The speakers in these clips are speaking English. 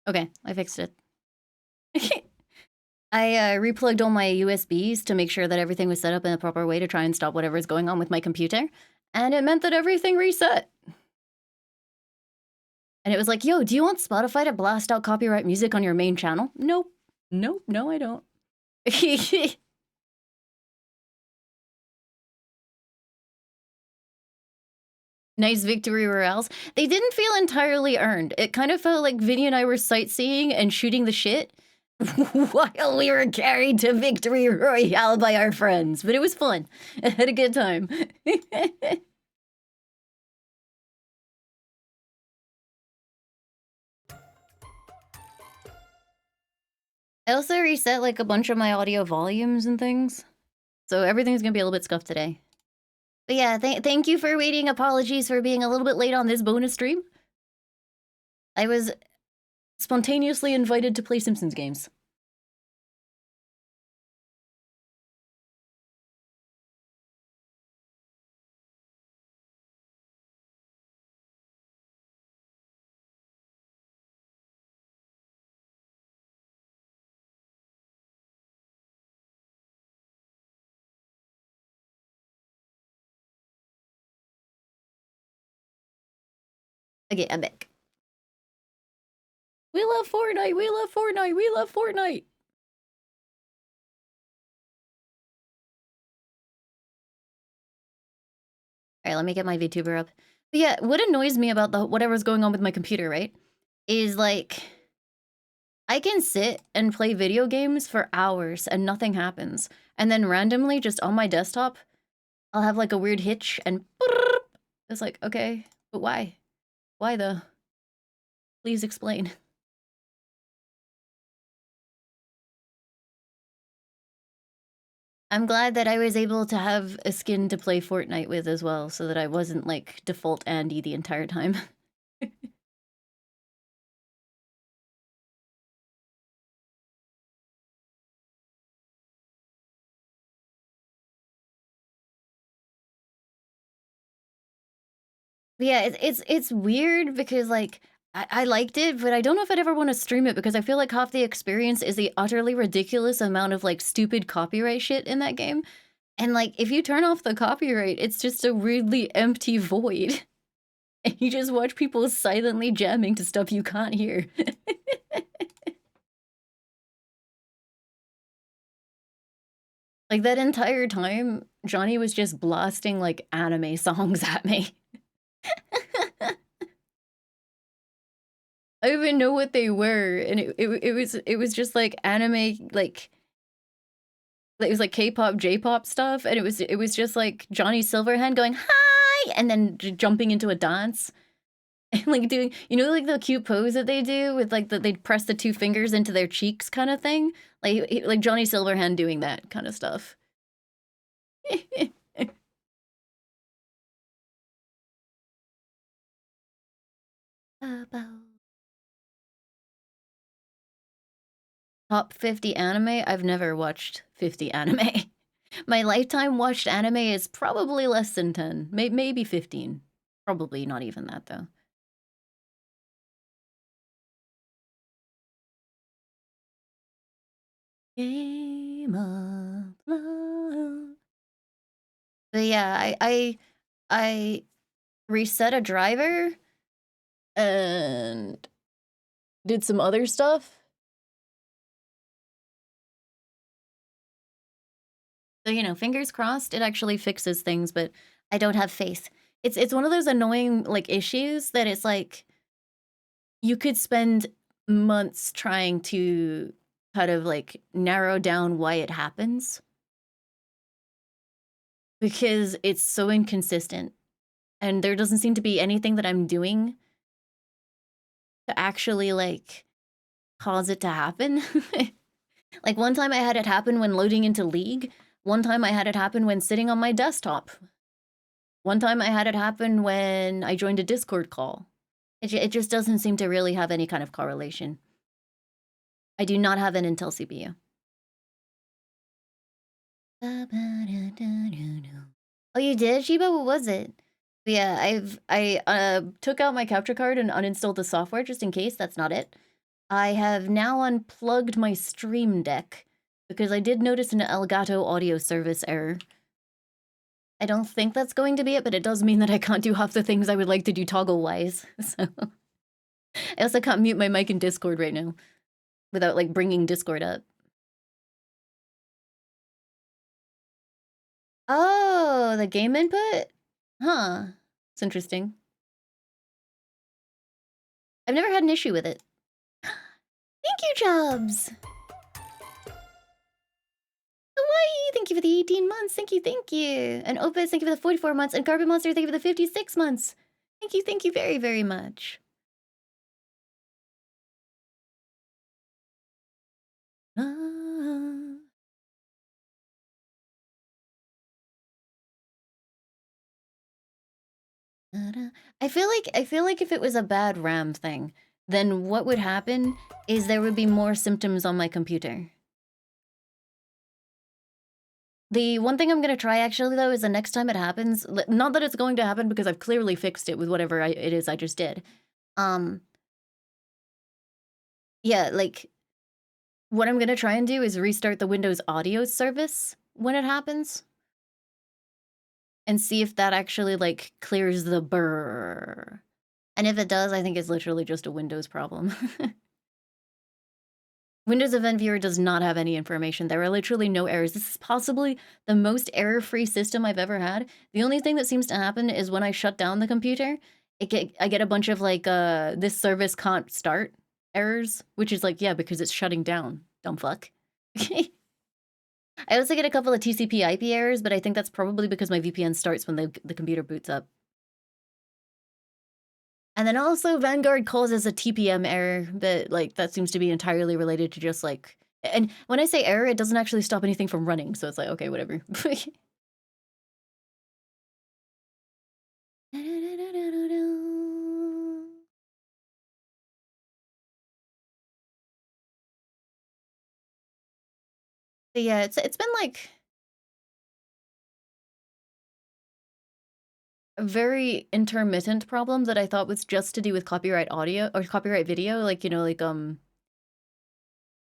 Okay, I fixed it. I replugged all my USBs to make sure that everything was set up in the proper way to try and stop whatever's going on with my computer, and it meant that everything reset. And it was like, yo, do you want Spotify to blast out copyright music on your main channel? Nope. Nope, no, I don't. Nice victory royales. They didn't feel entirely earned. It kind of felt like Vinny and I were sightseeing and shooting the shit while we were carried to victory royale by our friends. But it was fun. I had a good time. I also reset like a bunch of my audio volumes and things. So everything's gonna be a little bit scuffed today. But yeah, thank you for waiting. Apologies for being a little bit late on this bonus stream. I was spontaneously invited to play Simpsons games. Okay, I'm back. We love Fortnite, we love Fortnite, we love Fortnite! Alright, let me get my VTuber up. But yeah, what annoys me about the whatever's going on with my computer, right? Is like... I can sit and play video games for hours and nothing happens. And then randomly, just on my desktop, I'll have like a weird hitch and... It's like, okay, but why? Why though? Please explain. I'm glad that I was able to have a skin to play Fortnite with as well, so that I wasn't like default Andy the entire time. But yeah, it's weird because like I liked it, but I don't know if I'd ever want to stream it because I feel like half the experience is the utterly ridiculous amount of like stupid copyright shit in that game. And like if you turn off the copyright, it's just a weirdly empty void. And you just watch people silently jamming to stuff you can't hear. Like that entire time, Johnny was just blasting like anime songs at me. I didn't even know what they were, and it was just like anime, like it was like K-pop, J-pop stuff, and it was just like Johnny Silverhand going hi, and then jumping into a dance, and like doing, you know, like the cute pose that they do with like they press the two fingers into their cheeks kind of thing, like Johnny Silverhand doing that kind of stuff. Top 50 anime? I've never watched 50 anime. My lifetime watched anime is probably less than 10, maybe 15. Probably not even that, though. Game of love. But yeah, I reset a driver and did some other stuff. So, you know, fingers crossed it actually fixes things, but I don't have faith. It's one of those annoying like issues that it's like you could spend months trying to kind of like narrow down why it happens because it's so inconsistent and there doesn't seem to be anything that I'm doing to actually like cause it to happen. Like one time I had it happen when loading into League, one time I had it happen when sitting on my desktop. One time I had it happen when I joined a Discord call. It just doesn't seem to really have any kind of correlation. I do not have an Intel CPU. Oh, you did, Shiba? What was it? But yeah, I took out my capture card and uninstalled the software just in case. That's not it. I have now unplugged my Stream Deck because I did notice an Elgato audio service error. I don't think that's going to be it, but it does mean that I can't do half the things I would like to do toggle-wise. So I also can't mute my mic in Discord right now without, like, bringing Discord up. Oh, the game input? Huh. It's interesting. I've never had an issue with it. Thank you, Jobs! Hawaii, thank you for the 18 months. Thank you, thank you. And Opus, thank you for the 44 months. And Carpet Monster, thank you for the 56 months. Thank you very, very much. I feel like if it was a bad RAM thing, then what would happen is there would be more symptoms on my computer. The one thing I'm gonna try actually though is the next time it happens, not that it's going to happen because I've clearly fixed it with whatever it is I just did. Yeah, like what I'm gonna try and do is restart the Windows audio service when it happens. And see if that actually, like, clears the brrr. And if it does, I think it's literally just a Windows problem. Windows Event Viewer does not have any information. There are literally no errors. This is possibly the most error-free system I've ever had. The only thing that seems to happen is when I shut down the computer, I get a bunch of, like, this service can't start errors, which is like, yeah, because it's shutting down, dumb fuck. I also get a couple of TCP IP errors, but I think that's probably because my VPN starts when the computer boots up. And then also Vanguard causes a TPM error, but like that seems to be entirely related to just like, and when I say error, it doesn't actually stop anything from running, so it's like, okay, whatever. But yeah, it's been like a very intermittent problem that I thought was just to do with copyright audio or copyright video, like, you know, like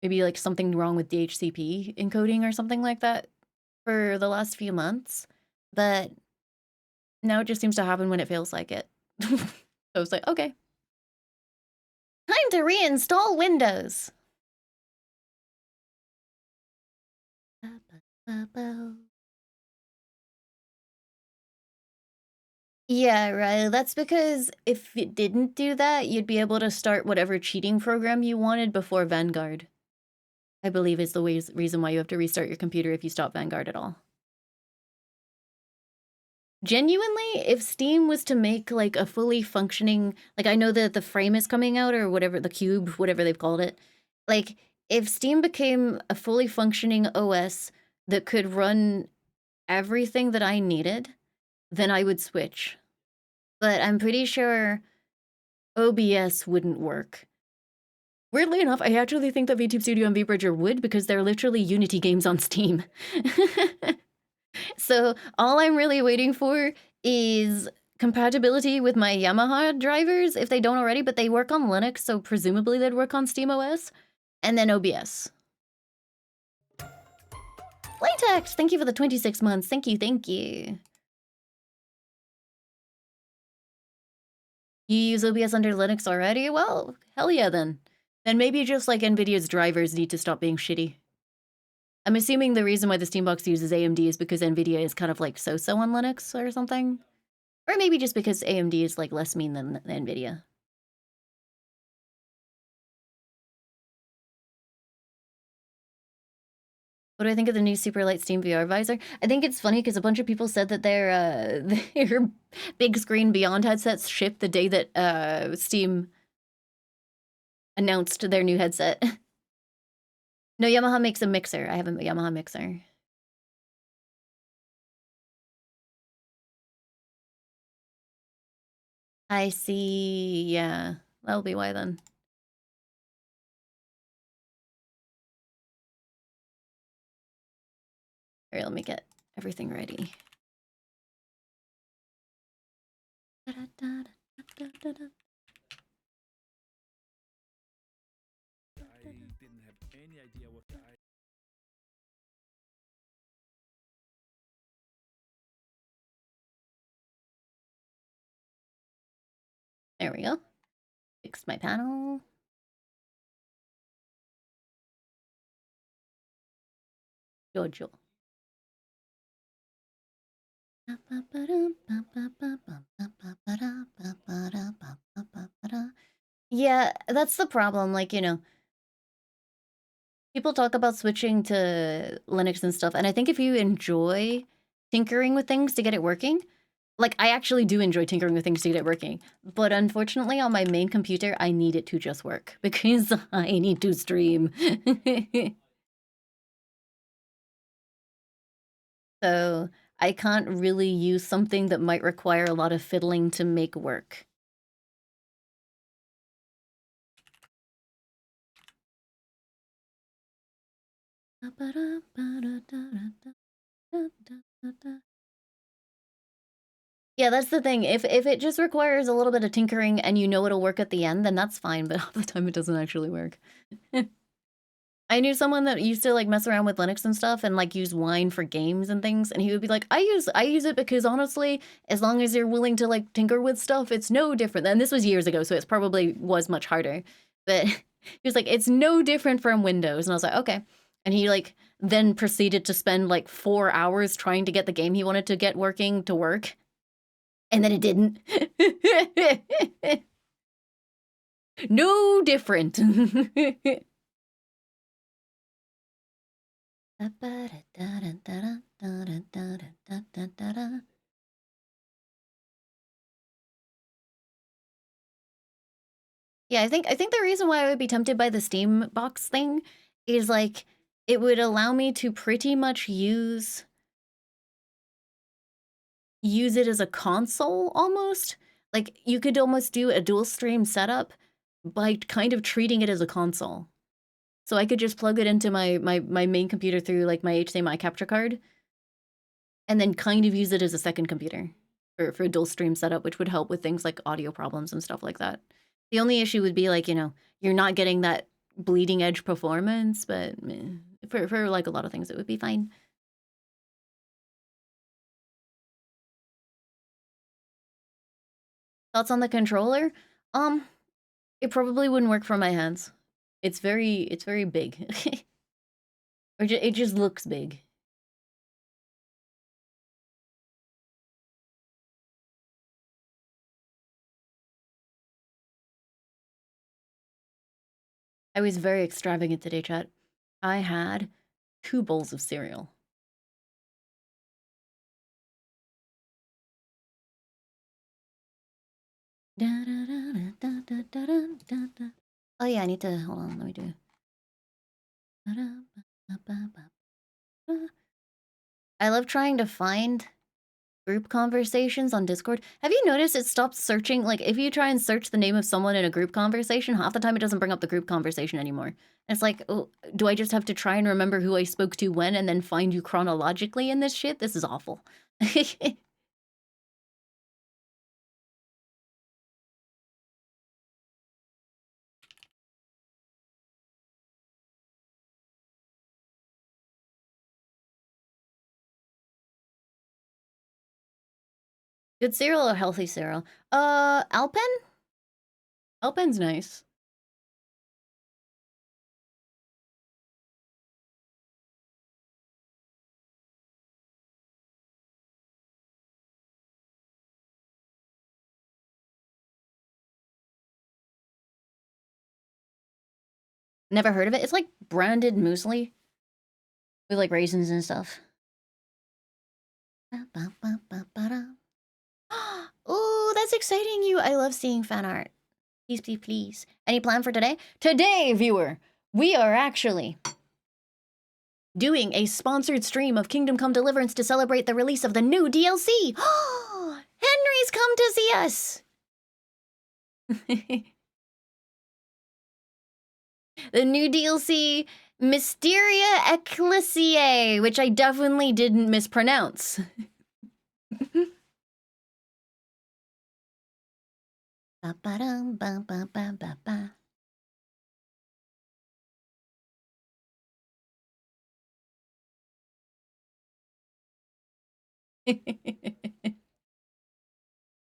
maybe like something wrong with DHCP encoding or something like that for the last few months. But now it just seems to happen when it feels like it. So it's like, okay. Time to reinstall Windows. Yeah, right. That's because if it didn't do that, you'd be able to start whatever cheating program you wanted before Vanguard. I believe is the reason why you have to restart your computer if you stop Vanguard at all. Genuinely, if Steam was to make like a fully functioning, like I know that the frame is coming out or whatever, the cube, whatever they've called it. Like if Steam became a fully functioning OS that could run everything that I needed, then I would switch. But I'm pretty sure OBS wouldn't work. Weirdly enough, I actually think that VTube Studio and VBridger would because they're literally Unity games on Steam. So all I'm really waiting for is compatibility with my Yamaha drivers, if they don't already, but they work on Linux, so presumably they'd work on SteamOS, and then OBS. Latex, thank you for the 26 months. Thank you, thank you. You use OBS under Linux already? Well, hell yeah then. Then maybe just like NVIDIA's drivers need to stop being shitty. I'm assuming the reason why the Steambox uses AMD is because NVIDIA is kind of like so-so on Linux or something. Or maybe just because AMD is like less mean than NVIDIA. What do I think of the new Superlight Steam VR visor? I think it's funny because a bunch of people said that their their big screen Beyond headsets shipped the day that Steam announced their new headset. No, Yamaha makes a mixer. I have a Yamaha mixer. I see. Yeah, that'll be why then. All right, let me get everything ready. any idea what the There we go. Fixed my panel. Jojo. Yeah, that's the problem. Like, you know, people talk about switching to Linux and stuff, and I think if you enjoy tinkering with things to get it working, like, I actually do enjoy tinkering with things to get it working, but unfortunately on my main computer, I need it to just work because I need to stream. So I can't really use something that might require a lot of fiddling to make work. Yeah, that's the thing. If it just requires a little bit of tinkering and you know it'll work at the end, then that's fine, but half the time it doesn't actually work. I knew someone that used to like mess around with Linux and stuff and like use Wine for games and things, and he would be like, I use it because honestly, as long as you're willing to like tinker with stuff, it's no different. And this was years ago, so it's probably was much harder. But he was like, it's no different from Windows. And I was like, okay. And he like then proceeded to spend like 4 hours trying to get the game he wanted to get working to work. And then it didn't. No different. Yeah, I think the reason why I would be tempted by the Steam box thing is like it would allow me to pretty much use it as a console almost. Like you could almost do a dual stream setup by kind of treating it as a console. So I could just plug it into my main computer through like my HDMI capture card and then kind of use it as a second computer for a dual stream setup, which would help with things like audio problems and stuff like that. The only issue would be like, you know, you're not getting that bleeding edge performance, but for like a lot of things, it would be fine. Thoughts on the controller? Um, it probably wouldn't work for my hands. It's very big. Or it just looks big. I was very extravagant today, chat. I had 2 bowls of cereal. Oh yeah, I need to hold on, let me do. I love trying to find group conversations on Discord. Have you noticed it stopped searching? Like, if you try and search the name of someone in a group conversation, half the time it doesn't bring up the group conversation anymore. It's like, oh, do I just have to try and remember who I spoke to when and then find you chronologically in this shit? This is awful. Good cereal or healthy cereal? Alpen? Alpen's nice. Never heard of it. It's like branded muesli with like raisins and stuff. Oh, that's exciting you. I love seeing fan art. Please, please, please. Any plan for today? Today, viewer, we are actually doing a sponsored stream of Kingdom Come Deliverance to celebrate the release of the new DLC. Henry's come to see us. The new DLC, Mysteria Ecclesiae, which I definitely didn't mispronounce.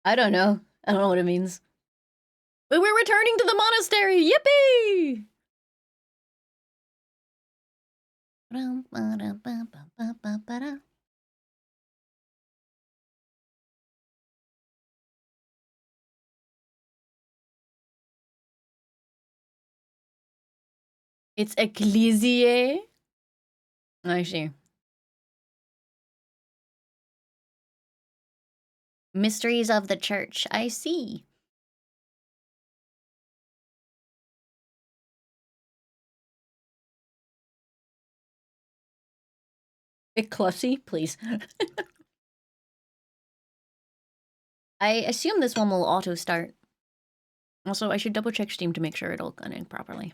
I don't know. I don't know what it means. But we're returning to the monastery! Yippee! It's Ecclesiae. I see. Mysteries of the Church. I see. Ecclesi, please. I assume this one will auto-start. Also, I should double-check Steam to make sure it'll gun in properly.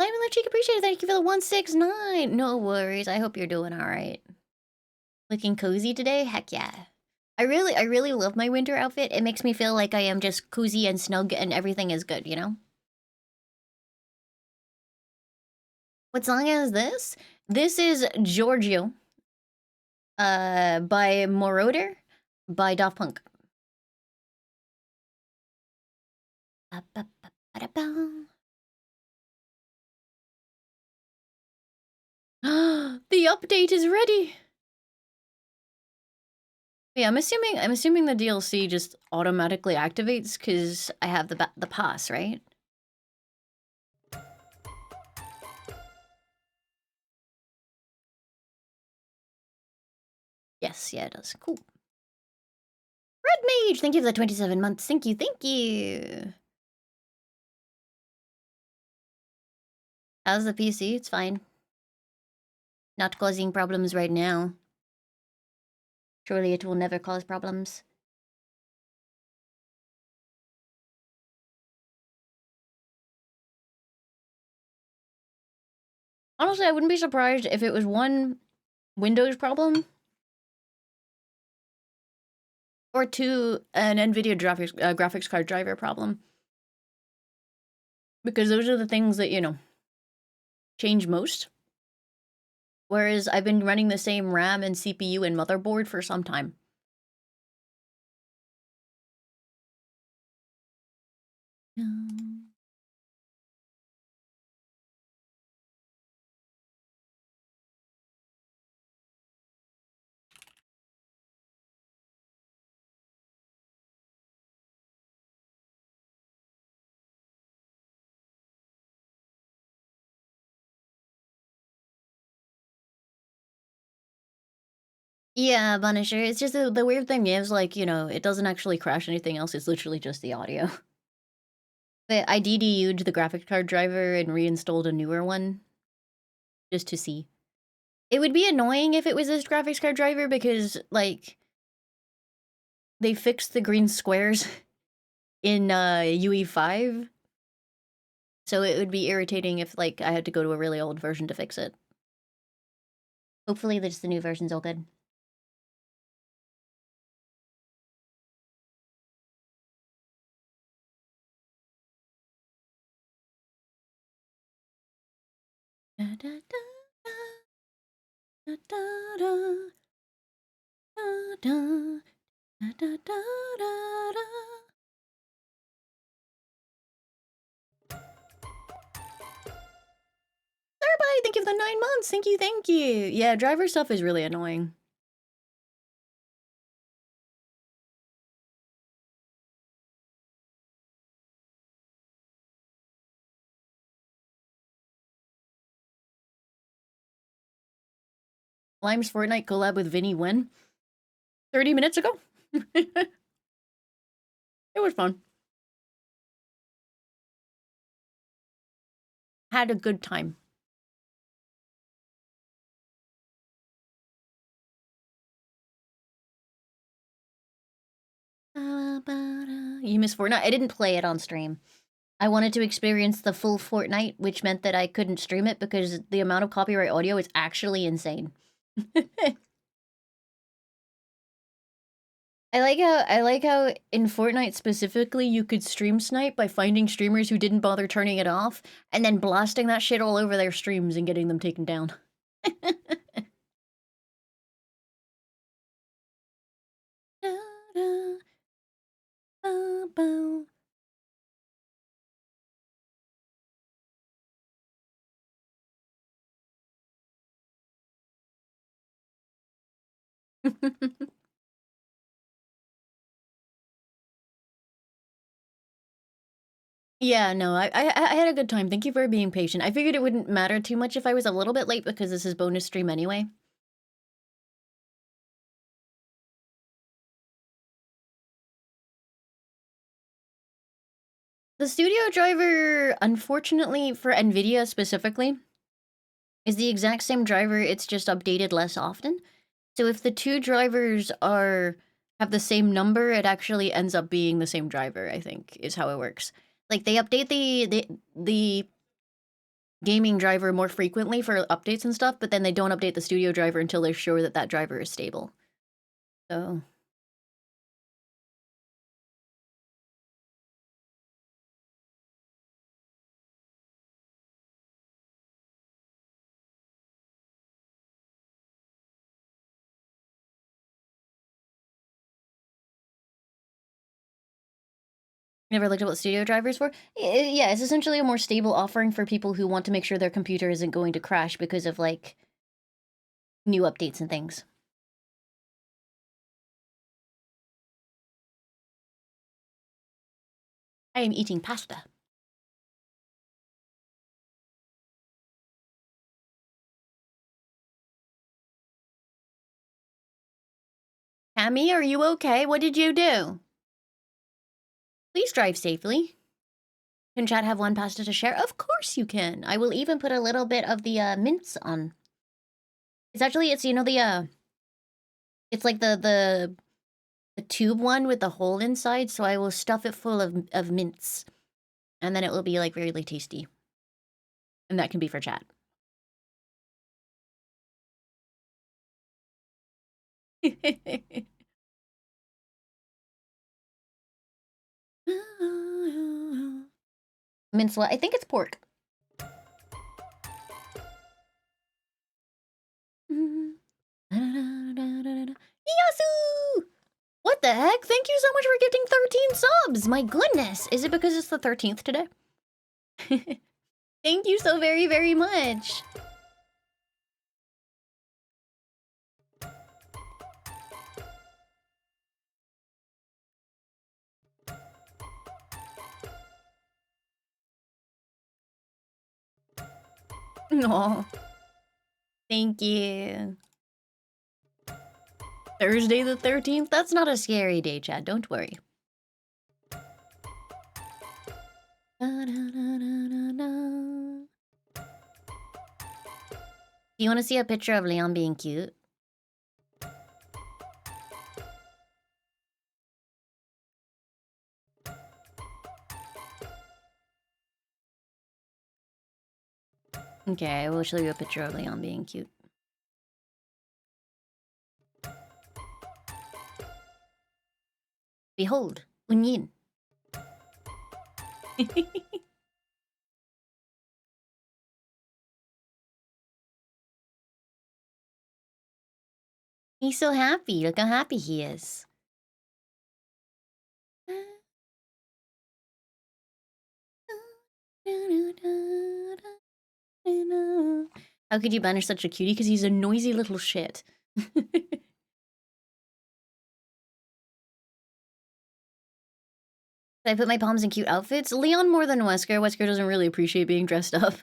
Limealicious, appreciate it. Thank you for the 169. No worries. I hope you're doing all right. Looking cozy today? Heck yeah. I really love my winter outfit. It makes me feel like I am just cozy and snug and everything is good, you know? What song is this? This is Giorgio. By Moroder by Daft Punk. The update is ready. Yeah, I'm assuming the DLC just automatically activates because I have the pass, right? Yes, yeah, it does. Cool. Red Mage, thank you for the 27 months. Thank you, thank you. How's the PC? It's fine. Not causing problems right now. Surely it will never cause problems. Honestly, I wouldn't be surprised if it was one Windows problem or two an NVIDIA graphics card driver problem. Because those are the things that, you know, change most. Whereas I've been running the same RAM and CPU and motherboard for some time. Yeah, Punisher. It's just the weird thing is, like, you know, it doesn't actually crash anything else. It's literally just the audio. But I DDU'd the graphics card driver and reinstalled a newer one just to see. It would be annoying if it was this graphics card driver because, like, they fixed the green squares in UE5. So it would be irritating if, like, I had to go to a really old version to fix it. Hopefully, just the new version's all good. Da, da, da, da, da, da, da, da, da, da, da, da, da. Everybody, thank you for the 9 months. Thank you, thank you. Yeah, driver stuff is really annoying. Lime's Fortnite collab with Vinny when? 30 minutes ago? It was fun. Had a good time. You miss Fortnite? I didn't play it on stream. I wanted to experience the full Fortnite, which meant that I couldn't stream it because the amount of copyright audio is actually insane. I like how in Fortnite specifically you could stream snipe by finding streamers who didn't bother turning it off and then blasting that shit all over their streams and getting them taken down. Yeah, no, I had a good time. Thank you for being patient. I figured it wouldn't matter too much if I was a little bit late because this is bonus stream anyway. The studio driver, unfortunately for NVIDIA specifically, is the exact same driver, it's just updated less often. So if the two drivers have the same number, it actually ends up being the same driver, I think, is how it works. Like they update the gaming driver more frequently for updates and stuff, but then they don't update the studio driver until they're sure that that driver is stable. So never looked at what studio drivers were. Yeah, it's essentially a more stable offering for people who want to make sure their computer isn't going to crash because of like new updates and things. I am eating pasta. Tammy, are you okay? What did you do? Please drive safely. Can chat have one pasta to share? Of course you can. I will even put a little bit of the mince on. It's you know it's like the tube one with the hole inside, so I will stuff it full of mince. And then it will be like really tasty. And that can be for chat. Mince what? I think it's pork. Yasu! What the heck? Thank you so much for gifting 13 subs! My goodness! Is it because it's the 13th today? Thank you so very, very much! Aw. Thank you. Thursday the 13th? That's not a scary day, Chad. Don't worry. Do you want to see a picture of Leon being cute? Okay, I will show you a picture of Leon being cute. Behold, Unyin. He's so happy. Look how happy he is. How could you banish such a cutie? Because he's a noisy little shit. Did I put my palms in cute outfits? Leon more than Wesker. Wesker doesn't really appreciate being dressed up.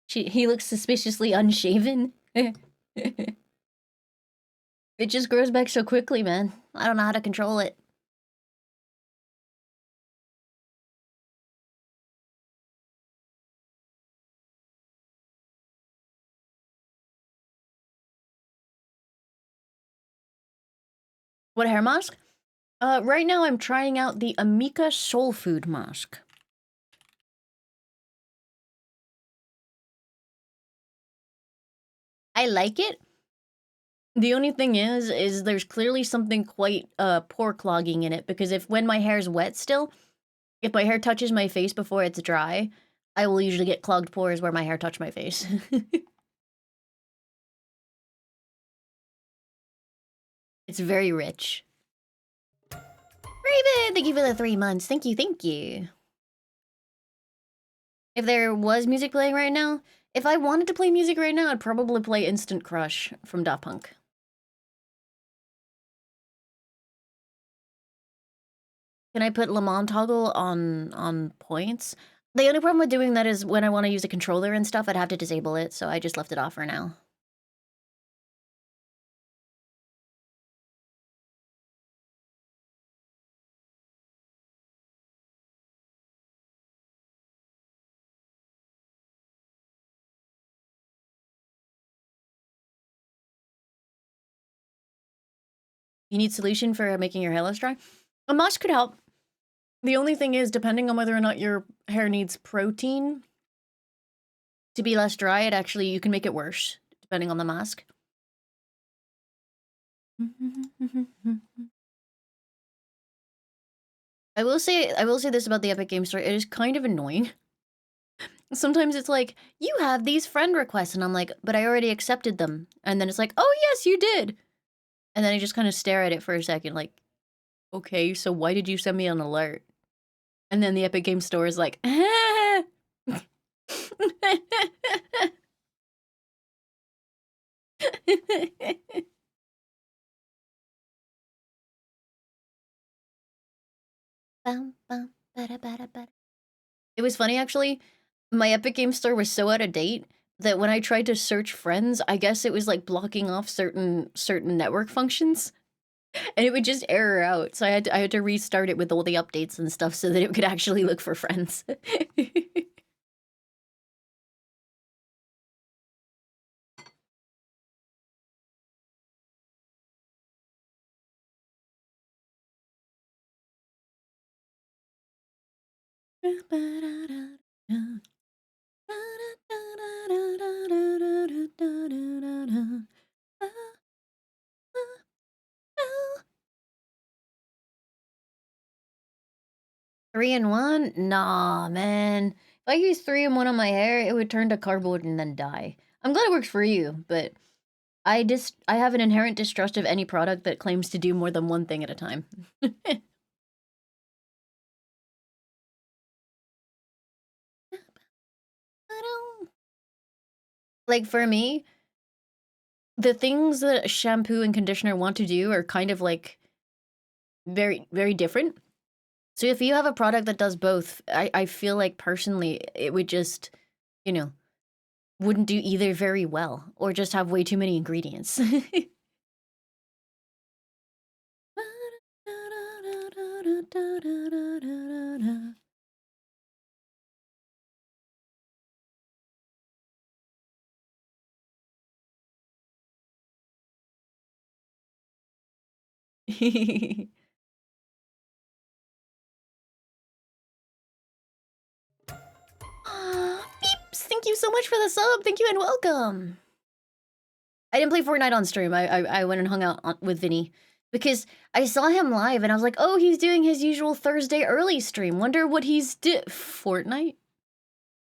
He looks suspiciously unshaven. It just grows back so quickly, man. I don't know how to control it. What hair mask? Right now I'm trying out the Amika Soul Food mask. I like it. The only thing is there's clearly something quite pore clogging in it, because when my hair's wet still, if my hair touches my face before it's dry, I will usually get clogged pores where my hair touched my face. It's very rich. Raven, thank you for the 3 months. Thank you, thank you. If there was music playing right now, if I wanted to play music right now, I'd probably play Instant Crush from Daft Punk. Can I put Lamont toggle on points? The only problem with doing that is when I want to use a controller and stuff, I'd have to disable it, so I just left it off for now. You need solution for making your hair less dry? A mask could help. The only thing is, depending on whether or not your hair needs protein to be less dry, you can make it worse, depending on the mask. I will say this about the Epic Games Store, it is kind of annoying. Sometimes it's like, you have these friend requests, and I'm like, but I already accepted them. And then it's like, oh yes, you did. And then I just kind of stare at it for a second, like, okay, so why did you send me an alert? And then the Epic Games Store is like, ah! It was funny, actually. My Epic Games Store was so out of date that when I tried to search friends, I guess it was like blocking off certain network functions, and it would just error out. So I had to restart it with all the updates and stuff so that it could actually look for friends. Three in one? Nah, man. If I use 3-in-1 on my hair, it would turn to cardboard and then die. I'm glad it works for you, but I have an inherent distrust of any product that claims to do more than one thing at a time. Like, for me, the things that shampoo and conditioner want to do are kind of, like, very, very different. So if you have a product that does both, I feel like, personally, it would just, you know, wouldn't do either very well, or just have way too many ingredients. Beeps, thank you so much for the sub. Thank you and welcome. I didn't play Fortnite on stream. I went and hung out with Vinny because I saw him live and I was like, oh, he's doing his usual Thursday early stream. Wonder what he's Fortnite?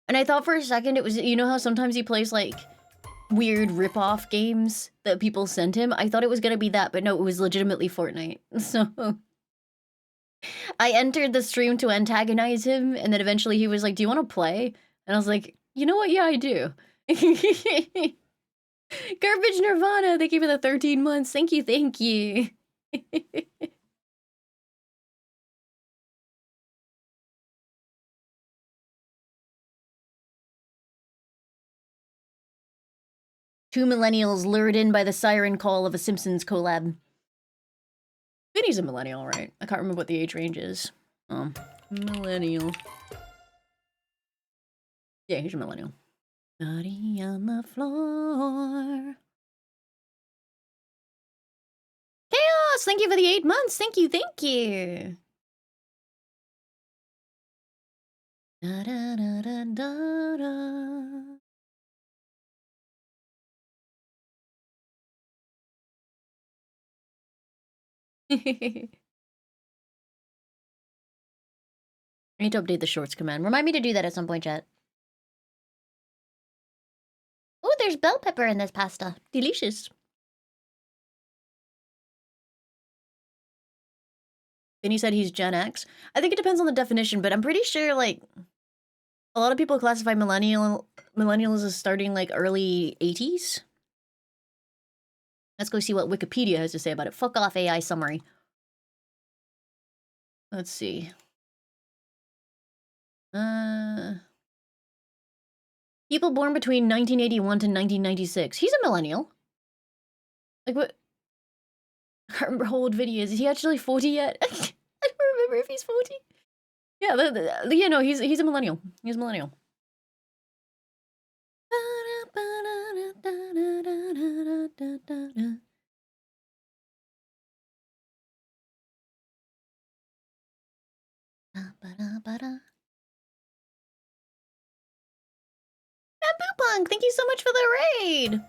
And I thought for a second it was, you know how sometimes he plays like weird rip-off games that people send him? I thought it was gonna be that, but no, it was legitimately Fortnite. So I entered the stream to antagonize him, and then eventually he was like, do you want to play? And I was like, you know what? Yeah, I do. Garbage Nirvana, thank you for the 13 months. Thank you, thank you. 2 millennials lured in by the siren call of a Simpsons collab. Vinny's a millennial, right? I can't remember what the age range is. Millennial. Yeah, he's a millennial. Body on the floor. Chaos! Ross, thank you for the 8 months. Thank you, thank you. Da, da, da, da, da, da. I need to update the shorts command. Remind me to do that at some point, chat. Oh, there's bell pepper in this pasta. Delicious. Then he said he's Gen X. I think it depends on the definition, but I'm pretty sure, like, a lot of people classify millennials as starting, like, early 80s. Let's go see what Wikipedia has to say about it. Fuck off, AI summary. Let's see. People born between 1981 to 1996. He's a millennial. Like, what? I remember how old Vinny is. Is he actually 40 yet? I don't remember if he's 40. Yeah, yeah, no, he's a millennial. He's a millennial. Bamboo Punk, thank you so much for the raid.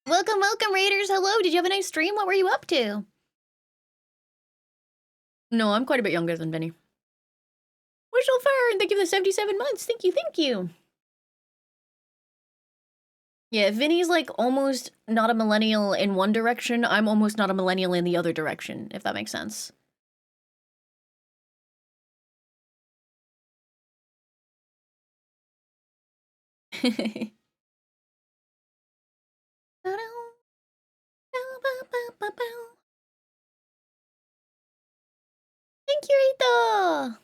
Welcome, welcome, raiders. Hello, did you have a nice stream? What were you up to? No, I'm quite a bit younger than Vinny. Wishful Fern, thank you for the 77 months. Thank you, thank you. Yeah, Vinny's like almost not a millennial in one direction. I'm almost not a millennial in the other direction, if that makes sense. Thank you, Rita.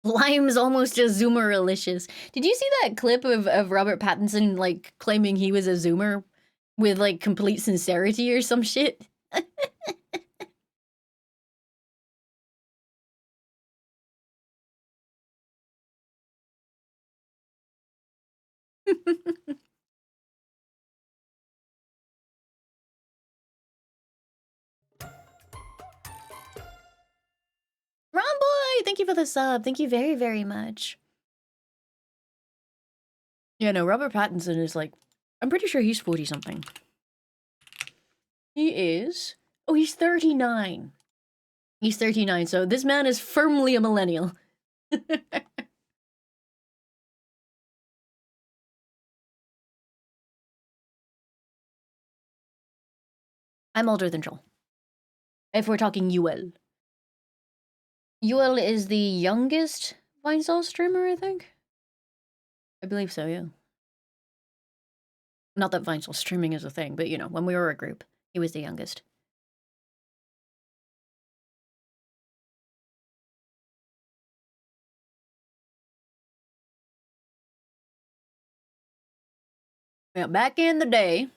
Lime's almost a Zoomeralicious. Did you see that clip of Robert Pattinson, like, claiming he was a Zoomer with, like, complete sincerity or some shit? Ron Boy, thank you for the sub. Thank you very, very much. Yeah, no, Robert Pattinson is like, I'm pretty sure he's 40-something. He is. Oh, he's 39. He's 39, so this man is firmly a millennial. I'm older than Joel. If we're talking UL. UL is the youngest Vinesauce streamer, I think? I believe so, yeah. Not that Vinesauce streaming is a thing, but, you know, when we were a group, he was the youngest. Yeah, back in the day.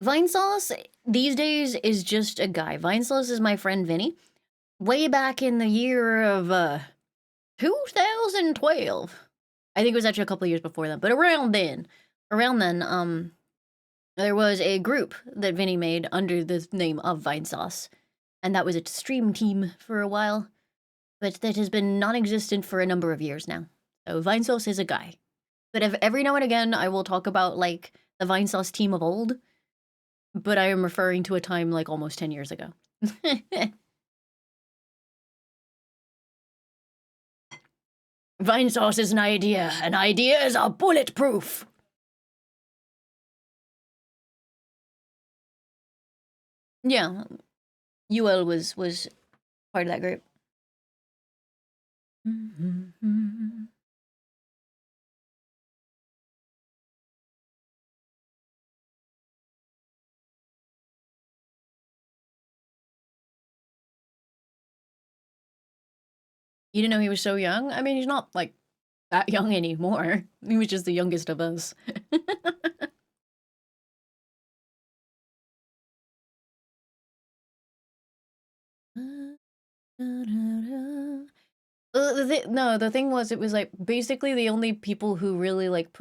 Vinesauce, these days, is just a guy. Vinesauce is my friend Vinny. Way back in the year of, 2012. I think it was actually a couple of years before that, but around then, there was a group that Vinny made under the name of Vinesauce, and that was a stream team for a while, but that has been non-existent for a number of years now. So Vinesauce is a guy. But every now and again, I will talk about, like, the Vinesauce team of old, but I am referring to a time, like, almost 10 years ago. Vinesauce is an idea. An idea is a bulletproof. Yeah, UL was part of that group. You didn't know he was so young? I mean, he's not, like, that young anymore. He was just the youngest of us. The thing was, it was like basically the only people who really like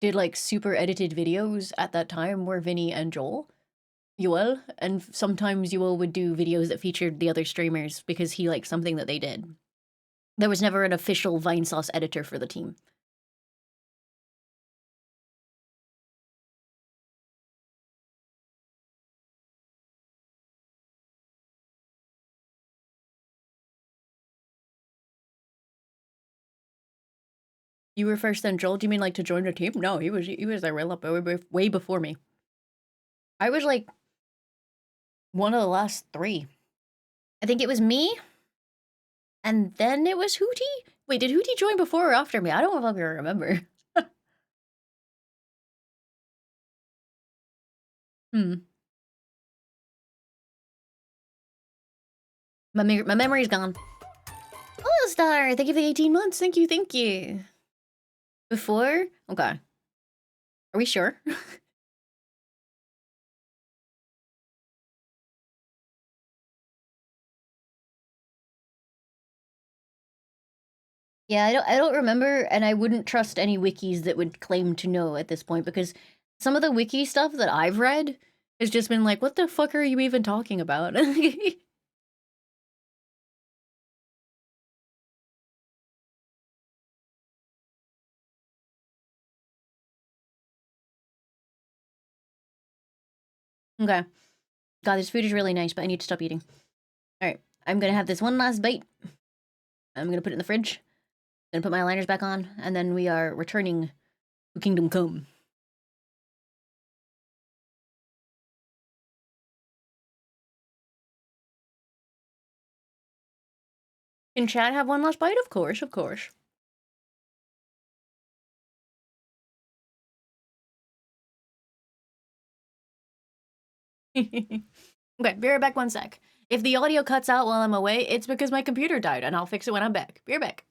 did like super edited videos at that time were Vinny and Yoel, and sometimes Yoel would do videos that featured the other streamers because he liked something that they did. There was never an official Vinesauce editor for the team. You were first then Joel? Do you mean like to join the team? No, he was there way before me. I was like one of the last 3. I think it was me, and then it was Hootie. Wait, did Hootie join before or after me? I don't fucking remember. Hmm. My memory's gone. Oh, Star! Thank you for the 18 months. Thank you, thank you. Before? Okay. Are we sure? Yeah, I don't remember, and I wouldn't trust any wikis that would claim to know at this point because some of the wiki stuff that I've read has just been like, what the fuck are you even talking about? Okay. God, this food is really nice, but I need to stop eating. Alright, I'm gonna have this one last bite. I'm gonna put it in the fridge. Gonna put my aligners back on, and then we are returning to Kingdom Come. Can Chad have one last bite? Of course, of course. Okay, be right back 1 sec. If the audio cuts out while I'm away, it's because my computer died, and I'll fix it when I'm back. Be right back.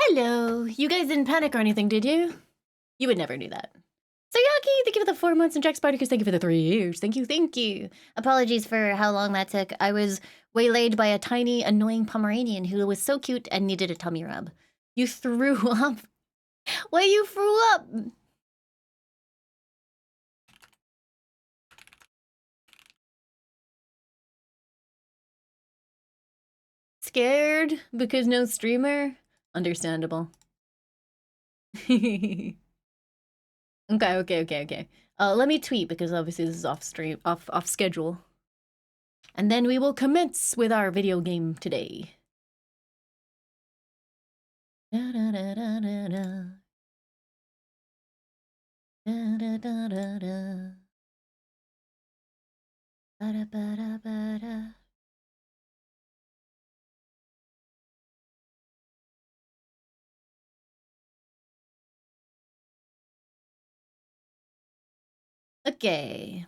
Hello. You guys didn't panic or anything, did you? You would never do that. Sayaki, thank you for the 4 months, and Jack Spartacus, thank you for the 3 years. Thank you, thank you. Apologies for how long that took. I was waylaid by a tiny, annoying Pomeranian who was so cute and needed a tummy rub. You threw up? Why you threw up? Scared because no streamer? Understandable. Okay. Let me tweet because obviously this is off stream, off schedule. And then we will commence with our video game today. Da da da da da da. Da da da da da. Ba da ba da ba da. Okay.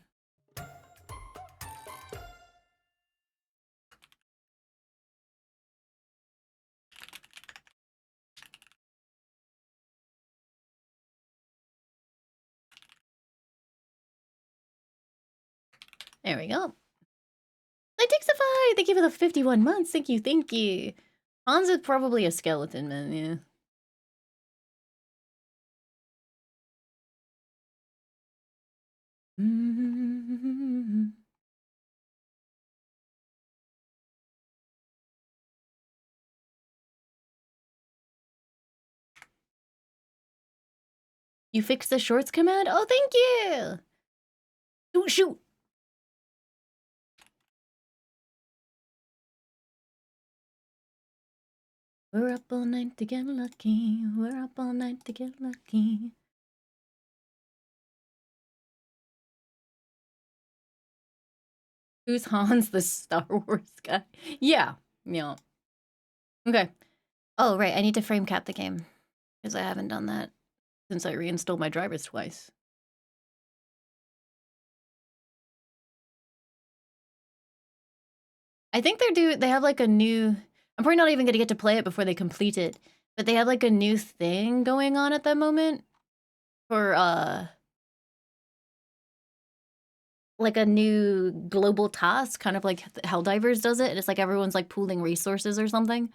There we go. Litixify! Thank you for the 51 months. Thank you, thank you. Hans is probably a skeleton man, yeah. You fixed the shorts command? Oh, thank you! Ooh, shoot! We're up all night to get lucky. We're up all night to get lucky. Who's Hans, the Star Wars guy? Yeah. Okay. Oh, right. I need to frame cap the game. Because I haven't done that since I reinstalled my drivers twice. I think they have like a new... I'm probably not even going to get to play it before they complete it. But they have like a new thing going on at that moment. For, like a new global task, kind of like Helldivers does it. And it's like everyone's like pooling resources or something. I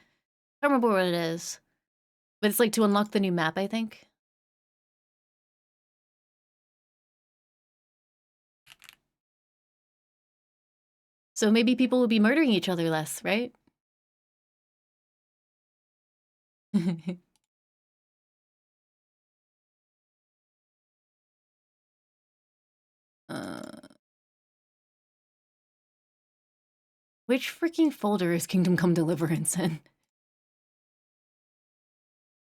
don't remember what it is. But it's like to unlock the new map, I think. So maybe people will be murdering each other less, right? Which freaking folder is Kingdom Come Deliverance in?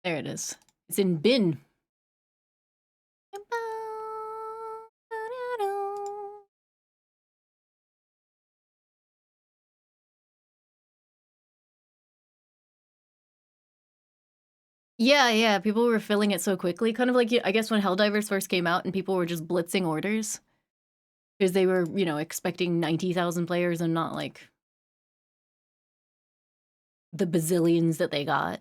There it is. It's in bin. Yeah, people were filling it so quickly. Kind of like, I guess when Helldivers first came out and people were just blitzing orders. Because they were, expecting 90,000 players and not like the bazillions that they got.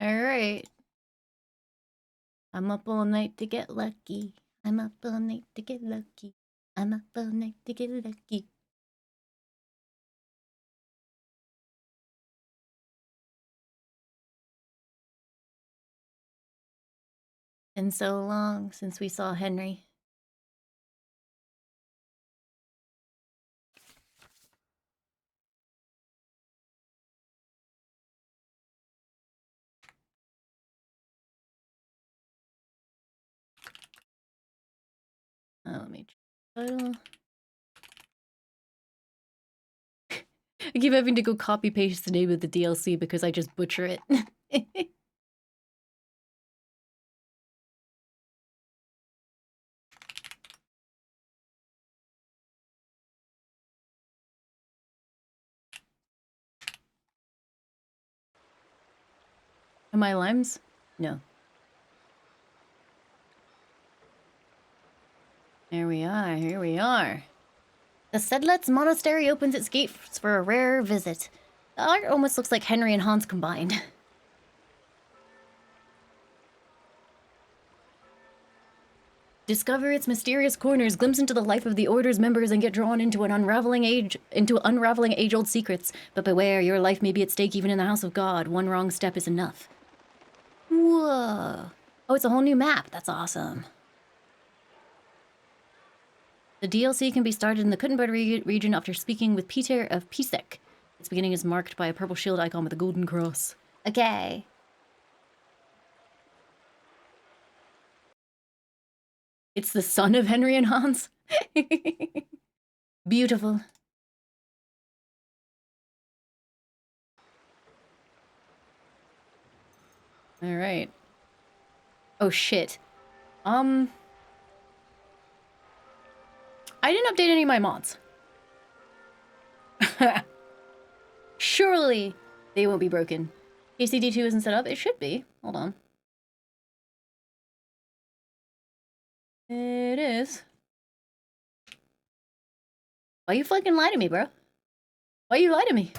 Alright. I'm up all night to get lucky. I'm up all night to get lucky. I'm up all night to get lucky. Been so long since we saw Henry. Let me title. I keep having to go copy paste the name of the DLC because I just butcher it. Am I limes? No. Here we are, here we are. The Sedlets Monastery opens its gates for a rare visit. The art almost looks like Henry and Hans combined. Discover its mysterious corners, glimpse into the life of the Order's members, and get drawn into unraveling age-old secrets. But beware, your life may be at stake even in the House of God. One wrong step is enough. Whoa. Oh, it's a whole new map. That's awesome. The DLC can be started in the Kuttenberg region after speaking with Peter of Pisek. Its beginning is marked by a purple shield icon with a golden cross. Okay. It's the son of Henry and Hans. Beautiful. All right. Oh shit. I didn't update any of my mods. Surely they won't be broken. KCD2 isn't set up. It should be. Hold on. It is. Why you fucking lie to me, bro? Why you lie to me?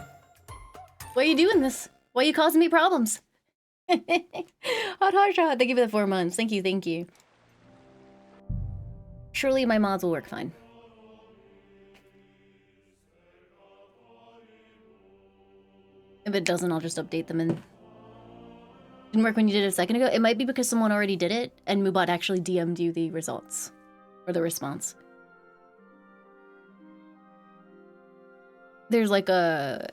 Why you doing this? Why you causing me problems? Hot shot. Thank you for the 4 months. Thank you, thank you. Surely my mods will work fine. If it doesn't, I'll just update them and... Didn't work when you did it a second ago? It might be because someone already did it, and Mubot actually DM'd you the results. Or the response. There's like a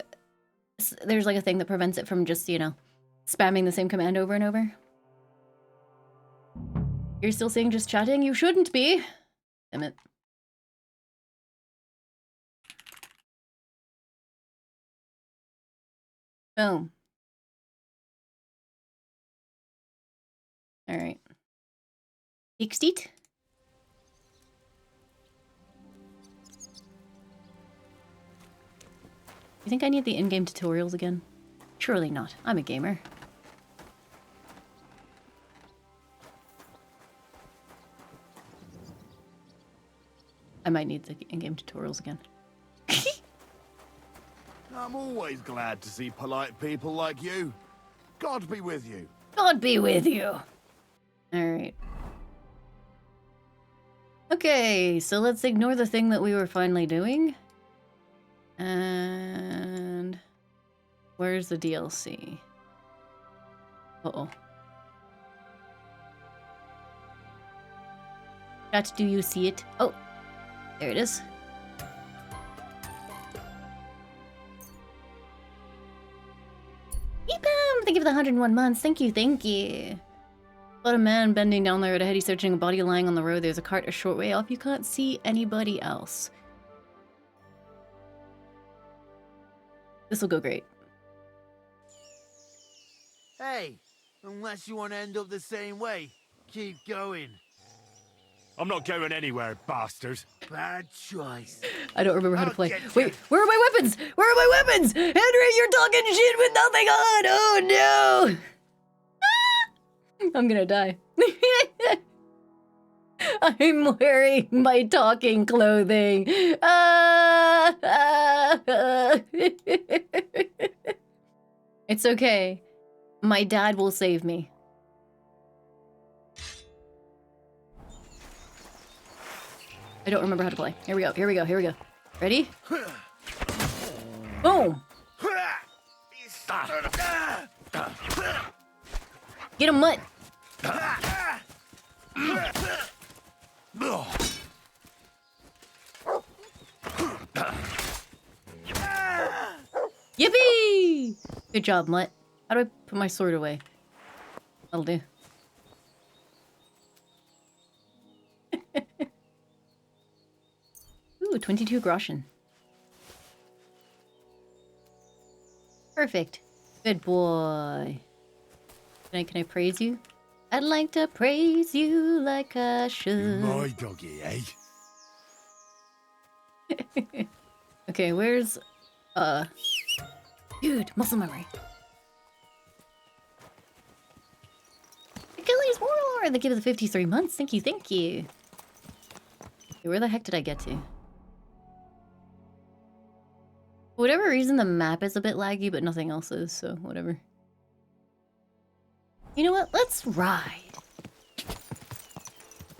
thing that prevents it from just, you know, spamming the same command over and over. You're still seeing just chatting? You shouldn't be! Damn it. Boom. Alright. Fixed it? You think I need the in-game tutorials again? Surely not. I'm a gamer. I might need the in-game tutorials again. I'm always glad to see polite people like you. God be with you. God be with you. Alright. Okay, so let's ignore the thing that we were finally doing. And... where's the DLC? Uh-oh. Chat, do you see it? Oh, there it is. Yeepam! Thank you for the 101 months. Thank you, thank you. About a man bending down the road ahead. He's searching a body lying on the road. There's a cart a short way off. You can't see anybody else. This will go great. Hey, unless you want to end up the same way, keep going. I'm not going anywhere, bastard. Bad choice. I don't remember how to I'll play. get you. Wait, where are my weapons? Where are my weapons? Henry, you're talking shit with nothing on. Oh no. I'm gonna die. I'm wearing my talking clothing. It's okay. My dad will save me. I don't remember how to play. Here we go, here we go, here we go. Ready? Boom! Get him, Mutt! Yippee! Good job, Mutt. How do I put my sword away? That'll do. Ooh, 22 groschen. Perfect. Good boy. Can I praise you? I'd like to praise you like I should. My doggy, eh? Okay, where's... Dude, muscle memory. Achilles Warlord! Thank you for the 53 months. Thank you, thank you. Where the heck did I get to? For whatever reason, the map is a bit laggy, but nothing else is, so whatever. You know what? Let's ride.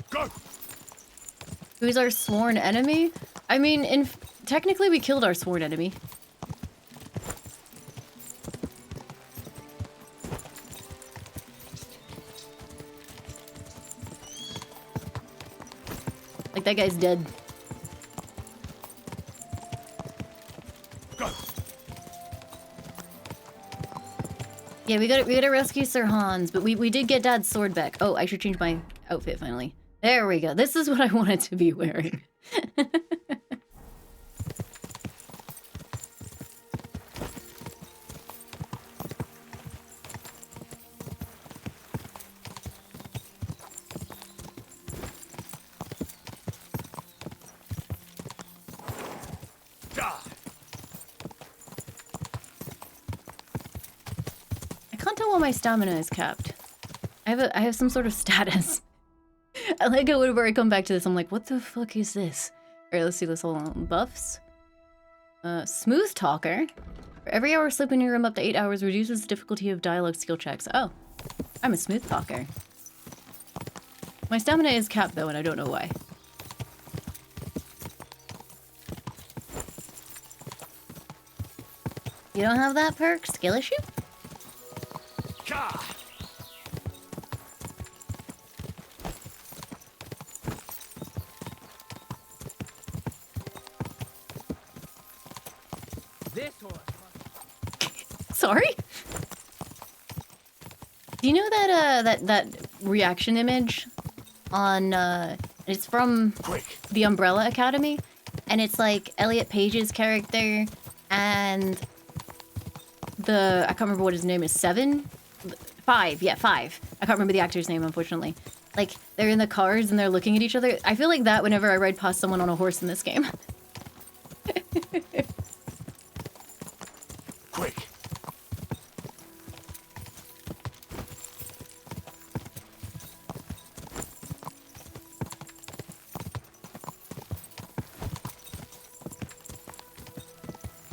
Go! Who's our sworn enemy? I mean, technically we killed our sworn enemy. Like, that guy's dead. Go! Yeah, we gotta rescue Sir Hans, but we did get Dad's sword back. Oh, I should change my outfit finally. There we go. This is what I wanted to be wearing. I can't tell why my stamina is capped. I have some sort of status. I like how whenever I come back to this, I'm like, what the fuck is this? Alright, let's see this. Hold on. Buffs. Smooth talker. For every hour sleep in your room up to 8 hours reduces the difficulty of dialogue skill checks. Oh. I'm a smooth talker. My stamina is capped though, and I don't know why. You don't have that perk? Skill issue? Ka! This horse. Sorry? Do you know that that reaction image on it's from Quick! the Umbrella Academy, and it's like Elliot Page's character and I can't remember what his name is. 5, yeah, 5. I can't remember the actor's name, unfortunately. Like, they're in the cars and they're looking at each other. I feel like that whenever I ride past someone on a horse in this game. Quick!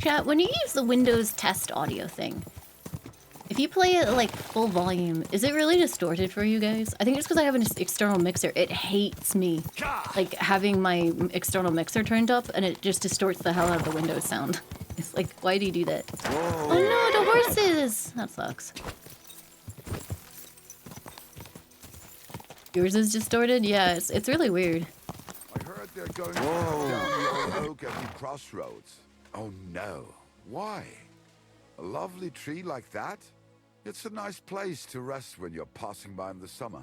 Chat, when you use the Windows test audio thing, if you play it at like full volume, is it really distorted for you guys? I think it's because I have an external mixer. It hates me, Ka! like having my external mixer turned up, and it just distorts the hell out of the Windows sound. It's like, why do you do that? Whoa. Oh no, the horses! That sucks. Yours is distorted? Yeah, it's really weird. I heard they're going down the old oak at the crossroads. Oh no. Why? A lovely tree like that? It's a nice place to rest when you're passing by in the summer.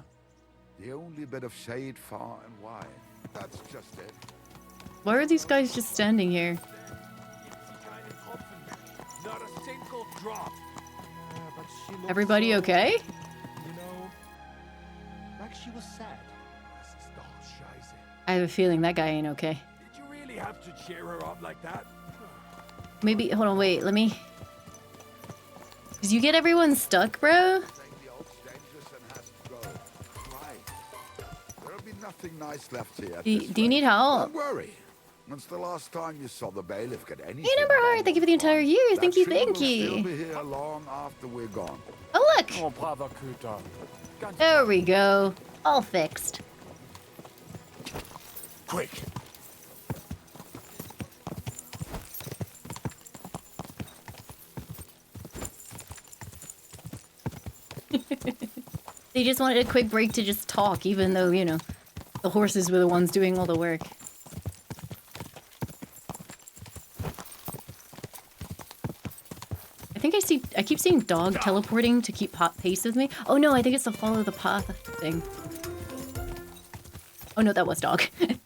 The only bit of shade far and wide. That's just it. Why are these guys just standing here? Not a single drop! But she looked Everybody so, okay? You know, like she was sad. Das ist doch scheiße. I have a feeling that guy ain't okay. Did you really have to cheer her up like that? Maybe, hold on, wait, let me... Did you get everyone stuck, bro? Saying the oak's dangerous and has to go. Why? There'll be nothing nice left here. Do you need help? Don't worry. When's the last time you saw the bailiff get anything? Hey, Number Heart, thank you for the entire year. That Thank you, tree thank will still you. be here long after we're gone. Oh, look! Oh, brother Kuta. Ganz There we go. All fixed. quick! They just wanted a quick break to just talk, even though, you know, the horses were the ones doing all the work. I keep seeing dog teleporting to keep pace with me. Oh no, I think it's the follow the path thing. Oh no, that was dog. Deadly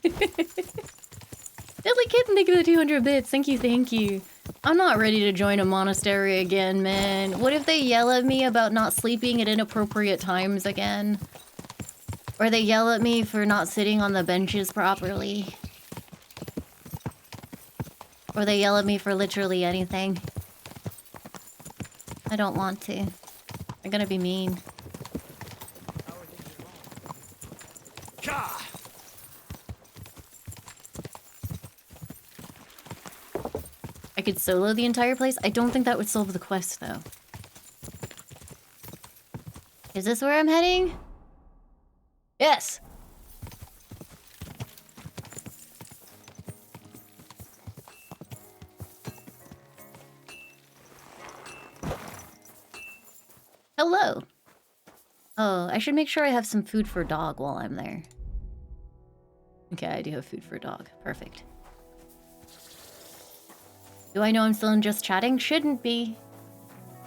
Kitten, thank you for the 200 bits. Thank you, thank you. I'm not ready to join a monastery again, man. What if they yell at me about not sleeping at inappropriate times again? Or they yell at me for not sitting on the benches properly? Or they yell at me for literally anything? I don't want to. They're gonna be mean. Ka! I could solo the entire place. I don't think that would solve the quest, though. Is this where I'm heading? Yes! Hello! Oh, I should make sure I have some food for a dog while I'm there. Okay, I do have food for a dog. Perfect. Do I know I'm still in just chatting? Shouldn't be.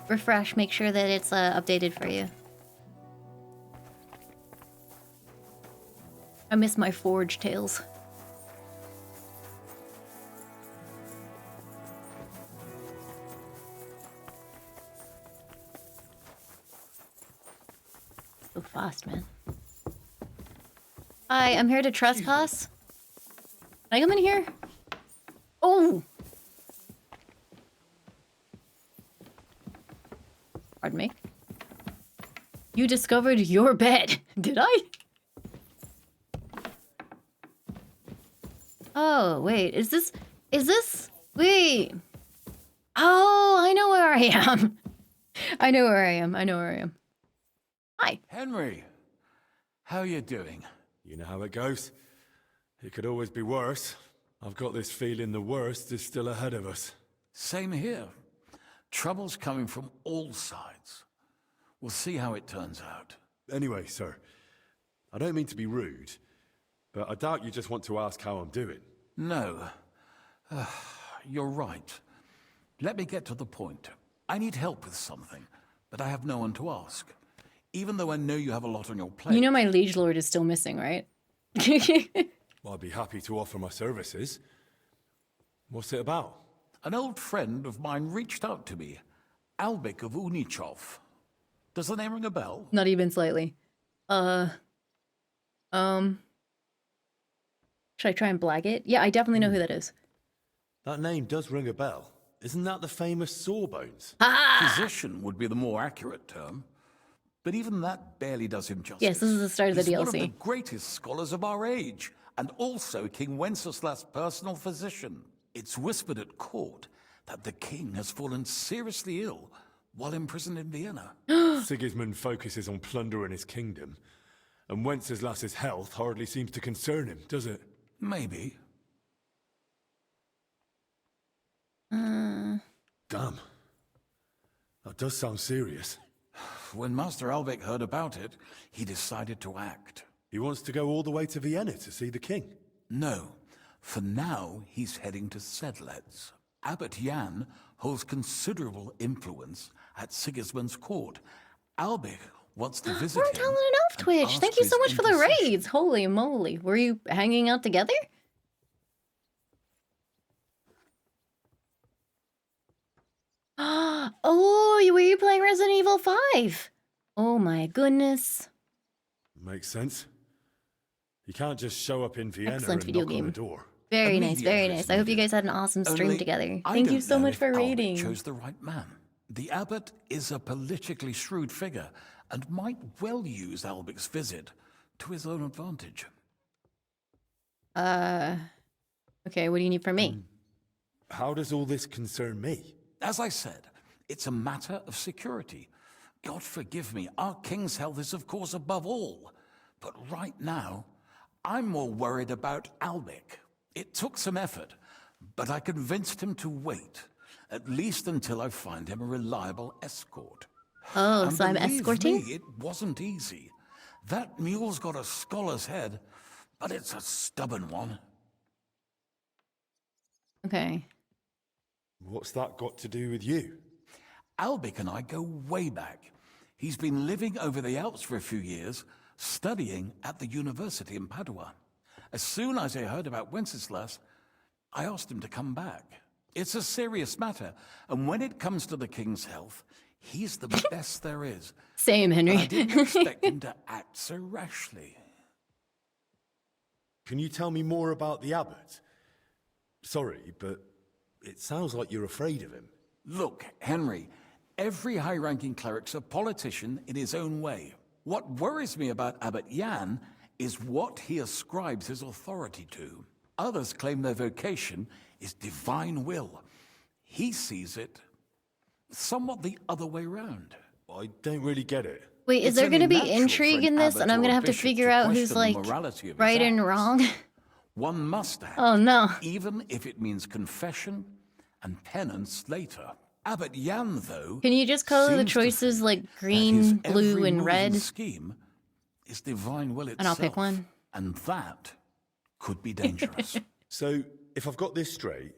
Refresh, make sure that it's updated for you. I miss my forge tales. So fast, man. Hi, I'm here to trespass. Can I come in here? Oh! Pardon me. You discovered your bed. Did I? Oh, wait. Is this... Wait. Oh, I know where I am. I know where I am. Hi. Henry, how you doing? You know how it goes. It could always be worse. I've got this feeling the worst is still ahead of us. Same here. Trouble's coming from all sides. We'll see how it turns out. Anyway, sir, I don't mean to be rude, but I doubt you just want to ask how I'm doing. No. You're right. Let me get to the point. I need help with something, but I have no one to ask. Even though I know you have a lot on your plate. You know my liege lord is still missing, right? Well, I'd be happy to offer my services. What's it about? An old friend of mine reached out to me, Albik of Unichov. Does the name ring a bell? Not even slightly. Should I try and blag it? Yeah, I definitely know who that is. That name does ring a bell. Isn't that the famous Sawbones? Physician would be the more accurate term. But even that barely does him justice. Yes, this is the start of the He's DLC. one of the greatest scholars of our age, and also King Wenceslas' personal physician. It's whispered at court that the king has fallen seriously ill while imprisoned in Vienna. Sigismund focuses on plundering his kingdom, and Wenceslas's health hardly seems to concern him, does it? Maybe. Damn. That does sound serious. When Master Albek heard about it, he decided to act. He wants to go all the way to Vienna to see the king. No. For now, he's heading to Sedlec. Abbot Jan holds considerable influence at Sigismund's court. Albek wants to visit We're him. telling it off and Twitch. ask Thank you so his much for the intercession. raids. Holy moly. Were you hanging out together? Oh, were you playing Resident Evil 5? Oh my goodness. Makes sense. You can't just show up in Vienna Excellent and video knock on game. the door. Very nice, very mediator nice. is I hope you needed. guys had an awesome stream Only together. I Thank you don't so know much if for Albert raiding. chose the right man. The abbot is a politically shrewd figure and might well use Albic's visit to his own advantage. Okay, what do you need from me? How does all this concern me? As I said, it's a matter of security. God forgive me, our king's health is of course above all. But right now, I'm more worried about Albic. It took some effort, but I convinced him to wait, at least until I find him a reliable escort. Oh, And so I'm believe escorting? me, it wasn't easy. That mule's got a scholar's head, but it's a stubborn one. Okay. What's that got to do with you? Albic and I go way back. He's been living over the Alps for a few years, studying at the university in Padua. As soon as I heard about Wenceslas, I asked him to come back. It's a serious matter, and when it comes to the king's health, he's the best there is. Same, But Henry. I didn't expect him to act so rashly. Can you tell me more about the abbot? Sorry, but it sounds like you're afraid of him. Look, Henry, every high-ranking cleric's a politician in his own way. What worries me about Abbot Jan is what he ascribes his authority to. Others claim their vocation is divine will. He sees it somewhat the other way round. I don't really get it. Wait, is It's there only going to be natural for intrigue an in this? abbot And I'm or going to a have to bishop figure out who's question the like morality of his right and acts. wrong. One must act. Oh no. Even if it means confession and penance later. Abbot Yan, though, Can you just color the seems to choices think like that green, his blue, every and move red? scheme is divine will itself. And I'll pick one. And that could be dangerous. So, if I've got this straight,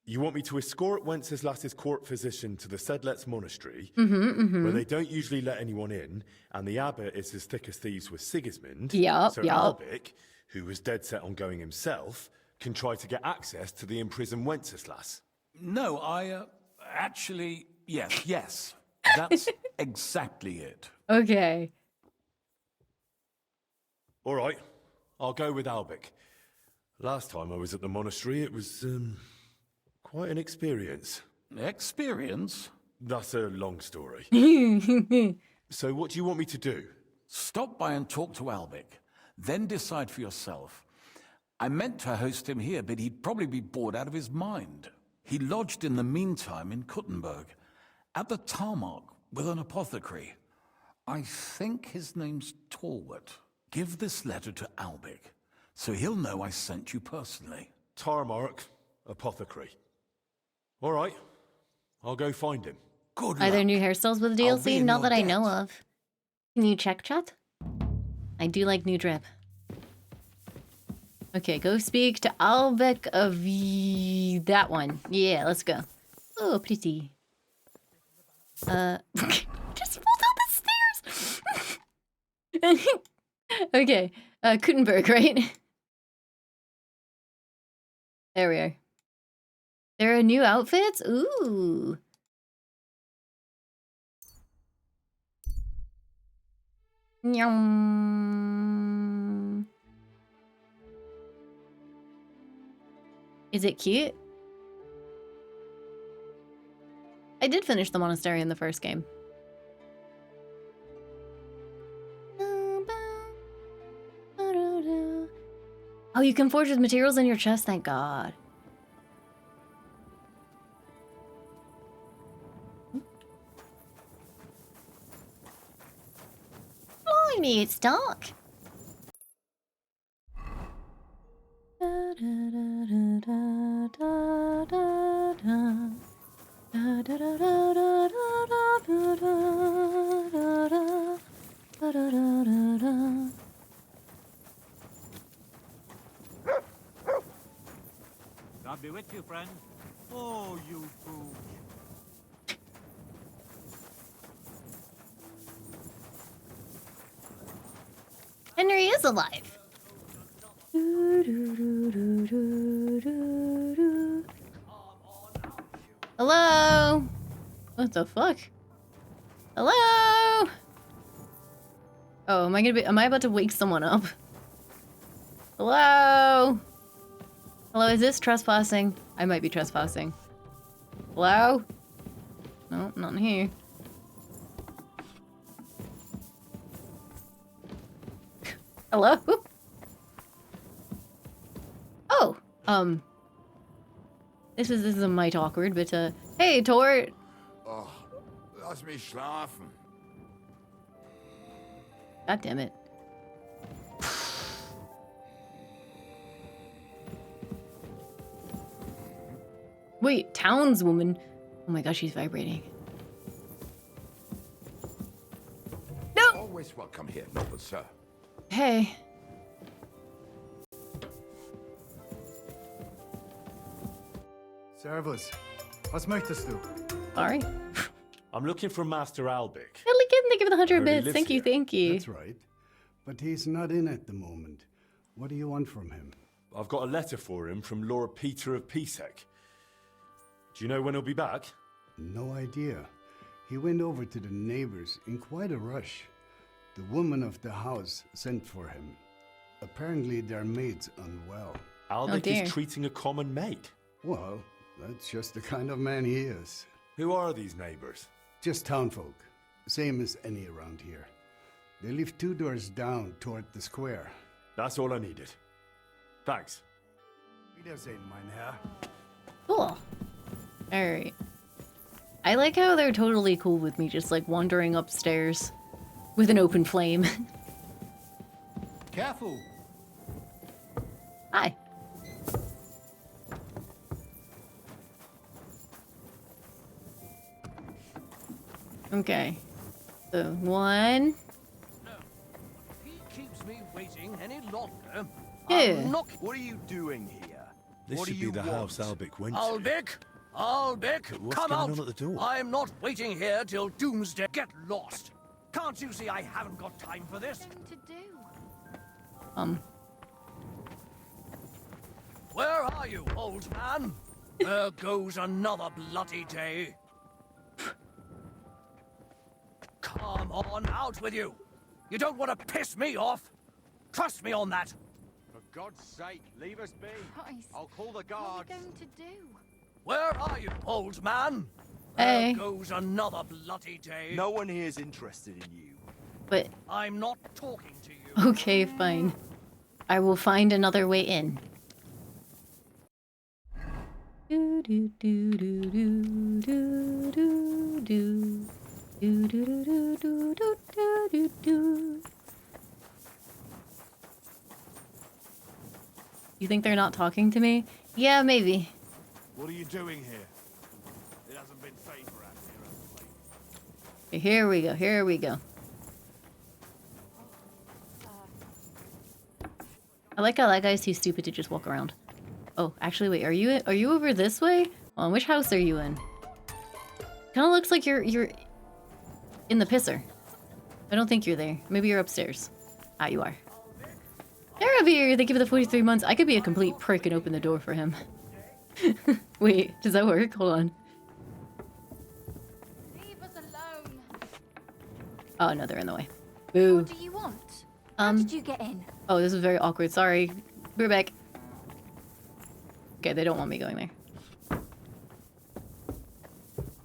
you want me to escort Wenceslas's court physician to the Sedlets monastery, where they don't usually let anyone in, and the abbot is as thick as thieves with Sigismund, Yup, so yup. Albic, who was dead set on going himself, can try to get access to the imprisoned Wenceslas. No, actually, yes. That's exactly it. Okay. All right, I'll go with Albic. Last time I was at the monastery, it was, quite an experience. Experience? That's a long story. So what do you want me to do? Stop by and talk to Albic, then decide for yourself. I meant to host him here, but he'd probably be bored out of his mind. He lodged in the meantime in Kuttenberg, at the tarmac with an apothecary. I think his name's Talbot. Give this letter to Albic, so he'll know I sent you personally. Tarmark, apothecary. All right, I'll go find him. Good Are luck. there new hairstyles with I'll be DLC? in Not your that I know debt. of. Can you check chat? I do like new drip. Okay, go speak to Albec of that one. Yeah, let's go. Oh, pretty. Just fall down the stairs. Okay, Kuttenberg, right? There we are. There are new outfits? Ooh. Nyum. Is it cute? I did finish the monastery in the first game. Oh, you can forge with materials in your chest, thank God. Blimey, it's dark. God be with you, friend. Oh, you fool. Henry is alive. Hello? What the fuck? Hello? Oh, am I about to wake someone up? Hello? Hello, is this trespassing? I might be trespassing. Hello? No, not in here. Hello? Oh, this is a mite awkward, but hey, Tort. Oh, lass mich schlafen. God damn it. Wait, townswoman. Oh my gosh, she's vibrating. No. Always welcome here, noble sir. Hey. Servus. Was möchtest du? Sorry. I'm looking for Master Albic. Totally kidding. They give it 100 Nobody bits. lives Thank you, here. thank you. That's right. But he's not in at the moment. What do you want from him? I've got a letter for him from Lord Peter of Pisek. Do you know when he'll be back? No idea. He went over to the neighbors in quite a rush. The woman of the house sent for him. Apparently their maid's unwell. Albic dear. is treating a common maid. Well, that's just the kind of man he is. Who are these neighbors? Just townfolk. Same as any around here. They live 2 doors down toward the square. That's all I needed. Thanks. Wiedersehen, mein Herr. Cool. Alright. I like how they're totally cool with me just like wandering upstairs with an open flame. Careful. Hi. Okay. So, one. If he keeps me waiting any longer, Yeah. I'm not. What are you doing here? This What do should be you the want? house Albic went to. Albic, What's come going out. on at the door? I'm not waiting here till doomsday. Get lost. Can't you see I haven't got time for this? To do. Where are you, old man? There goes another bloody day. Come on, out with you. You don't want to piss me off. Trust me on that. For God's sake, leave us be. Christ. I'll call the What are guards. we going to do? Where are you, old man? Hey. There goes another bloody day. No one here's interested in you. But, I'm not talking to you. okay, fine. I will find another way in. Do do do do do do do do do do do do do do do. You think they're not talking to me? Yeah, maybe. What are you doing here? It hasn't been safe around here of late. Okay, here we go. Here we go. I like how that guy's too stupid to just walk around. Oh, actually, wait. Are you over this way? Hold on, which house are you in? Kind of looks like you're in the pisser. I don't think you're there. Maybe you're upstairs. Ah, you are. They're over here. Thank you for the 43 months. I could be a complete prick and open the door for him. Wait, does that work? Hold on. Leave us alone. Oh no, they're in the way. Boo. What do you want? How did you get in? Oh, this is very awkward. Sorry. We're back. Okay, they don't want me going there.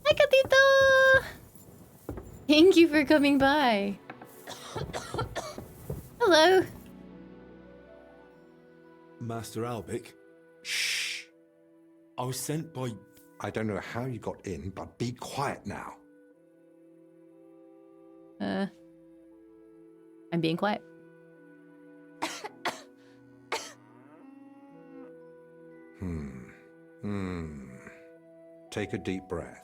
Hi, Catito! Thank you for coming by. Hello. Master Albic? Shh. I was sent by... I don't know how you got in, but be quiet now. I'm being quiet. Take a deep breath.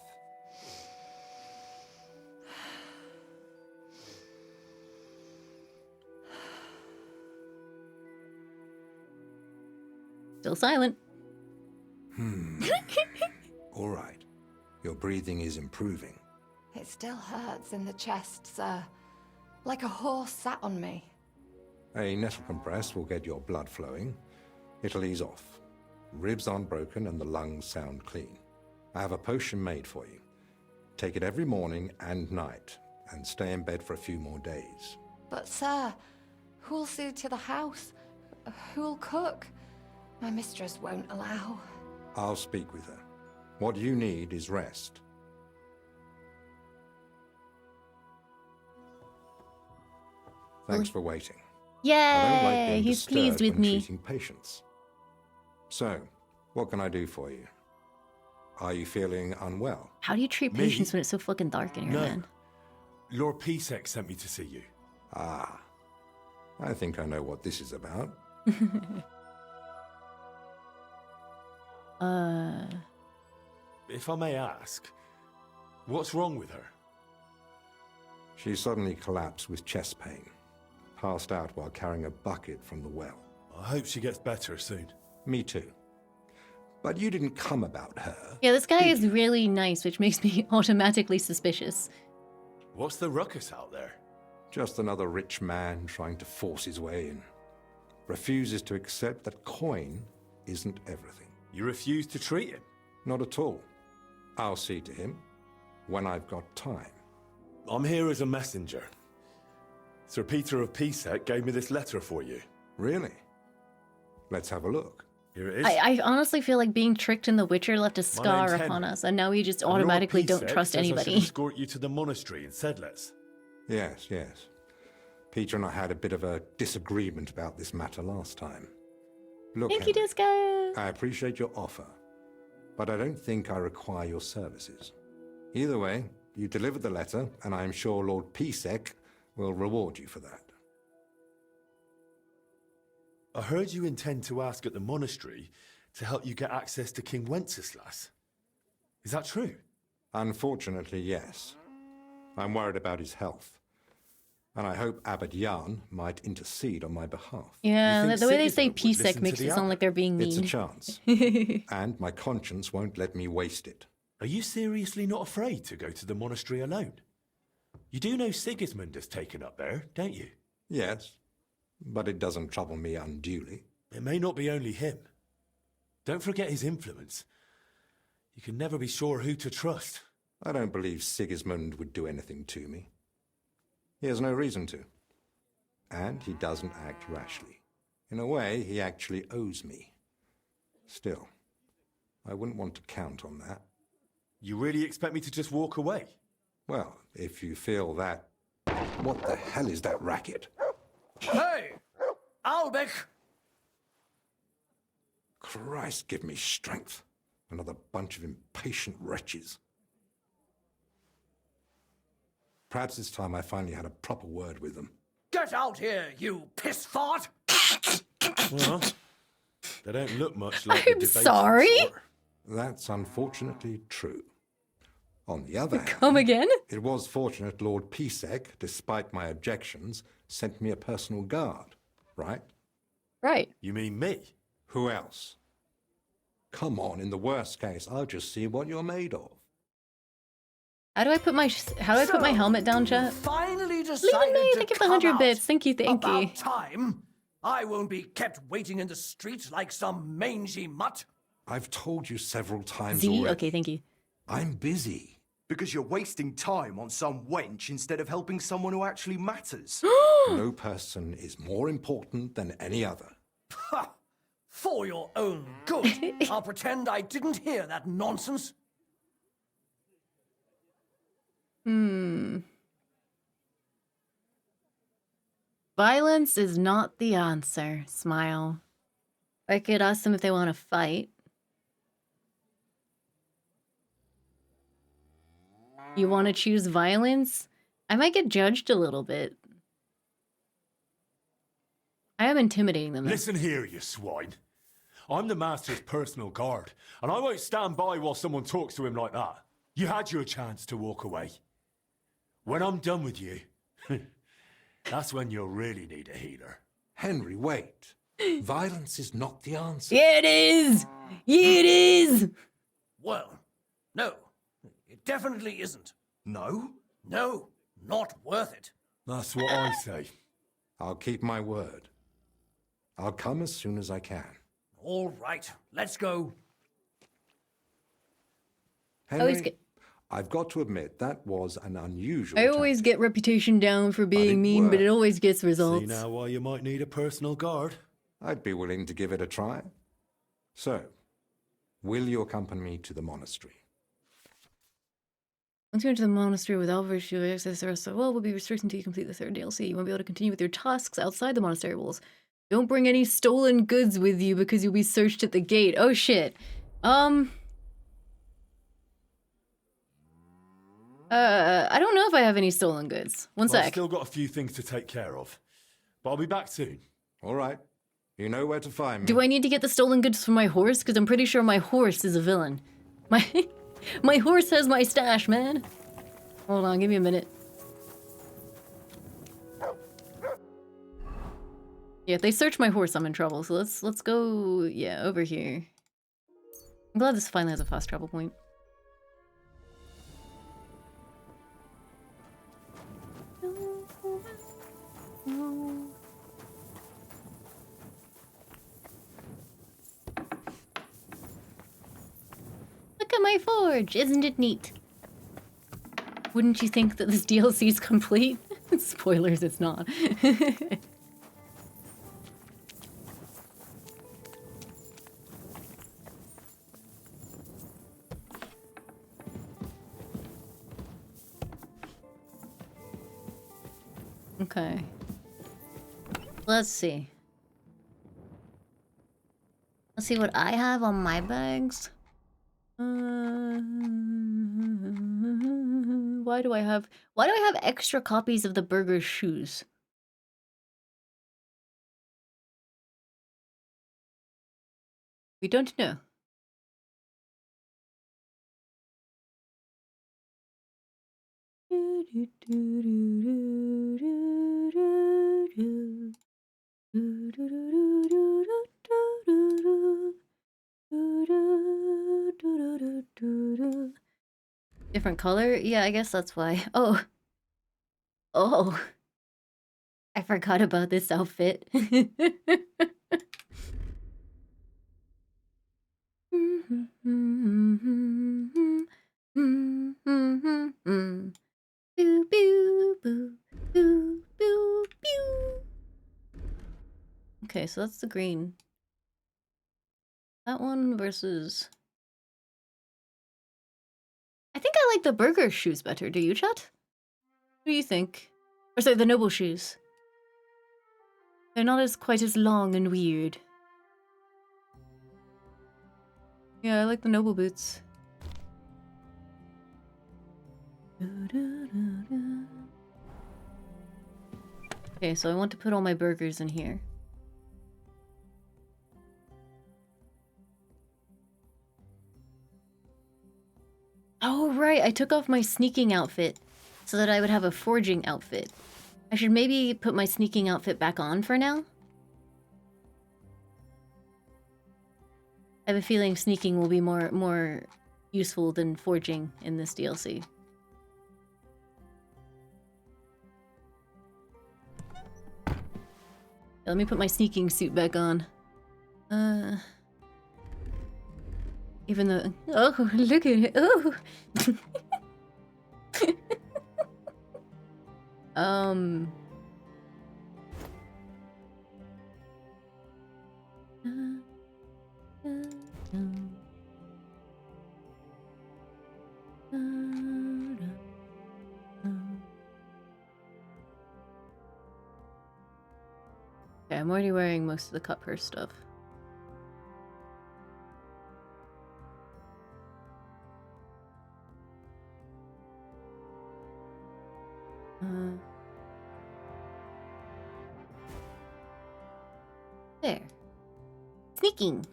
Still silent. All right. Your breathing is improving. It still hurts in the chest, sir. Like a horse sat on me. A nettle compress will get your blood flowing. It'll ease off. Ribs aren't broken and the lungs sound clean. I have a potion made for you. Take it every morning and night, and stay in bed for a few more days. But, sir, who'll see to the house? Who'll cook? My mistress won't allow. I'll speak with her. What you need is rest. Thanks for waiting. I don't like Yay! being He's pleased disturbed with when me. treating patients. So, what can I do for you? Are you feeling unwell? How do you treat Me? patients when it's so fucking dark in here, No. man? Lord Pisek sent me to see you. Ah, I think I know what this is about. If I may ask, what's wrong with her? She suddenly collapsed with chest pain, passed out while carrying a bucket from the well. I hope she gets better soon. Me too. But you didn't come about her. Yeah, this guy is really nice, which makes me automatically suspicious. What's the ruckus out there? Just another rich man trying to force his way in. Refuses to accept that coin isn't everything. You refuse to treat him? Not at all. I'll see to him when I've got time. I'm here as a messenger. Sir Peter of Pisek gave me this letter for you. Really? Let's have a look. Here it is. I honestly feel like being tricked in The Witcher left a scar name's upon Henry. us, and now we just And Lord automatically don't Pisek trust says I should anybody. escort you to the monastery in Sedlitz. Yes, yes. Peter and I had a bit of a disagreement about this matter last time. Look, Thank you, Henry, Disco. I appreciate your offer, but I don't think I require your services. Either way, you delivered the letter, and I am sure Lord Pisek will reward you for that. I heard you intend to ask at the monastery to help you get access to King Wenceslas. Is that true? Unfortunately, yes. I'm worried about his health, and I hope Abbot Jan might intercede on my behalf. Yeah, the way they say Sigismund would Pisek listen makes to it the sound like they're being mean. It's a chance, and my conscience won't let me waste it. Are you seriously not afraid to go to the monastery alone? You do know Sigismund has taken up there, don't you? Yes, but it doesn't trouble me unduly. It may not be only him. Don't forget his influence. You can never be sure who to trust. I don't believe Sigismund would do anything to me. He has no reason to. And he doesn't act rashly. In a way, he actually owes me. Still, I wouldn't want to count on that. You really expect me to just walk away? Well, if you feel that... What the hell is that racket? Hey! Albec! Christ, give me strength. Another bunch of impatient wretches. Perhaps it's time I finally had a proper word with them. Get out here, you piss fart! Well, they don't look much like I'm the debating sorry? sort. That's unfortunately true. On the other hand, Come again? it was fortunate Lord Pisek, despite my objections, sent me a personal guard, right? Right. You mean me? Who else? Come on, in the worst case, I'll just see what you're made of. How do I put my helmet down, chat? Finally decided Leave me. to Thank you for the come 100 out. bits. Thank you, thank you. About time. I won't be kept waiting in the street like some mangy mutt. I've told you several times Z? already. Okay, thank you. I'm busy. Because you're wasting time on some wench instead of helping someone who actually matters. No person is more important than any other. Ha! For your own good, I'll pretend I didn't hear that nonsense. Violence is not the answer. Smile. I could ask them if they want to fight. You want to choose violence? I might get judged a little bit. I am intimidating them. Listen here, you swine. I'm the master's personal guard, and I won't stand by while someone talks to him like that. You had your chance to walk away. When I'm done with you, that's when you'll really need a healer. Henry, wait. Violence is not the answer. Yeah, it is! Yeah, it is! Well, no, it definitely isn't. No? No, not worth it. That's what I say. I'll keep my word. I'll come as soon as I can. All right, let's go. Henry, I've got to admit, that was an unusual I always get reputation down for being mean, but it always gets results. See now why you might need a personal guard. I'd be willing to give it a try. So, will you accompany me to the monastery? Once you enter the monastery without virtue access, the rest of the world will be restricted until you complete the third DLC. You won't be able to continue with your tasks outside the monastery walls. Don't bring any stolen goods with you because you'll be searched at the gate. Oh shit. I don't know if I have any stolen goods. One sec. I've still got a few things to take care of, but I'll be back soon. All right. You know where to find me. Do I need to get the stolen goods for my horse? Because I'm pretty sure my horse is a villain. My horse has my stash, man. Hold on, give me a minute. Yeah, if they search my horse, I'm in trouble. So let's go, yeah, over here. I'm glad this finally has a fast travel point. Look at my forge! Isn't it neat? Wouldn't you think that this DLC is complete? Spoilers, it's not. Okay. Let's see. Let's see what I have on my bags. Why do I have extra copies of the burger shoes? We don't know. Different color? Yeah, I guess that's why. Oh. Oh. I forgot about this outfit. Boo, boo, boo, boo, boo, boo. Okay, so that's the green. That one versus... I think I like the burger shoes better. Do you, Chet? What do you think? Or sorry, the noble shoes. They're not quite as long and weird. Yeah, I like the noble boots. Okay, so I want to put all my burgers in here. Oh, right, I took off my sneaking outfit so that I would have a forging outfit. I should maybe put my sneaking outfit back on for now. I have a feeling sneaking will be more useful than forging in this DLC. Let me put my sneaking suit back on. Even though... Oh, look at it. Oh! Okay, I'm already wearing most of the cut purse stuff. There. Sneaking.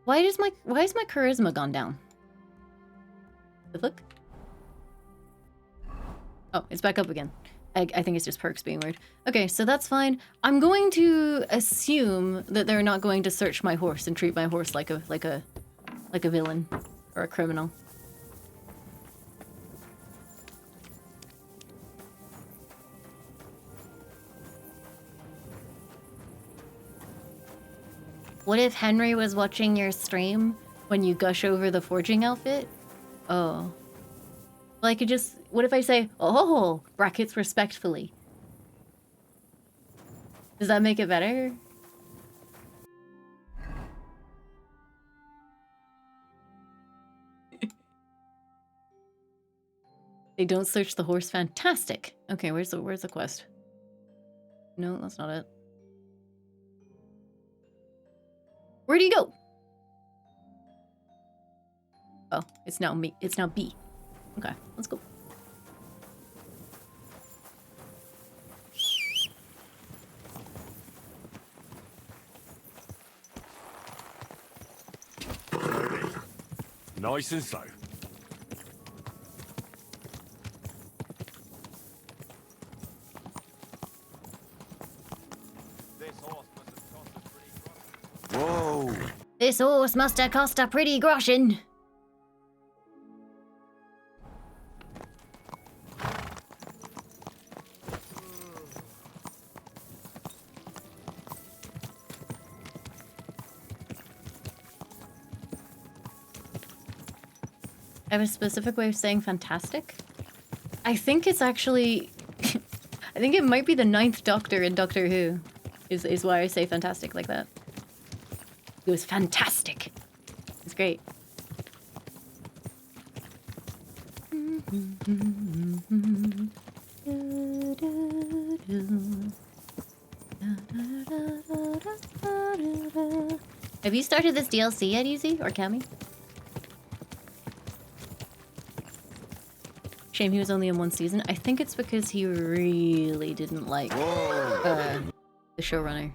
Why is my charisma gone down? Look. Oh, it's back up again. I think it's just perks being weird. Okay, so that's fine. I'm going to assume that they're not going to search my horse and treat my horse like a villain or a criminal. What if Henry was watching your stream when you gush over the forging outfit? Oh. Well, I could just... What if I say, oh, brackets respectfully? Does that make it better? They don't search the horse. Fantastic. Okay, where's the quest? No, that's not it. Where'd he go? Oh, it's now me. It's now B. Okay, let's go. Nice and slow. Whoa! This horse must have cost a pretty groschen. I have a specific way of saying fantastic. I think it's actually... I think it might be the 9th Doctor in Doctor Who is why I say fantastic like that. It was fantastic. It's great. Have you started this DLC yet, Easy or Cammy? Shame he was only in one season. I think it's because he really didn't like the showrunner.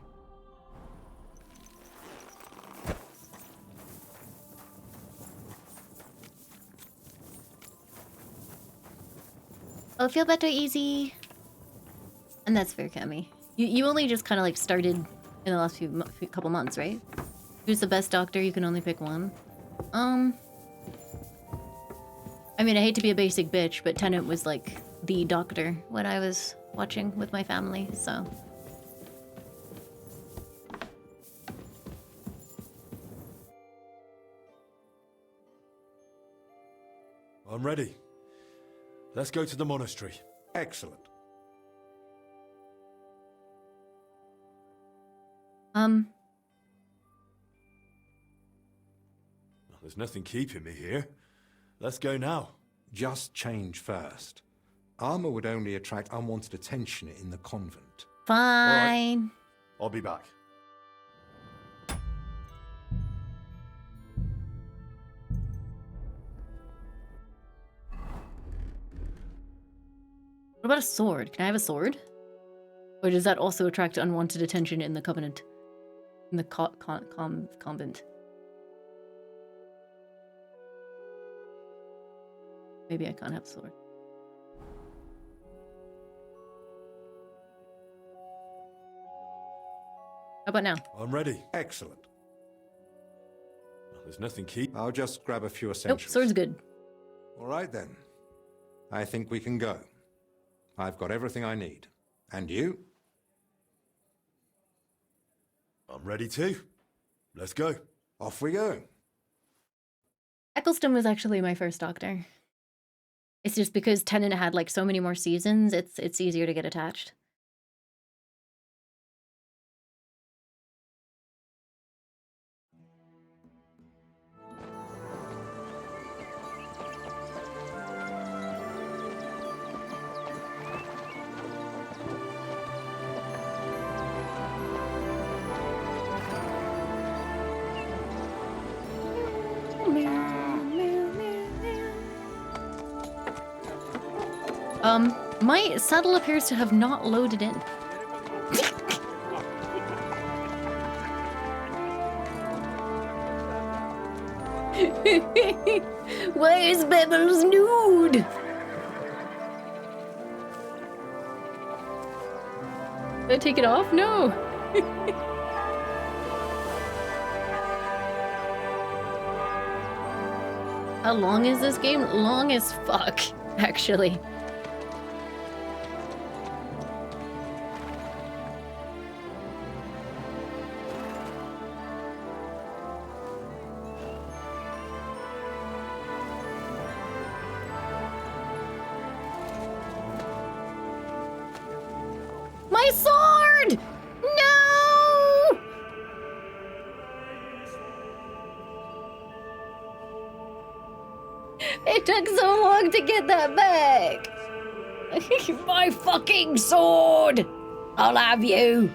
Oh, feel better, Easy. And that's fair, Cammy. You only just kind of like started in the last few couple months, right? Who's the best doctor? You can only pick one. I mean, I hate to be a basic bitch, but Tennant was like the doctor when I was watching with my family, so. I'm ready. Let's go to the monastery. Excellent. There's nothing keeping me here. Let's go now. Just change first. Armor would only attract unwanted attention in the convent. Fine. Right. I'll be back. What about a sword? Can I have a sword? Or does that also attract unwanted attention in the covenant? In the convent? Maybe I can't have a sword. How about now? I'm ready. Excellent. There's nothing keep. I'll just grab a few essentials. Nope, sword's good. All right then. I think we can go. I've got everything I need. And you? I'm ready too. Let's go. Off we go. Eccleston was actually my first doctor. It's just because Tennant had like so many more seasons, it's easier to get attached. My saddle appears to have not loaded in. Why is Bevels nude? Did I take it off? No. How long is this game? Long as fuck, actually. My sword! No! It took so long to get that back. My fucking sword! I'll have you.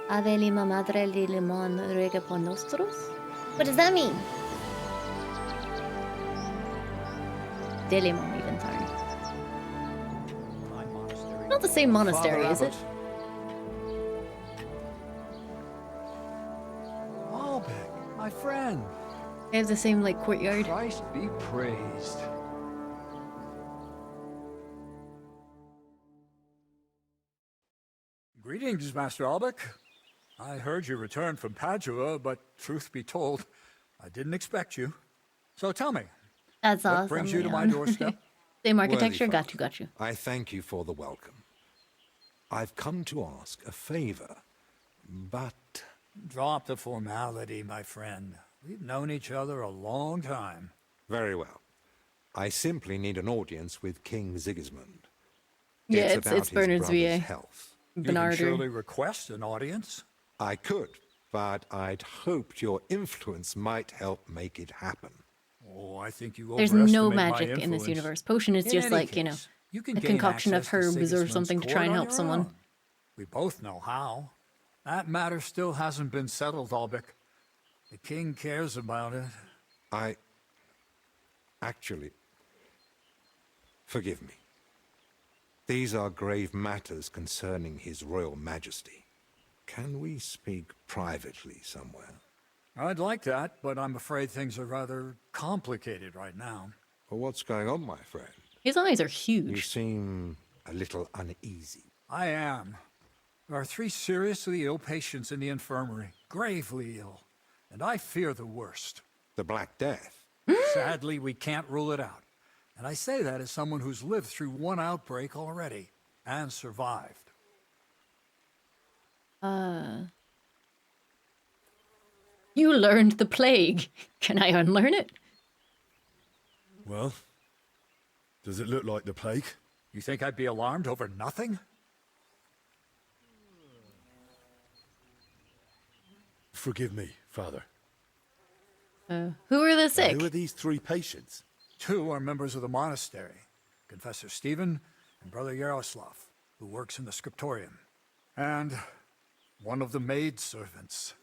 Ave lima madre li limon rega por nostros? What does that mean? De limon, even, sorry. Not the same monastery, is it? Malbec, my friend. They have the same, like, courtyard. Christ be praised. Greetings, Master Albec. I heard you returned from Padua, but truth be told, I didn't expect you. So tell me, That's awesome. what brings you to my Leon. doorstep? Same architecture, Worthy got folk, you. I thank you for the welcome. I've come to ask a favor, but Drop the formality, my friend. We've known each other a long time. Very well. I simply need an audience with King Sigismund. Yeah, It's about it's his Bernard's brother's VA. health. You can Bernarder. surely request an audience. I could, but I'd hoped your influence might help make it happen. Oh, I think you There's overestimate no my magic in influence. this universe. Potion is In just any like, you know, case, you can a gain concoction of access to herbs or Sigismund's something to court try and on help your someone. own. We both know how. That matter still hasn't been settled, Albic. The king cares about it. Actually, forgive me. These are grave matters concerning His Royal Majesty. Can we speak privately somewhere? I'd like that, but I'm afraid things are rather complicated right now. Well, what's going on, my friend? His eyes are You huge. seem a little uneasy. I am. There are 3 seriously ill patients in the infirmary, gravely ill, and I fear the worst. The Black Death? Sadly, we can't rule it out. And I say that as someone who's lived through one outbreak already, and survived. You learned the plague. Can I unlearn it? Well, does it look like the plague? You think I'd be alarmed over nothing? Forgive me, Father. Who are the Now, sick? who are these 3 patients? 2 are members of the monastery, Confessor Stephen and Brother Yaroslav, who works in the scriptorium, and one of the maidservants.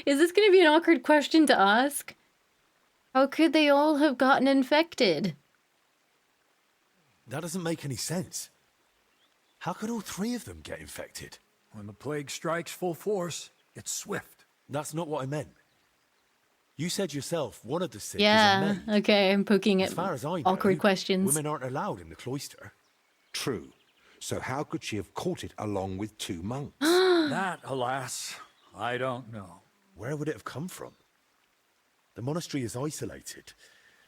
Is this going to be an awkward question to ask? How could they all have gotten infected? That doesn't make any sense. How could all 3 of them get infected? When the plague strikes full force, it's swift. That's not what I meant. You said yourself one of the sick Yeah, is a maid. okay, I'm poking As at far as I know, awkward questions. women aren't allowed in the cloister. True. So how could she have caught it along with 2 monks? That, alas, I don't know. Where would it have come from? The monastery is isolated.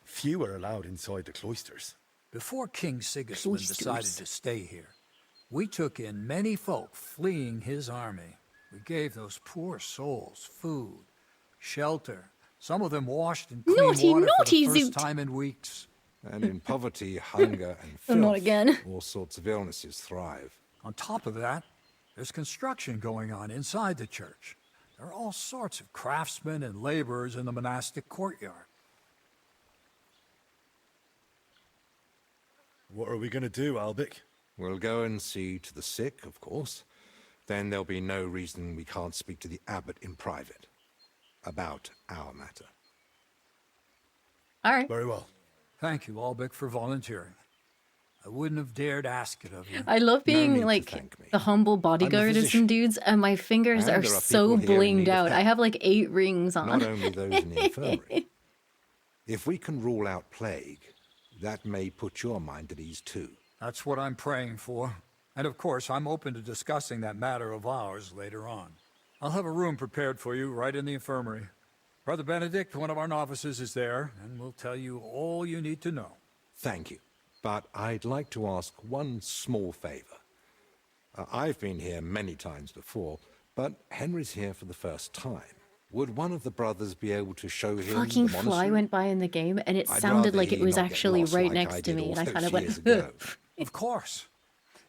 Few are allowed inside the cloisters. Before King Sigismund Cloisters. decided to stay here, we took in many folk fleeing his army. We gave those poor souls food, shelter. Some of them washed in clean Naughty, water naughty for the first Zoot. time in weeks. And in poverty, hunger, and Oh, filth, not again. all sorts of illnesses thrive. On top of that, there's construction going on inside the church. There are all sorts of craftsmen and laborers in the monastic courtyard. What are we going to do, Albic? We'll go and see to the sick, of course. Then there'll be no reason we can't speak to the abbot in private about our matter. All right. Very well. Thank you, Albic, for volunteering. I wouldn't have dared ask it of you. I love need being to like thank me. the humble bodyguard of some physician. dudes, and my fingers And are there are so people here in blinged need of out. I help. have like 8 rings on. Not only those in the infirmary. If we can rule out plague, that may put your mind at ease too. That's what I'm praying for. And of course, I'm open to discussing that matter of ours later on. I'll have a room prepared for you right in the infirmary. Brother Benedict, one of our novices, is there, and will tell you all you need to know. Thank you. But I'd like to ask one small favor. I've been here many times before, but Henry's here for the first time. Would one of the brothers be able to show him Fucking the fly monastery? went by in the game, and it I'd sounded rather like it he was not get actually lost right like next I to did me, all and I those kind of years went. ago. Of course.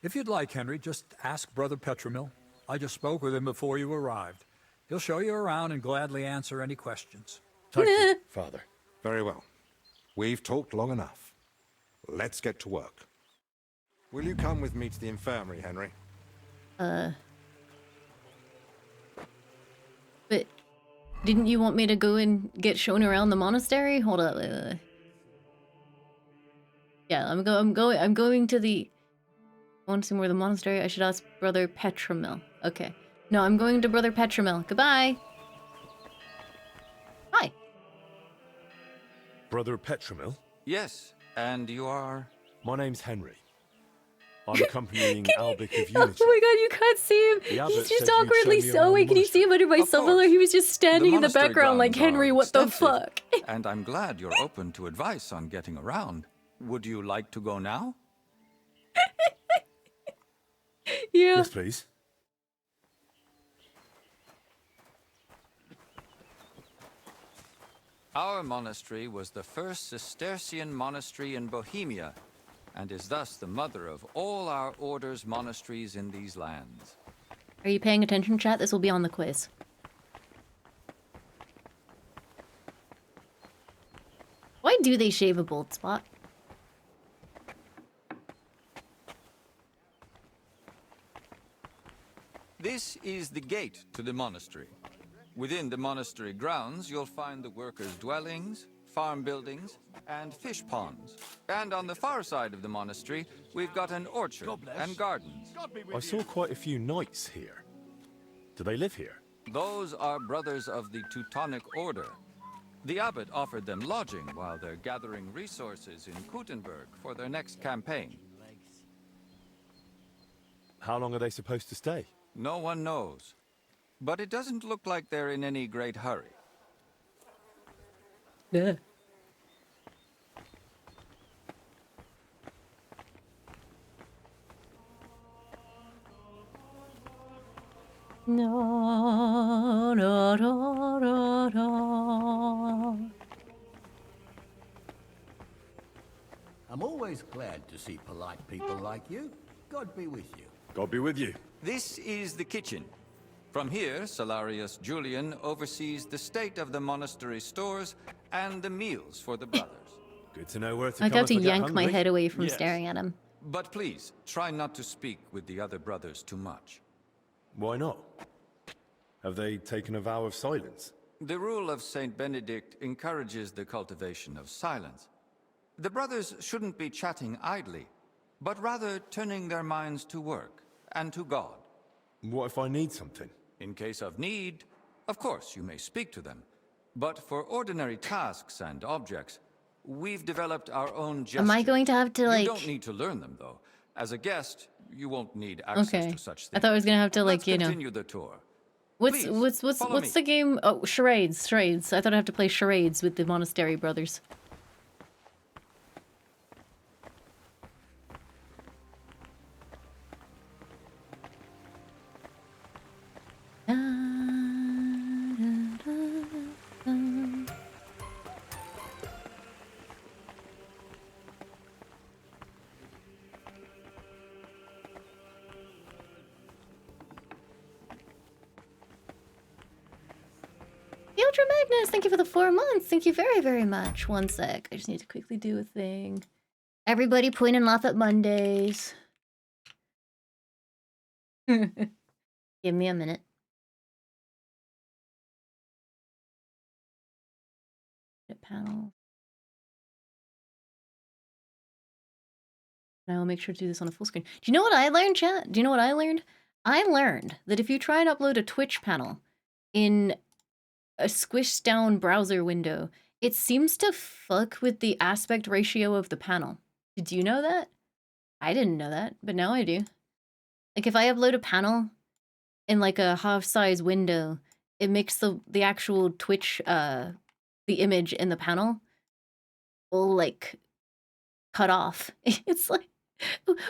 If you'd like, Henry, just ask Brother Petramil. I just spoke with him before you arrived. He'll show you around and gladly answer any questions. Thank you, Father. Very well. We've talked long enough. Let's get to work. Will you come with me to the infirmary, Henry? But didn't you want me to go and get shown around the monastery? Hold up. Yeah, I'm going to the. I want to see more of the monastery. I should ask Brother Petramil. Okay. No, I'm going to Brother Petramil. Goodbye. Hi. Brother Petramil? Yes, and you are? My name's Henry. I'm accompanying Albic of Oh Unity. my god, you can't see him. The abbot He's said just you'd show awkwardly me around sewing. the Can you see him under my Of sub course. He was just standing in the monastery background like, grounds Henry, are what the extensive, fuck? And I'm glad you're open to advice on getting around. Would you like to go now? Yeah. Yes, please. Our monastery was the first Cistercian monastery in Bohemia, and is thus the mother of all our order's monasteries in these lands. Are you paying attention, chat? This will be on the quiz. Why do they shave a bald spot? This is the gate to the monastery. Within the monastery grounds, you'll find the workers' dwellings, farm buildings, and fish ponds. And on the far side of the monastery, we've got an orchard and gardens. I saw quite a few knights here. Do they live here? Those are brothers of the Teutonic Order. The abbot offered them lodging while they're gathering resources in Kuttenberg for their next campaign. How long are they supposed to stay? No one knows. But it doesn't look like they're in any great hurry. Yeah. No, no, no, no, no. I'm always glad to see polite people like you. God be with you. God be with you. This is the kitchen. From here, Salarius Julian oversees the state of the monastery stores and the meals for the brothers. Good to know where to I come got if to I get yank my hungry. head away from Yes. staring at him. But please, try not to speak with the other brothers too much. Why not? Have they taken a vow of silence? The rule of Saint Benedict encourages the cultivation of silence. The brothers shouldn't be chatting idly, but rather turning their minds to work and to God. What if I need something? In case of need, of course you may speak to them. But for ordinary tasks and objects, we've developed our own gestures. Am I going to have to, like... You don't need to learn them, though. As a guest, you won't need access Okay. to such things. I thought I was gonna have to, like, Let's you know... continue the tour. What's Please, follow what's me. the game? Oh, charades, charades. I thought I'd have to play charades with the monastery brothers. Ultra Magnus, thank you for the 4 months. Thank you very, very much. One sec. I just need to quickly do a thing. Everybody point and laugh at Mondays. Give me a minute. Panel. And I will make sure to do this on a full screen. Do you know what I learned, chat? Do you know what I learned? I learned that if you try and upload a Twitch panel in a squished down browser window, it seems to fuck with the aspect ratio of the panel. Did you know that? I didn't know that, but now I do. Like if I upload a panel in like a half-size window, it makes the actual Twitch the image in the panel will like cut off. It's like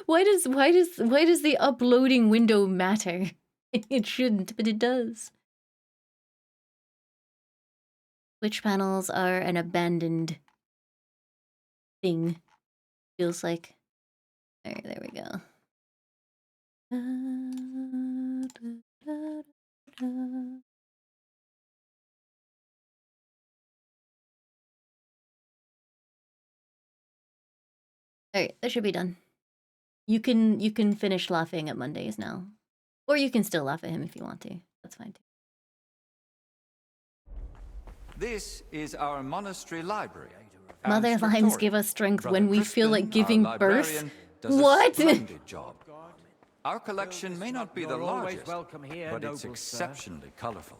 why does the uploading window matter? It shouldn't, but it does. Twitch panels are an abandoned thing. Feels like. Alright, there we go. Alright, that should be done. You can finish laughing at Mondays now. Or you can still laugh at him if you want to. That's fine too. This is our monastery library. Mother limes give us strength when we feel like giving birth. Does a What? splendid job. Our collection may not be the You're always largest, welcome here, but it's noble sir. exceptionally colorful.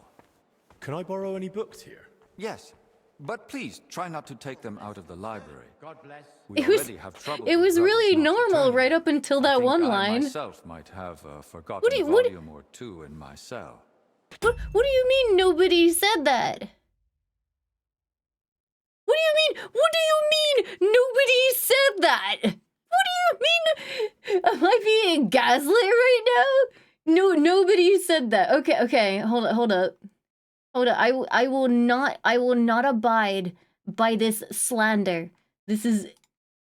Can I borrow any books here? Yes, But please, try not to take them out of the library. God bless. We It was, already have trouble it with was brothers really not normal returning. right up until that I think one I line. myself might have a forgotten you- what- volume or two in my cell. What do you mean nobody said that? What do you mean? What do you mean nobody said that? What do you mean? Am I being gaslit right now? No, nobody said that. Okay, hold up. I will not abide by this slander. This is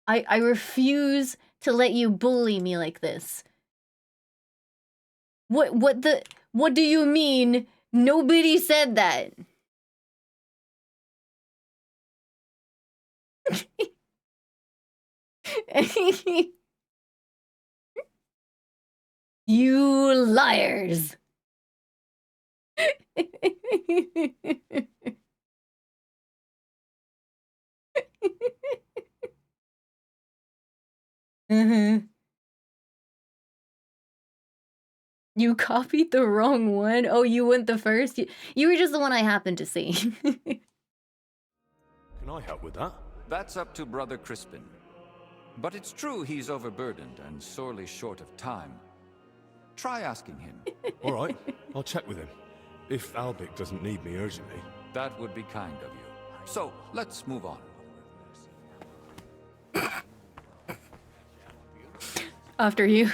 I refuse to let you bully me like this. What do you mean nobody said that? You liars. You copied the wrong one? Oh, you went the first? You were just the one I happened to see. Can I help with that? That's up to Brother Crispin. But it's true he's overburdened and sorely short of time. Try asking him. All right, I'll check with him. If Albic doesn't need me urgently. That would be kind of you. So, let's move on. After you.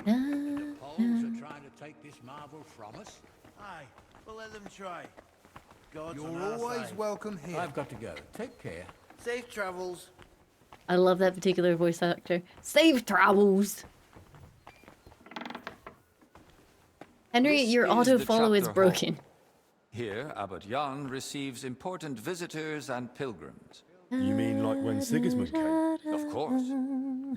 The Poles are trying to take this marvel from us. Aye, well let them try. God's on You're our always side. welcome here. I've got to go. Take care. Safe travels. I love that particular voice actor. Safe travels. Henry, This your is autofollow the is chapter broken. hall. Here, Abbot Jan receives important visitors and pilgrims. You mean like when Sigismund came? Of course.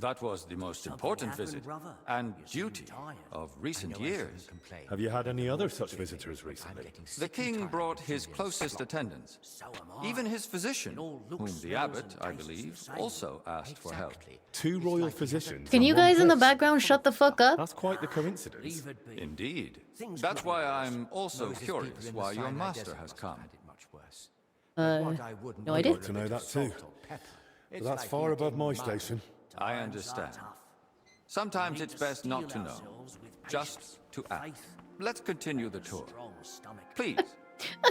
That was the most important visit and duty of recent years. Have you had any other such visitors recently? The king brought his closest attendants. Even his physician, whom the abbot, I believe, also asked for help. 2 royal physicians. Can and you one guys in the prince. background shut the fuck up? That's quite the coincidence. Indeed. That's why I'm also curious why your master has come. No, I I'd did. like to know that too. But that's far above my station. I understand. Sometimes it's best not to know, just to act. Let's continue the tour. Please,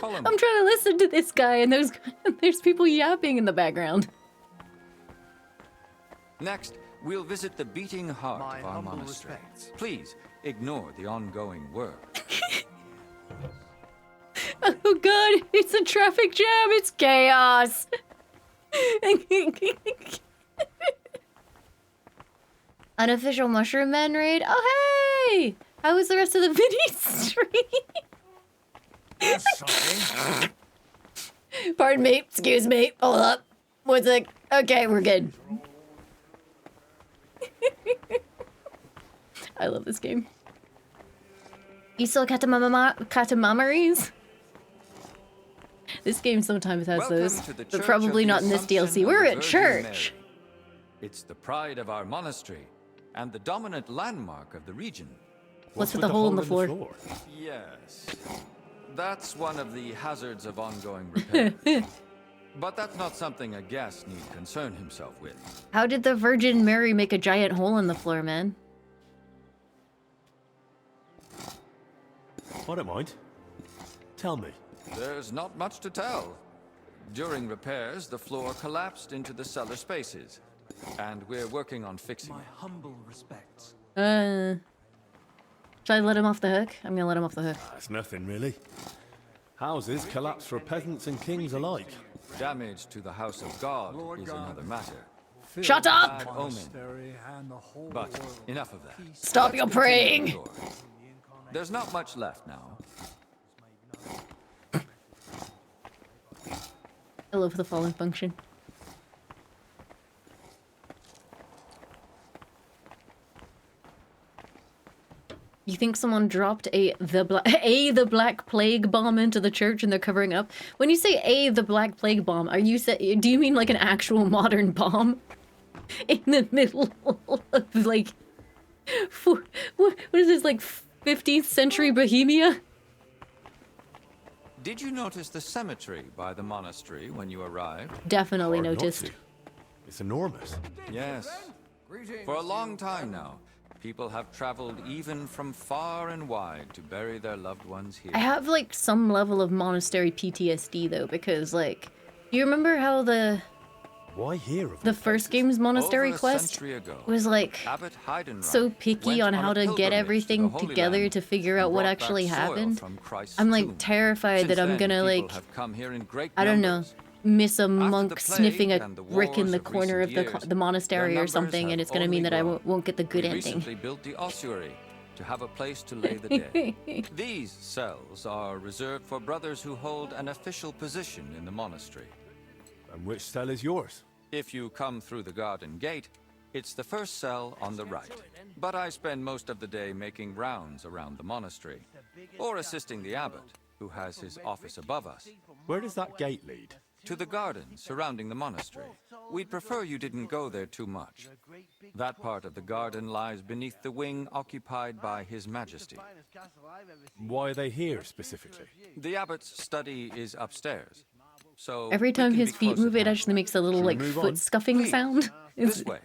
follow me. I'm trying to listen to this guy and there's people yapping in the background. Next, we'll visit the beating heart of our monastery. Please, ignore the ongoing work. Oh god, it's a traffic jam, it's chaos. Unofficial Mushroom Men raid? Oh hey! How was the rest of the mini stream? Pardon me, excuse me, hold up. One sec. Okay, we're good. I love this game. You still Katamamaris? This game sometimes has Welcome those, to the but Church probably of the not in this Assumption DLC. of We're the at Virgin church. Mary. It's the pride of our monastery and the dominant landmark of the region. What's with the hole in the floor? Yes. That's one of the hazards of ongoing repair. But that's not something a guest need concern himself with. How did the Virgin Mary make a giant hole in the floor, man? I don't mind. Tell me. There's not much to tell. During repairs, the floor collapsed into the cellar spaces, and we're working on fixing it. Humble respects. Should I let him off the hook? I'm gonna let him off the hook. That's nothing really. Houses collapse for peasants and kings alike. Damage to the house of God is another matter. Shut up! Bad omen. But enough of that. Stop your praying! Continue the tour. There's not much left now. I love the falling function. You think someone dropped the Black Plague bomb into the church and they're covering up? When you say the Black Plague bomb, do you mean like an actual modern bomb in the middle of like what is this, like 15th century Bohemia? Did you notice the cemetery by the monastery when you arrived? Definitely Hard not noticed. to. It's enormous. Yes. For a long time now, people have traveled even from far and wide to bury their loved ones here. I have like some level of monastery PTSD though, because like, do you remember how Why here? the first game's monastery Over a quest century ago, was like Abbot Heidenreich so picky went on a how to get pilgrimage everything the Holy together Land to figure and out what brought back actually soil happened. from Christ's I'm like tomb. terrified Since that I'm then, gonna people like, have come here in great I don't know, numbers. miss a After monk the plague sniffing a and the brick in wars the of corner of recent the years, the monastery their or something, numbers and it's have gonna mean only that I grown. won't get the good We ending. recently built the ossuary to have a place to lay the dead. These cells are reserved for brothers who hold an official position in the monastery. And which cell is yours? If you come through the garden gate, it's the first cell on the right. But I spend most of the day making rounds around the monastery, or assisting the abbot, who has his office above us. Where does that gate lead? To the garden surrounding the monastery. We'd prefer you didn't go there too much. That part of the garden lies beneath the wing occupied by His Majesty. Why are they here specifically? The abbot's study is upstairs. So Every time we can his be feet close move, at it hand. actually makes a little Should we like move foot on? scuffing Please, sound. This way.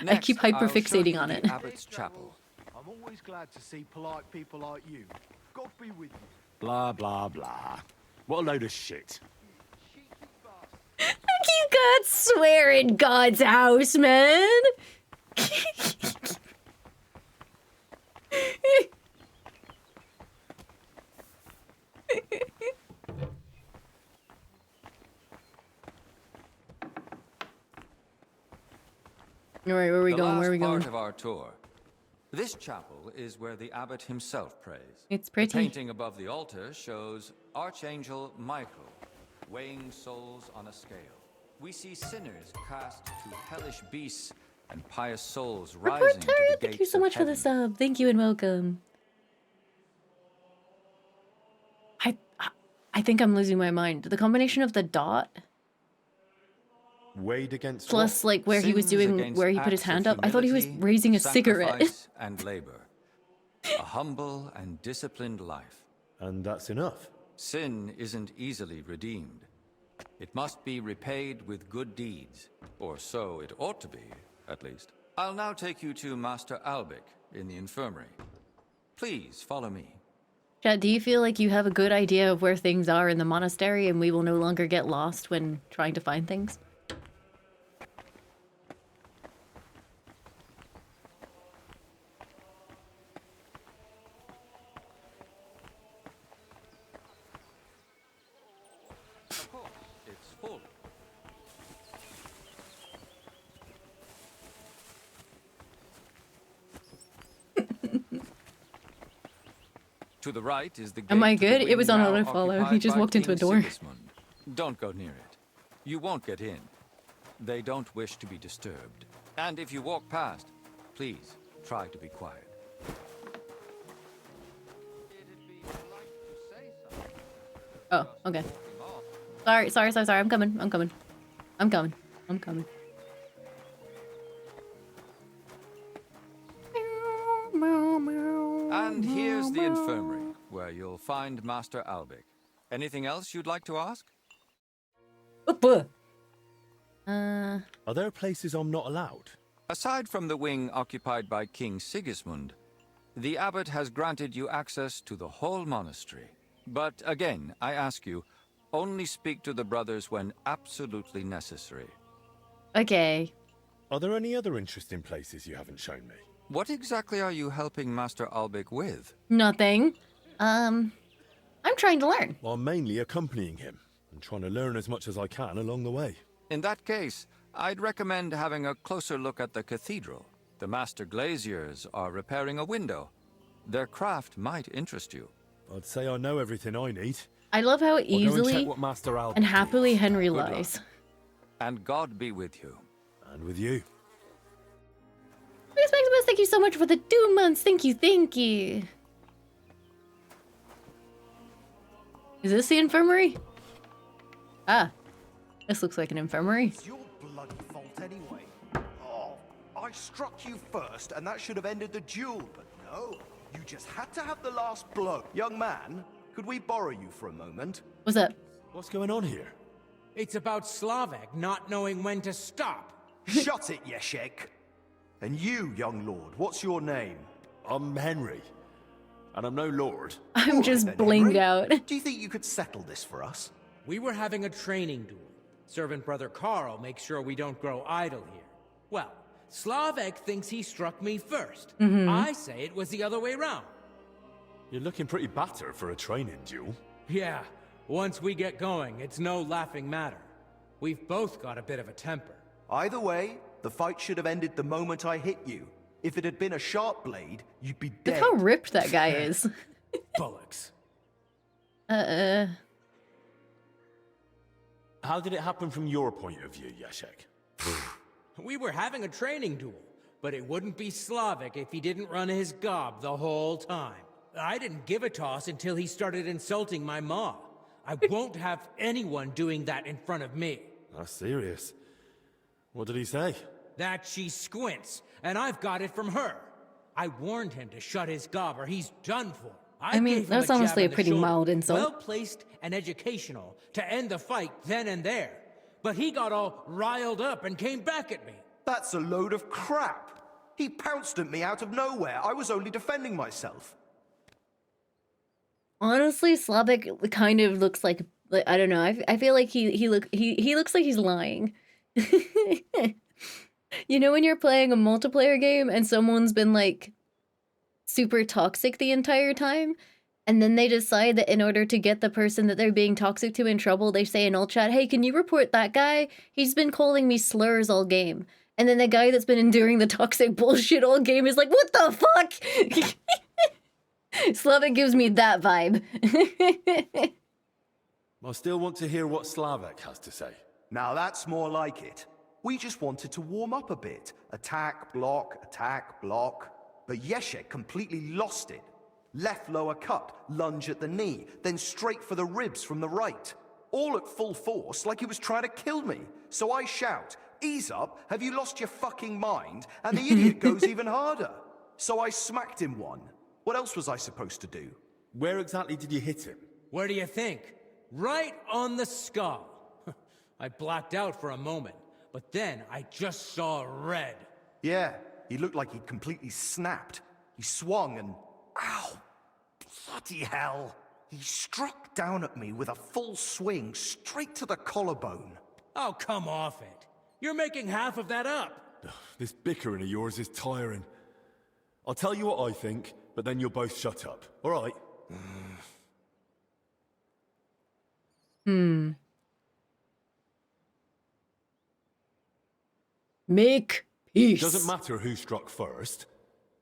I keep Next, I'll show hyperfixating you on the it. abbot's chapel. I'm always glad to see polite people like you. God be with you. Blah, blah, blah. What a load of shit. You can't swear in God's house, man. All right, where are we going? Where are we The last going? part of our tour. This chapel is where the abbot himself prays. It's The pretty. painting above the altar shows Archangel Michael weighing souls on a scale. We see sinners cast to hellish beasts and pious souls rising to the Reportaria, gates thank you so of much for the heaven. sub. Thank you and welcome. I think I'm losing my mind. The combination of the dot Weighed against plus what? like where he was Sins doing against where he put his acts of hand up. I thought he was humility, raising a cigarette. sacrifice, and labor. A humble and disciplined life. And that's enough. Sin isn't easily redeemed. It must be repaid with good deeds, or so it ought to be, at least. I'll now take you to Master Albic in the infirmary. Please follow me. Chad, do you feel like you have a good idea of where things are in the monastery and we will no longer get lost when trying to find things? Of course, it's full. To the right is the gate Am I to the good? It wing was on now autofollow. He occupied just by walked into a King door. Sigismund. Don't go near it. You won't get in. They don't wish to be disturbed. And if you walk past, please try to be quiet. Oh, okay. Sorry. I'm coming. And here's the infirmary, where you'll find Master Albic. Anything else you'd like to ask? Are there places I'm not allowed? Aside from the wing occupied by King Sigismund, the abbot has granted you access to the whole monastery. But again, I ask you, only speak to the brothers when absolutely necessary. Okay. Are there any other interesting places you haven't shown me? What exactly are you helping Master Albic with? Nothing. I'm trying to learn. Well, I'm mainly accompanying him and trying to learn as much as I can along the way. In that case, I'd recommend having a closer look at the cathedral. The master glaziers are repairing a window. Their craft might interest you. I'd say I know everything I need. I love how I'll go and easily check what Master Albert and happily needs. Henry Good luck. lies. And God be with you. And with you. Maximus, thank you so much for the 2 months. Thank you. Is this the infirmary? Ah, this looks like an infirmary. It's your bloody fault anyway. Oh, I struck you first, and that should have ended the duel, but no. You just had to have the last blow. Young man, could we borrow you for a moment? What's up? What's going on here? It's about Slavek not knowing when to stop. Shut it, Yeshek. And you, young lord, what's your name? I'm Henry, and I'm no lord. I'm just then, blinged Henry. out. Do you think you could settle this for us? We were having a training duel. Servant Brother Carl makes sure we don't grow idle here. Well, Slavek thinks he struck me first. I say it was the other way round. You're looking pretty battered for a training duel. Yeah, once we get going, it's no laughing matter. We've both got a bit of a temper. Either way, the fight should have ended the moment I hit you. If it had been a sharp blade, you'd be Look dead. how ripped that guy is. Bullocks. How did it happen from your point of view, Yashek? We were having a training duel, but it wouldn't be Slavek if he didn't run his gob the whole time. I didn't give a toss until he started insulting my ma. I won't have anyone doing that in front of me. That's serious. What did he say? That she squints, and I've got it from her. I warned him to shut his gob or he's done for. I mean, gave him that's jab honestly in a the pretty shoulder, mild insult. well-placed and educational to end the fight then and there. But he got all riled up and came back at me. That's a load of crap. He pounced at me out of nowhere. I was only defending myself. Honestly, Slavik kind of looks like I don't know. I feel like he looks like he's lying. You know when you're playing a multiplayer game and someone's been like super toxic the entire time, and then they decide that in order to get the person that they're being toxic to in trouble, they say in all chat, "Hey, can you report that guy? He's been calling me slurs all game." And then the guy that's been enduring the toxic bullshit all game is like, "What the fuck?" Slavik gives me that vibe. I still want to hear what Slavek has to say. Now that's more like it. We just wanted to warm up a bit. Attack, block, attack, block. But Yeshek completely lost it. Left lower cut, lunge at the knee, then straight for the ribs from the right. All at full force, like he was trying to kill me. So I shout, "Ease up, have you lost your fucking mind?" And the idiot goes even harder. So I smacked him one. What else was I supposed to do? Where exactly did you hit him? Where do you think? Right on the skull. I blacked out for a moment, but then I just saw red. Yeah, he looked like he'd completely snapped. He swung and... Ow! Bloody hell! He struck down at me with a full swing straight to the collarbone. Oh, come off it. You're making half of that up. This bickering of yours is tiring. I'll tell you what I think, but then you'll both shut up. All right? Make peace. Doesn't matter who struck first.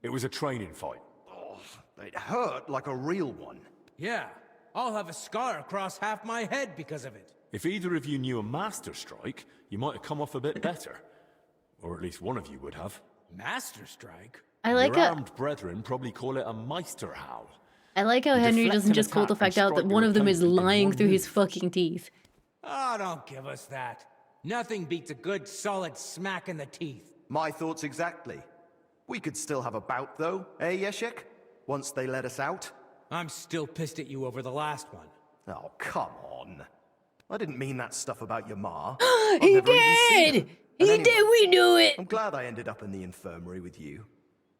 It was a training fight. Oh, it hurt like a real one. Yeah, I'll have a scar across half my head because of it. If either of you knew a master strike, you might have come off a bit better. Or at least one of you would have. Master strike? I like Your how armed brethren probably call it a Meisterhowl. I like how You Henry deflect doesn't an just call the attack and fact out that strike one your of them is opponent in lying one through his move. fucking teeth. Oh, don't give us that. Nothing beats a good solid smack in the teeth. My thoughts exactly. We could still have a bout though, eh, Yeshek? Once they let us out. I'm still pissed at you over the last one. Oh, come on. I didn't mean that stuff about your ma. He did! He did, we knew it! I'm glad I ended up in the infirmary with you.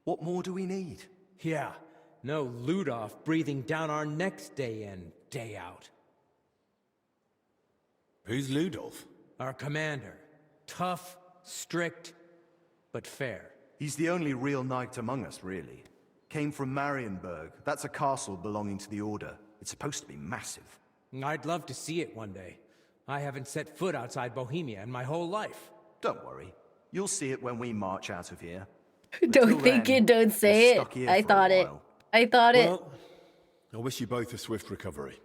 What more do we need? Yeah, no Ludolf breathing down our necks day in, day out. Who's Ludolf? Our commander. Tough, strict, but fair. He's the only real knight among us, really. Came from Marienburg. That's a castle belonging to the Order. It's supposed to be massive. I'd love to see it one day. I haven't set foot outside Bohemia in my whole life. Don't worry. You'll see it when we march out of here. Don't think it, don't say it. I thought it. I thought it. Well, I wish you both a swift recovery.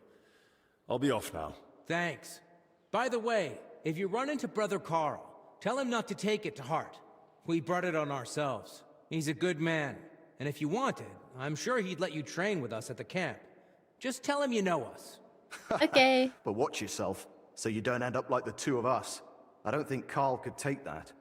I'll be off now. Thanks. By the way, if you run into Brother Carl, tell him not to take it to heart. We brought it on ourselves. He's a good man. And if you wanted, I'm sure he'd let you train with us at the camp. Just tell him you know us. Okay. But watch yourself, so you don't end up like the two of us. I don't think Carl could take that.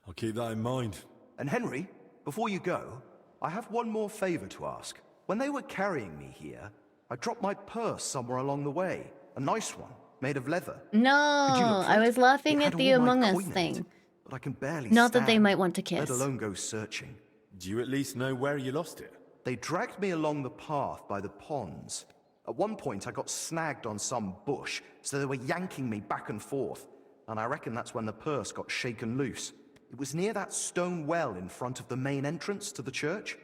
I'll keep that in mind. And Henry, before you go, I have one more favor to ask. When they were carrying me here, I dropped my purse somewhere along the way. A nice one, made of leather. No, Could you look for I it? was laughing It at had the all my Among Us coin in it, thing. but I can barely Not that they stand, might want to let kiss. alone go searching. Do you at least know where you lost it? They dragged me along the path by the ponds. At one point, I got snagged on some bush, so they were yanking me back and forth. And I reckon that's when the purse got shaken loose. It was near that stone well in front of the main entrance to the church.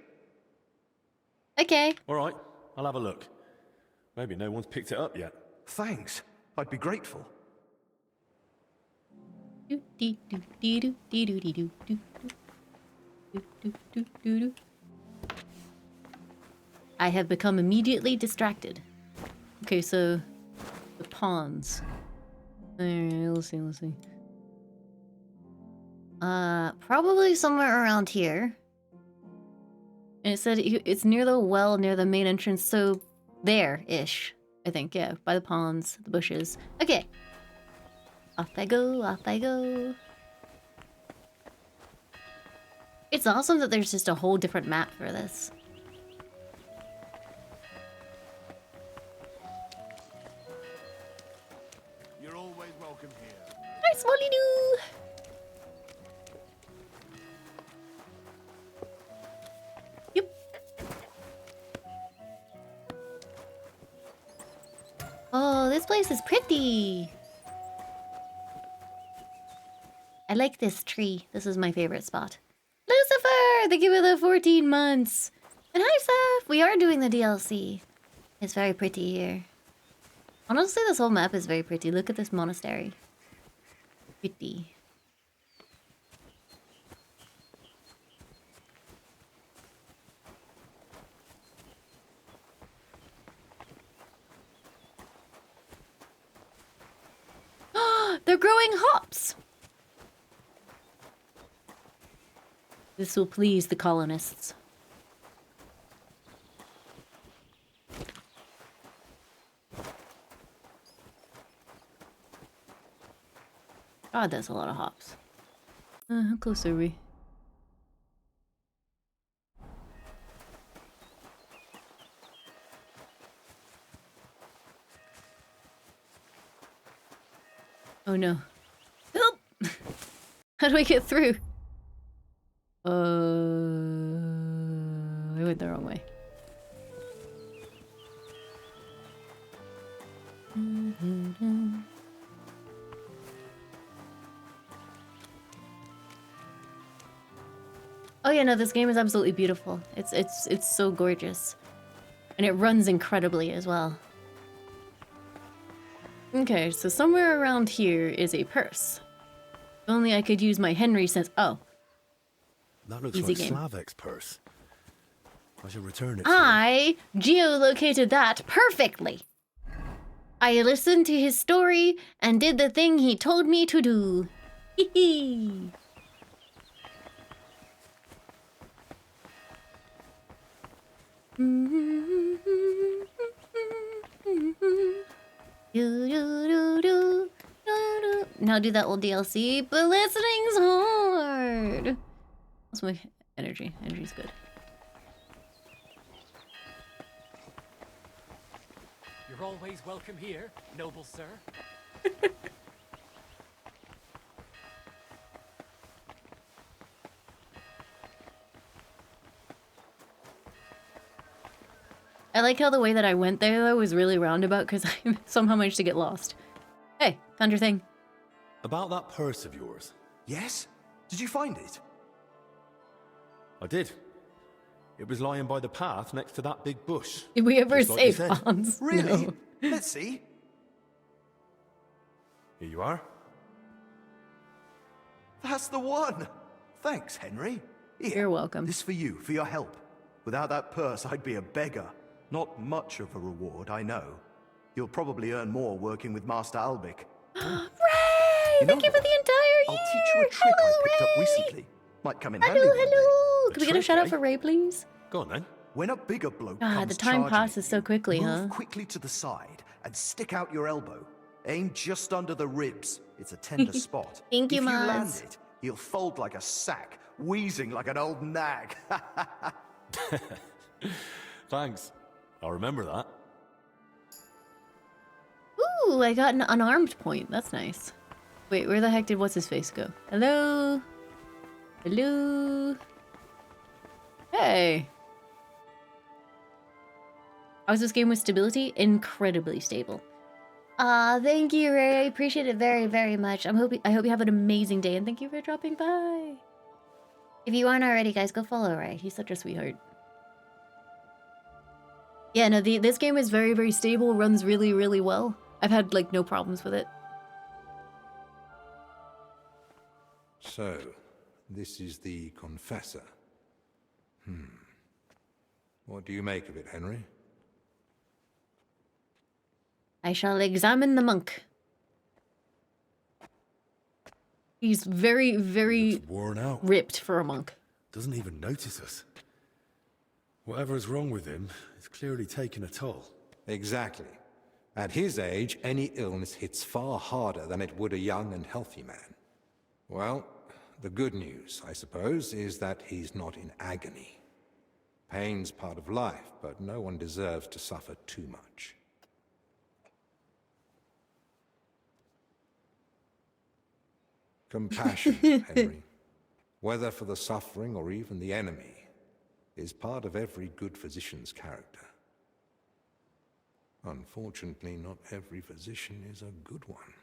Okay. All right, I'll have a look. Maybe no one's picked it up yet. Thanks. I'd be grateful. I have become immediately distracted. Okay, so the pawns. Let's see. Probably somewhere around here. And it said it's near the well, near the main entrance, so there-ish. I think, yeah, by the ponds, the bushes. Okay. Off I go, off I go. It's awesome that there's just a whole different map for this. You're always welcome here. Hi, Smolly Doo! Yep. Oh, this place is pretty. I like this tree. This is my favorite spot. Lucifer! Thank you for the 14 months. And hi, Seth! We are doing the DLC. It's very pretty here. Honestly, this whole map is very pretty. Look at this monastery. Pretty. They're growing hops! This will please the colonists. God, that's a lot of hops. How close are we? Oh no. Help! How do I get through? I went the wrong way. Oh yeah, no, this game is absolutely beautiful. It's so gorgeous. And it runs incredibly as well. Okay, so somewhere around here is a purse. If only I could use my Henry sense. Oh. That looks Easy like game. Slavek's purse. I should return it. I geolocated that perfectly. I listened to his story and did the thing he told me to do. Hee hee. Now do that old DLC, but listening's hard. That's my energy. Energy's good. You're always welcome here, noble sir. I like how the way that I went there, though, was really roundabout because I somehow managed to get lost. Hey, found your thing. About that purse of yours. Yes? Did you find it? I did. It was lying by the path next to that big bush. Did we ever Just like you save said. Hans? Really? No. Let's see. Here you are. That's the one. Thanks, Henry. Here, You're welcome. This for you, for your help. Without that purse, I'd be a beggar. Not much of a reward, I know. You'll probably earn more working with Master Albic. Ray! Thank you for the entire year! I'll teach you a trick I picked up recently. Might come in handy one day. Hello! Can we get a trick, shout out eh? for Ray, please? Go on then. When a bigger bloke God, comes the time charging passes at so you, quickly, move huh? quickly to the side and stick out your elbow. Aim just under the ribs. It's a tender spot. Thank you, if you Maz. land it, he'll fold like a sack, wheezing like an old nag. Thanks. I'll remember that. Ooh, I got an unarmed point. That's nice. Wait, where the heck did what's-his-face go? Hello? Hello? Hey. How's this game with stability? Incredibly stable. Thank you, Ray. I appreciate it very, very much. I hope you have an amazing day, and thank you for dropping by. If you aren't already, guys, go follow Ray. He's such a sweetheart. Yeah, no, this game is very, very stable, runs really, really well. I've had, like, no problems with it. So, this is the Confessor. What do you make of it, Henry? I shall examine the monk. He's very, very worn out. ripped for a monk. Doesn't even notice us. Whatever's wrong with him, it's clearly taken a toll. Exactly. At his age, any illness hits far harder than it would a young and healthy man. Well, the good news, I suppose, is that he's not in agony. Pain's part of life, but no one deserves to suffer too much. Compassion, Henry, whether for the suffering or even the enemy, is part of every good physician's character. Unfortunately, not every physician is a good one.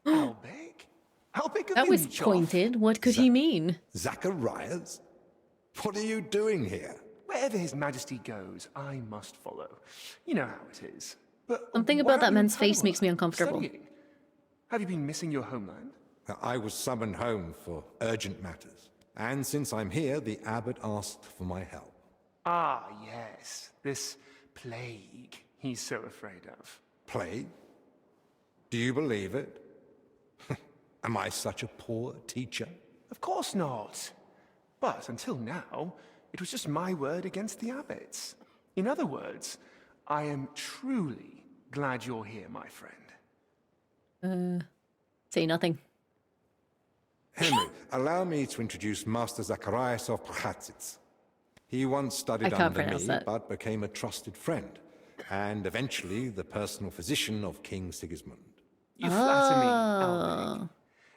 Albek? Albek, That was pointed. What could he mean? Zacharias? What are you doing here? Wherever His Majesty goes, I must follow. You know how it is. But Something why about that are you in man's face Padua? makes me uncomfortable. Studying? Have you been missing your homeland? I was summoned home for urgent matters. And since I'm here, the abbot asked for my help. Ah, yes. This plague he's so afraid of. Plague? Do you believe it? Am I such a poor teacher? Of course not. But until now, it was just my word against the abbot's. In other words, I am truly glad you're here, my friend. Say nothing. Henry, allow me to introduce Master Zacharias of Prchatsitz. He once studied I can't under pronounce me, that. but became a trusted friend, and eventually the personal physician of King Sigismund. You flatter me, Albek.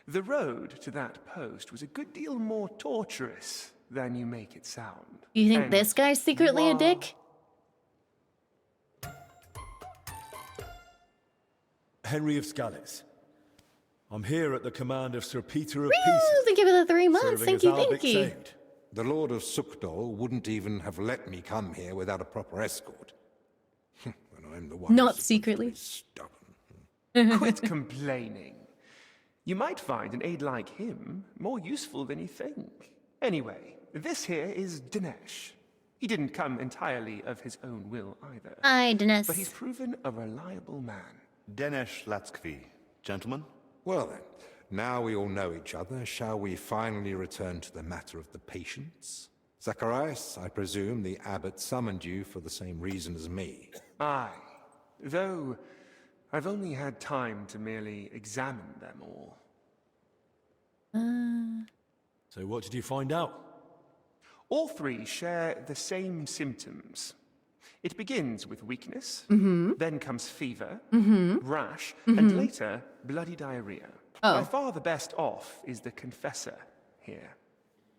The road to that post was a good deal more torturous than you make it sound. You think And this guy's secretly you a are- dick? Henry of Skalitz. I'm here at the command of Sir Peter of Woo! Pisa. Thank you for the 3 months. serving Thank as you, Albic's thank you. aide. The Lord of Sukdol wouldn't even have let me come here without a proper escort. When I'm the one Not who's secretly. stubborn. Quit complaining. You might find an aide like him more useful than you think. Anyway, this here is Dinesh. He didn't come entirely of his own will either. Hi, Dinesh. But he's proven a reliable man. Denesh Latsky, gentlemen. Well then, now we all know each other, shall we finally return to the matter of the patients? Zacharias, I presume the abbot summoned you for the same reason as me. Aye, though I've only had time to merely examine them all. So what did you find out? All 3 share the same symptoms. It begins with weakness, Mm-hmm. then comes fever, Mm-hmm. rash, Mhm. and later bloody diarrhea. Oh. By far the best off is the confessor here.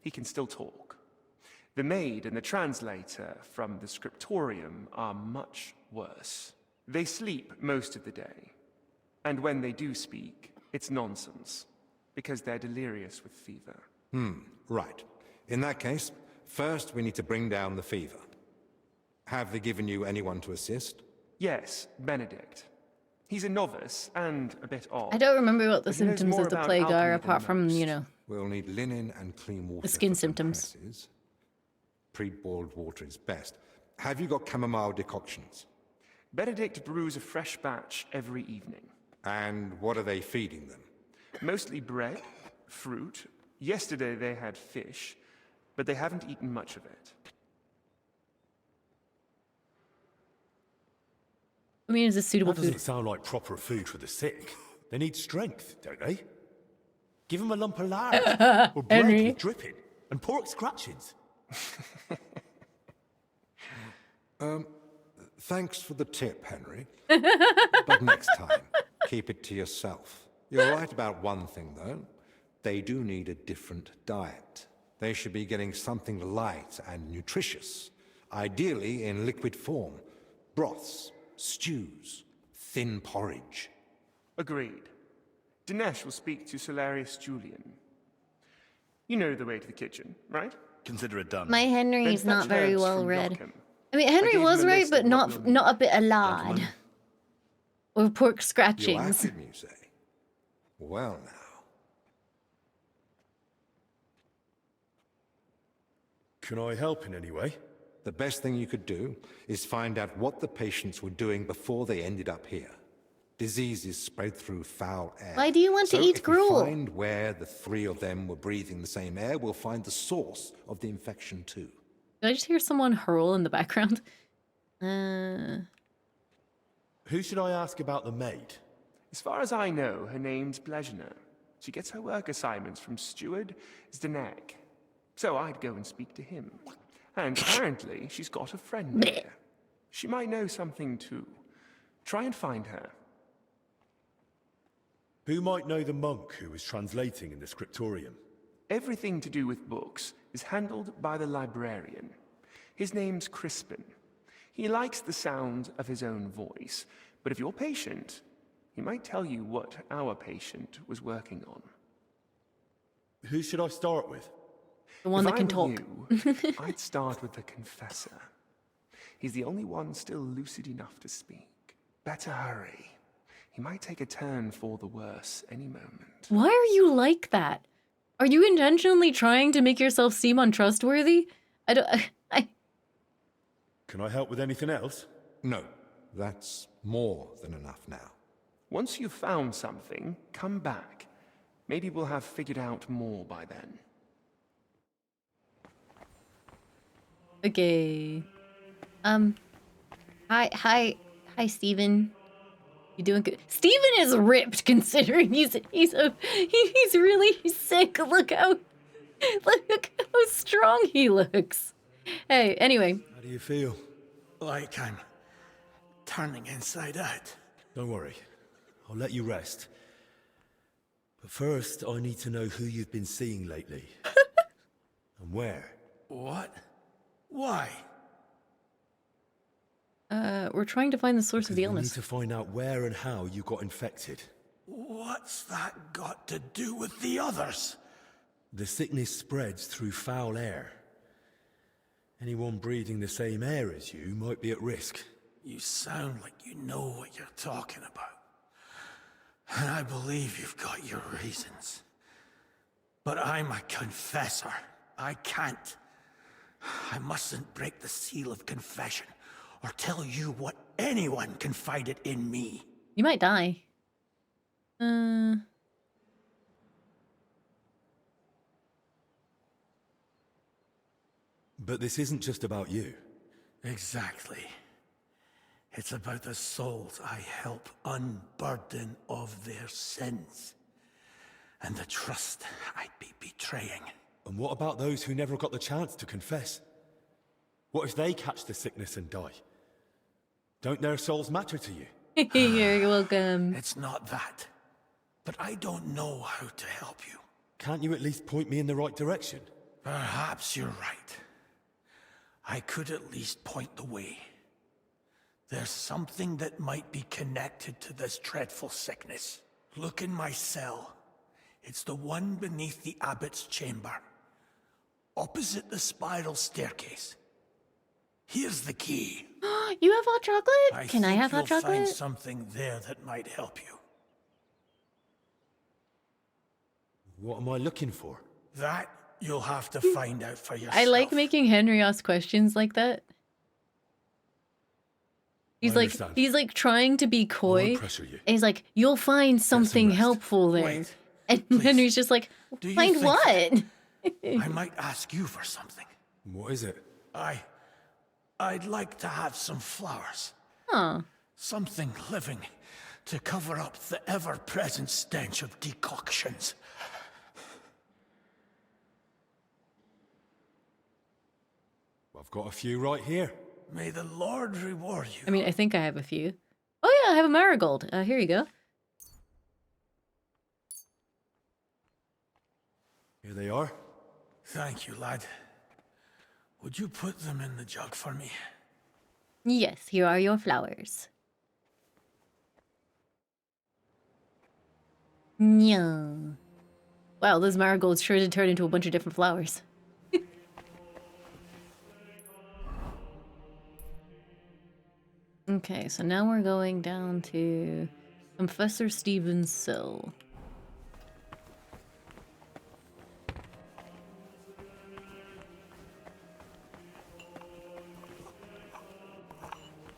He can still talk. The maid and the translator from the scriptorium are much worse. They sleep most of the day, and when they do speak, it's nonsense, because they're delirious with fever. Right. In that case, first we need to bring down the fever. Have they given you anyone to assist? Yes, Benedict. He's a novice and a bit odd. I don't remember what the but he knows symptoms more of the about plague are, alchemy than apart from, you most. know, We'll need linen and clean water. the skin for symptoms. compresses. Pre-boiled water is best. Have you got chamomile decoctions? Benedict brews a fresh batch every evening. And what are they feeding them? Mostly bread, fruit. Yesterday they had fish, but they haven't eaten much of it. I mean, is this suitable That doesn't food? sound like proper food for the sick. They need strength, don't they? Give them a lump of lard, or bread Henry. with dripping, and pork scratchings. Thanks for the tip, Henry. But next time. Keep it to yourself. You're right about one thing, though. They do need a different diet. They should be getting something light and nutritious, ideally in liquid form. Broths, stews, thin porridge. Agreed. Dinesh will speak to Solarius Julian. You know the way to the kitchen, right? Consider it done. My Henry Then is not fetch very herbs well from read. Rockham. I mean, I Henry gave him was a right, list but of what we'll not a bit of lard. Gentlemen. Or pork You scratchings. acted, you say? Well now. Can I help in any way? The best thing you could do is find out what the patients were doing before they ended up here. Diseases spread through foul air. Why do you want to So eat if we gruel? find where the three of them were breathing the same air, we'll find the source of the infection too. Did I just hear someone hurl in the background? Who should I ask about the maid? As far as I know, her name's Blezhina. She gets her work assignments from Steward Zdenek. So I'd go and speak to him. And apparently, she's got a friend there. She might know something too. Try and find her. Who might know the monk who was translating in the scriptorium? Everything to do with books is handled by the librarian. His name's Crispin. He likes the sound of his own voice, but if you're patient, he might tell you what our patient was working on. Who should I start with? The one If that can I were talk. you, I'd start with the confessor. He's the only one still lucid enough to speak. Better hurry. He might take a turn for the worse any moment. Why are you like that? Are you intentionally trying to make yourself seem untrustworthy? Can I help with anything else? No, that's more than enough now. Once you've found something, come back. Maybe we'll have figured out more by then. Okay. Hi, Steven. You doing good? Steven is ripped considering he's really sick. Look how strong he looks. Hey, anyway. How do you feel? Like I'm turning inside out. Don't worry. I'll let you rest. But first, I need to know who you've been seeing lately. And where. What? Why? We're trying to find the source of the We illness. need to find out where and how you got infected. What's that got to do with the others? The sickness spreads through foul air. Anyone breathing the same air as you might be at risk. You sound like you know what you're talking about. And I believe you've got your reasons. But I'm a confessor. I can't. I mustn't break the seal of confession or tell you what anyone confided in me. You might die. But this isn't just about you. Exactly. It's about the souls I help unburden of their sins. And the trust I'd be betraying. And what about those who never got the chance to confess? What if they catch the sickness and die? Don't their souls matter to you? You're welcome. It's not that. But I don't know how to help you. Can't you at least point me in the right direction? Perhaps you're right. I could at least point the way. There's something that might be connected to this dreadful sickness. Look in my cell. It's the one beneath the abbot's chamber, opposite the spiral staircase. Here's the key. You have hot chocolate? Can I think have hot you'll find chocolate? something there that might help you. What am I looking for? That you'll have to find out for yourself. I like making Henry ask questions like that. He's like trying to be coy. pressure you. And he's like, you'll find something helpful there. Wait, and Henry's just like, Do you find think what? I might ask you for something. What is it? I'd like to have some flowers. Huh. Something living to cover up the ever-present stench of decoctions. I've got a few right here. May the Lord reward you. I mean, I think I have a few. Oh yeah, I have a marigold. Here you go. Here they are. Thank you, lad. Would you put them in the jug for me? Yes, here are your flowers. Yeah. Wow, those marigolds sure did turn into a bunch of different flowers. Okay, so now we're going down to Professor Stevens' cell.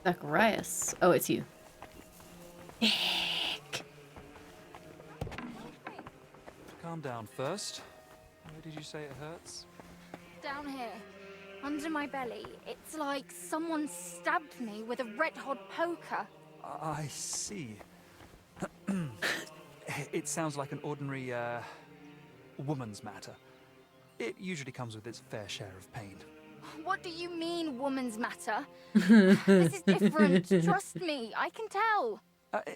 Zacharias. Oh, it's you. Calm down first. Where did you say it hurts? Down here, under my belly, it's like someone stabbed me with a red-hot poker. I see. It sounds like an ordinary, woman's matter. It usually comes with its fair share of pain. What do you mean, woman's matter? This is different. Trust me, I can tell.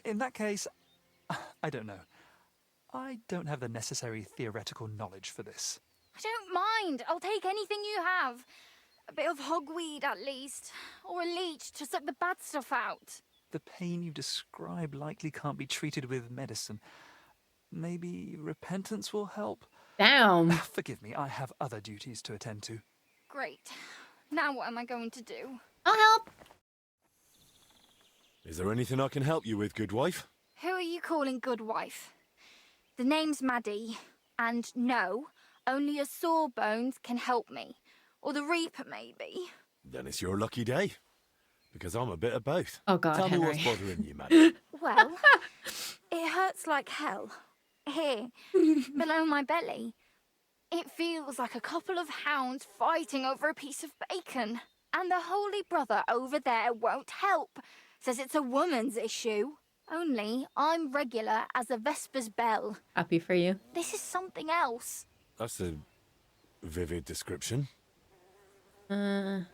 In that case, I don't know. I don't have the necessary theoretical knowledge for this. I don't mind. I'll take anything you have. A bit of hogweed, at least. Or a leech to suck the bad stuff out. The pain you describe likely can't be treated with medicine. Maybe repentance will help? Damn. Forgive me, I have other duties to attend to. Great. Now what am I going to do? I'll help. Is there anything I can help you with, good wife? Who are you calling good wife? The name's Maddie. And no, only a Sawbones can help me. Or the Reaper, maybe. Then it's your lucky day. Because I'm a bit of both. Oh God, Tell Henry. me what's bothering you, Maddie. Well, it hurts like hell. Here, below my belly. It feels like a couple of hounds fighting over a piece of bacon. And the Holy Brother over there won't help. Says it's a woman's issue. Only I'm regular as a Vesper's bell. Happy for you. This is something else. That's a vivid description. How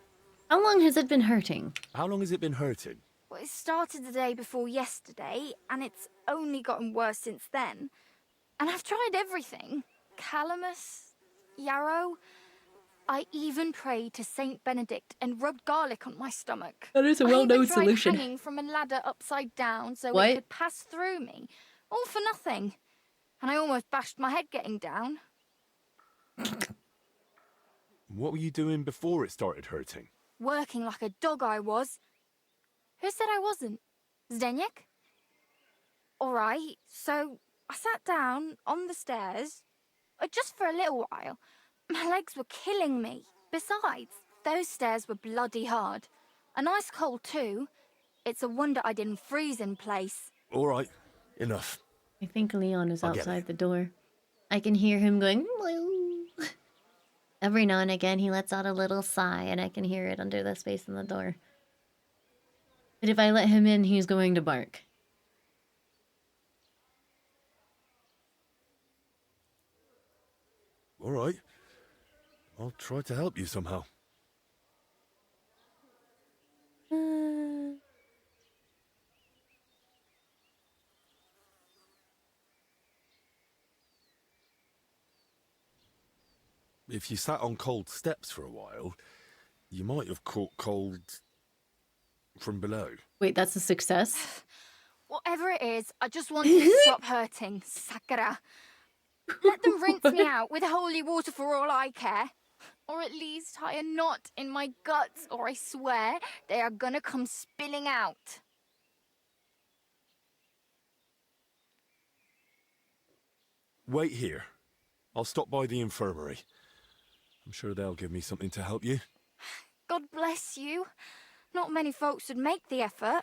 long has it been hurting? How long has it been hurting? Well, it started the day before yesterday, and it's only gotten worse since then. And I've tried everything. Calamus, yarrow. I even prayed to Saint Benedict and rubbed garlic on my stomach. That is a I well-known even tried solution. hanging from a ladder upside down so What? it could pass through me. All for nothing. And I almost bashed my head getting down. What were you doing before it started hurting? Working like a dog I was. Who said I wasn't? Zdeněk? All right, so I sat down on the stairs, just for a little while. My legs were killing me. Besides, those stairs were bloody hard. And ice cold too. It's a wonder I didn't freeze in place. All right, enough. I think Leon is I'll get outside the door. I can hear him going, "Meow." Every now and again he lets out a little sigh and I can hear it under the space in the door. But if I let him in, he's going to bark. All right. I'll try to help you somehow. If you sat on cold steps for a while, you might have caught cold from below. Wait, that's a success? Whatever it is, I just want it to stop hurting. Sakura. Let them rinse me out with holy water for all I care. Or at least tie a knot in my guts, or I swear they are gonna come spilling out. Wait here. I'll stop by the infirmary. I'm sure they'll give me something to help you. God bless you. Not many folks would make the effort.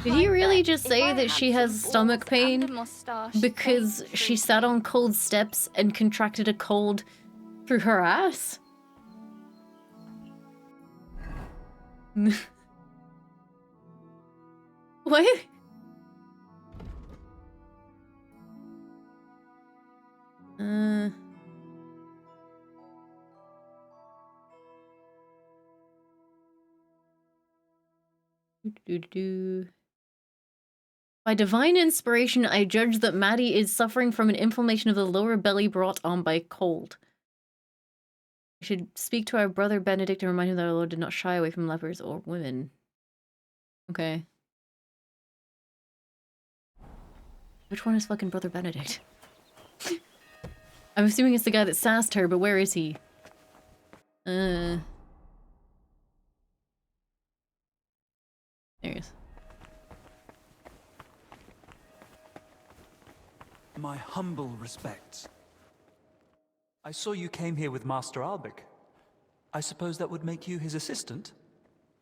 Did he really just If I say that had she some has stomach balls and a pain moustache, because they'd she treat sat me. on cold steps and contracted a cold through her ass? What? By divine inspiration, I judge that Maddie is suffering from an inflammation of the lower belly brought on by cold. We should speak to our brother Benedict and remind him that our Lord did not shy away from lepers or women. Okay. Which one is fucking Brother Benedict? I'm assuming it's the guy that sassed her, but where is he? There he is. My humble respects. I saw you came here with Master Albic. I suppose that would make you his assistant?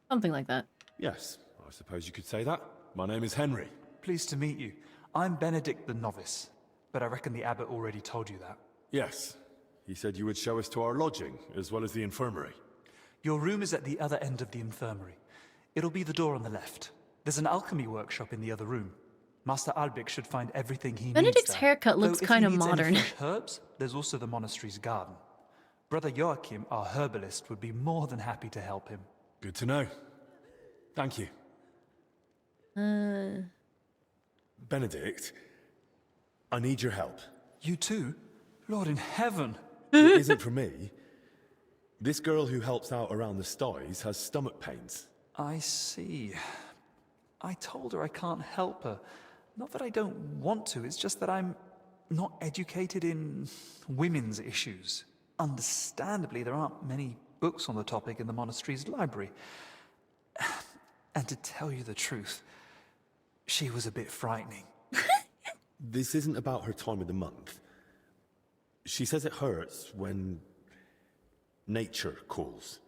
Something like that. Yes, I suppose you could say that. My name is Henry. Pleased to meet you. I'm Benedict the Novice, but I reckon the abbot already told you that. Yes. He said you would show us to our lodging, as well as the infirmary. Your room is at the other end of the infirmary. It'll be the door on the left. There's an alchemy workshop in the other room. Master Albic should find everything he Benedict's needs there. haircut looks kind of modern. If he needs any fresh herbs, there's also the monastery's garden. Brother Joachim, our herbalist, would be more than happy to help him. Good to know. Thank you. Benedict, I need your help. You too? Lord in heaven. It isn't for me. This girl who helps out around the sties has stomach pains. I see. I told her I can't help her. Not that I don't want to, it's just that I'm not educated in women's issues. Understandably, there aren't many books on the topic in the monastery's library. And to tell you the truth, she was a bit frightening. This isn't about her time of the month. She says it hurts when nature calls.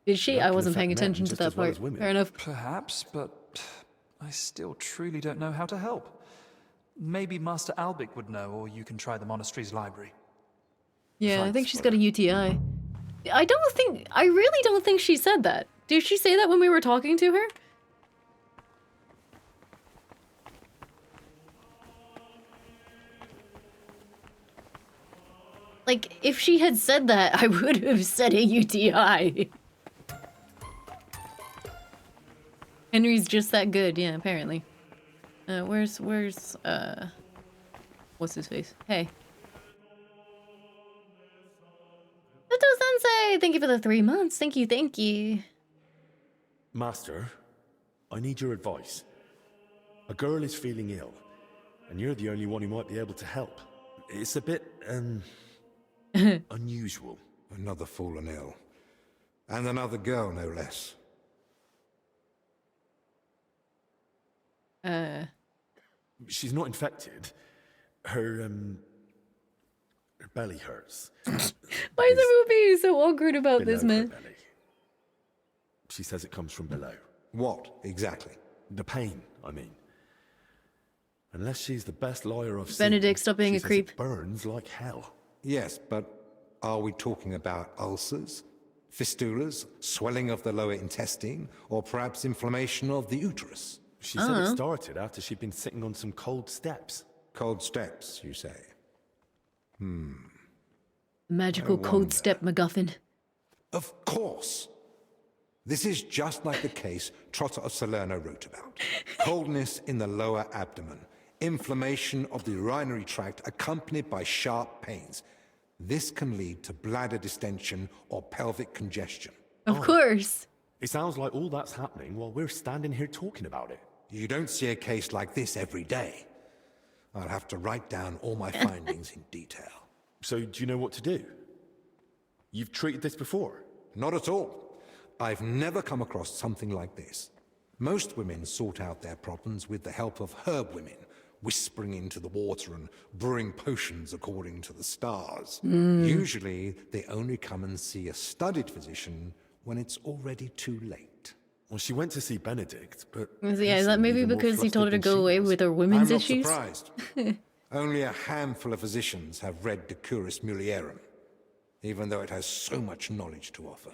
Did she? That I can wasn't affect paying men attention to just that as well part. as women. Fair enough. Perhaps, but I still truly don't know how to help. Maybe Master Albic would know, or you can try the monastery's library. Yeah, I think she's got a UTI. I really don't think she said that. Did she say that when we were talking to her? Like, if she had said that, I would have said a UTI. Henry's just that good, yeah, apparently. Where's, what's his face? Hey. Toto Sensei, thank you for the 3 months. Thank you. Master, I need your advice. A girl is feeling ill, and you're the only one who might be able to help. It's a bit, unusual. Another fallen ill. And another girl, no less. She's not infected. Her belly hurts. Why is everyone being so awkward about this, Below her man? belly. She says it comes from below. What, exactly? The pain, I mean. Unless she's the best liar I've seen. Benedict, stop being she a says creep. It burns like hell. Yes, but are we talking about ulcers, fistulas, swelling of the lower intestine, or perhaps inflammation of the uterus? She said it started after she'd been sitting on some cold steps. Cold steps, you say? Magical code step MacGuffin. Of course. This is just like the case Trotter of Salerno wrote about. Coldness in the lower abdomen, inflammation of the urinary tract accompanied by sharp pains. This can lead to bladder distension or pelvic congestion. Of course. It sounds like all that's happening while we're standing here talking about it. You don't see a case like this every day. I'll have to write down all my findings in detail. So do you know what to do? You've treated this before? Not at all. I've never come across something like this. Most women sort out their problems with the help of herb women, whispering into the water and brewing potions according to the stars. Usually, they only come and see a studied physician when it's already too late. Well, she went to see Benedict, but... Yeah, is that maybe because he told her to go away with her women's I'm issues? not surprised. Only a handful of physicians have read De Curis Mulierum, even though it has so much knowledge to offer.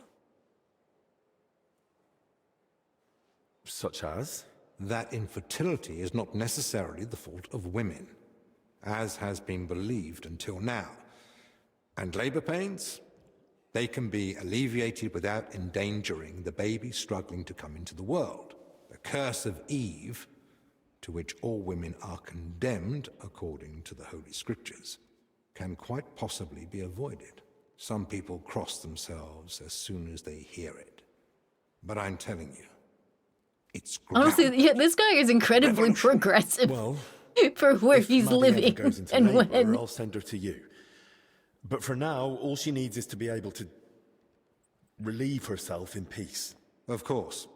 Such as? That infertility is not necessarily the fault of women, as has been believed until now. And labor pains? They can be alleviated without endangering the baby struggling to come into the world. The curse of Eve, to which all women are condemned according to the Holy Scriptures, can quite possibly be avoided. Some people cross themselves as soon as they hear it. But I'm telling you, it's Honestly, yeah, this guy is incredibly progressive Well, for where if he's Maddie living ever goes into and labour, when. I'll send her to you. But for now, all she needs is to be able to relieve herself in peace. Of course.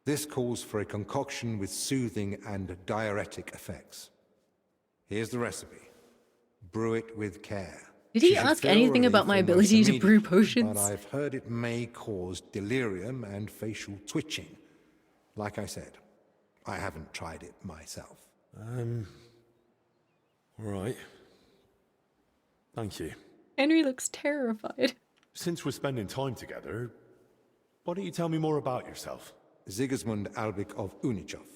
This calls for a concoction with soothing and diuretic effects. Here's the recipe. Brew it with care. Did he She should ask feel anything about relief my almost ability to brew immediately, potions? But I've heard it may cause delirium and facial twitching. Like I said, I haven't tried it myself. All right. Thank you. Henry looks terrified. Since we're spending time together, why don't you tell me more about yourself? Sigismund Albrecht of Unichov,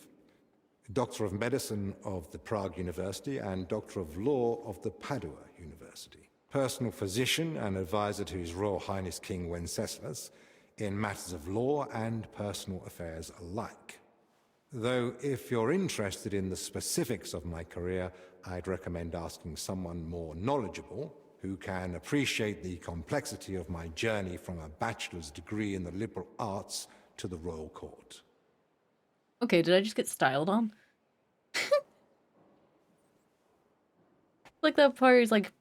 Doctor of Medicine of the Prague University and Doctor of Law of the Padua University. Personal physician and advisor to His Royal Highness King Wenceslas in matters of law and personal affairs alike. Though if you're interested in the specifics of my career, I'd recommend asking someone more knowledgeable who can appreciate the complexity of my journey from a bachelor's degree in the liberal arts to the royal court. Okay, did I just get styled on? Like that part is like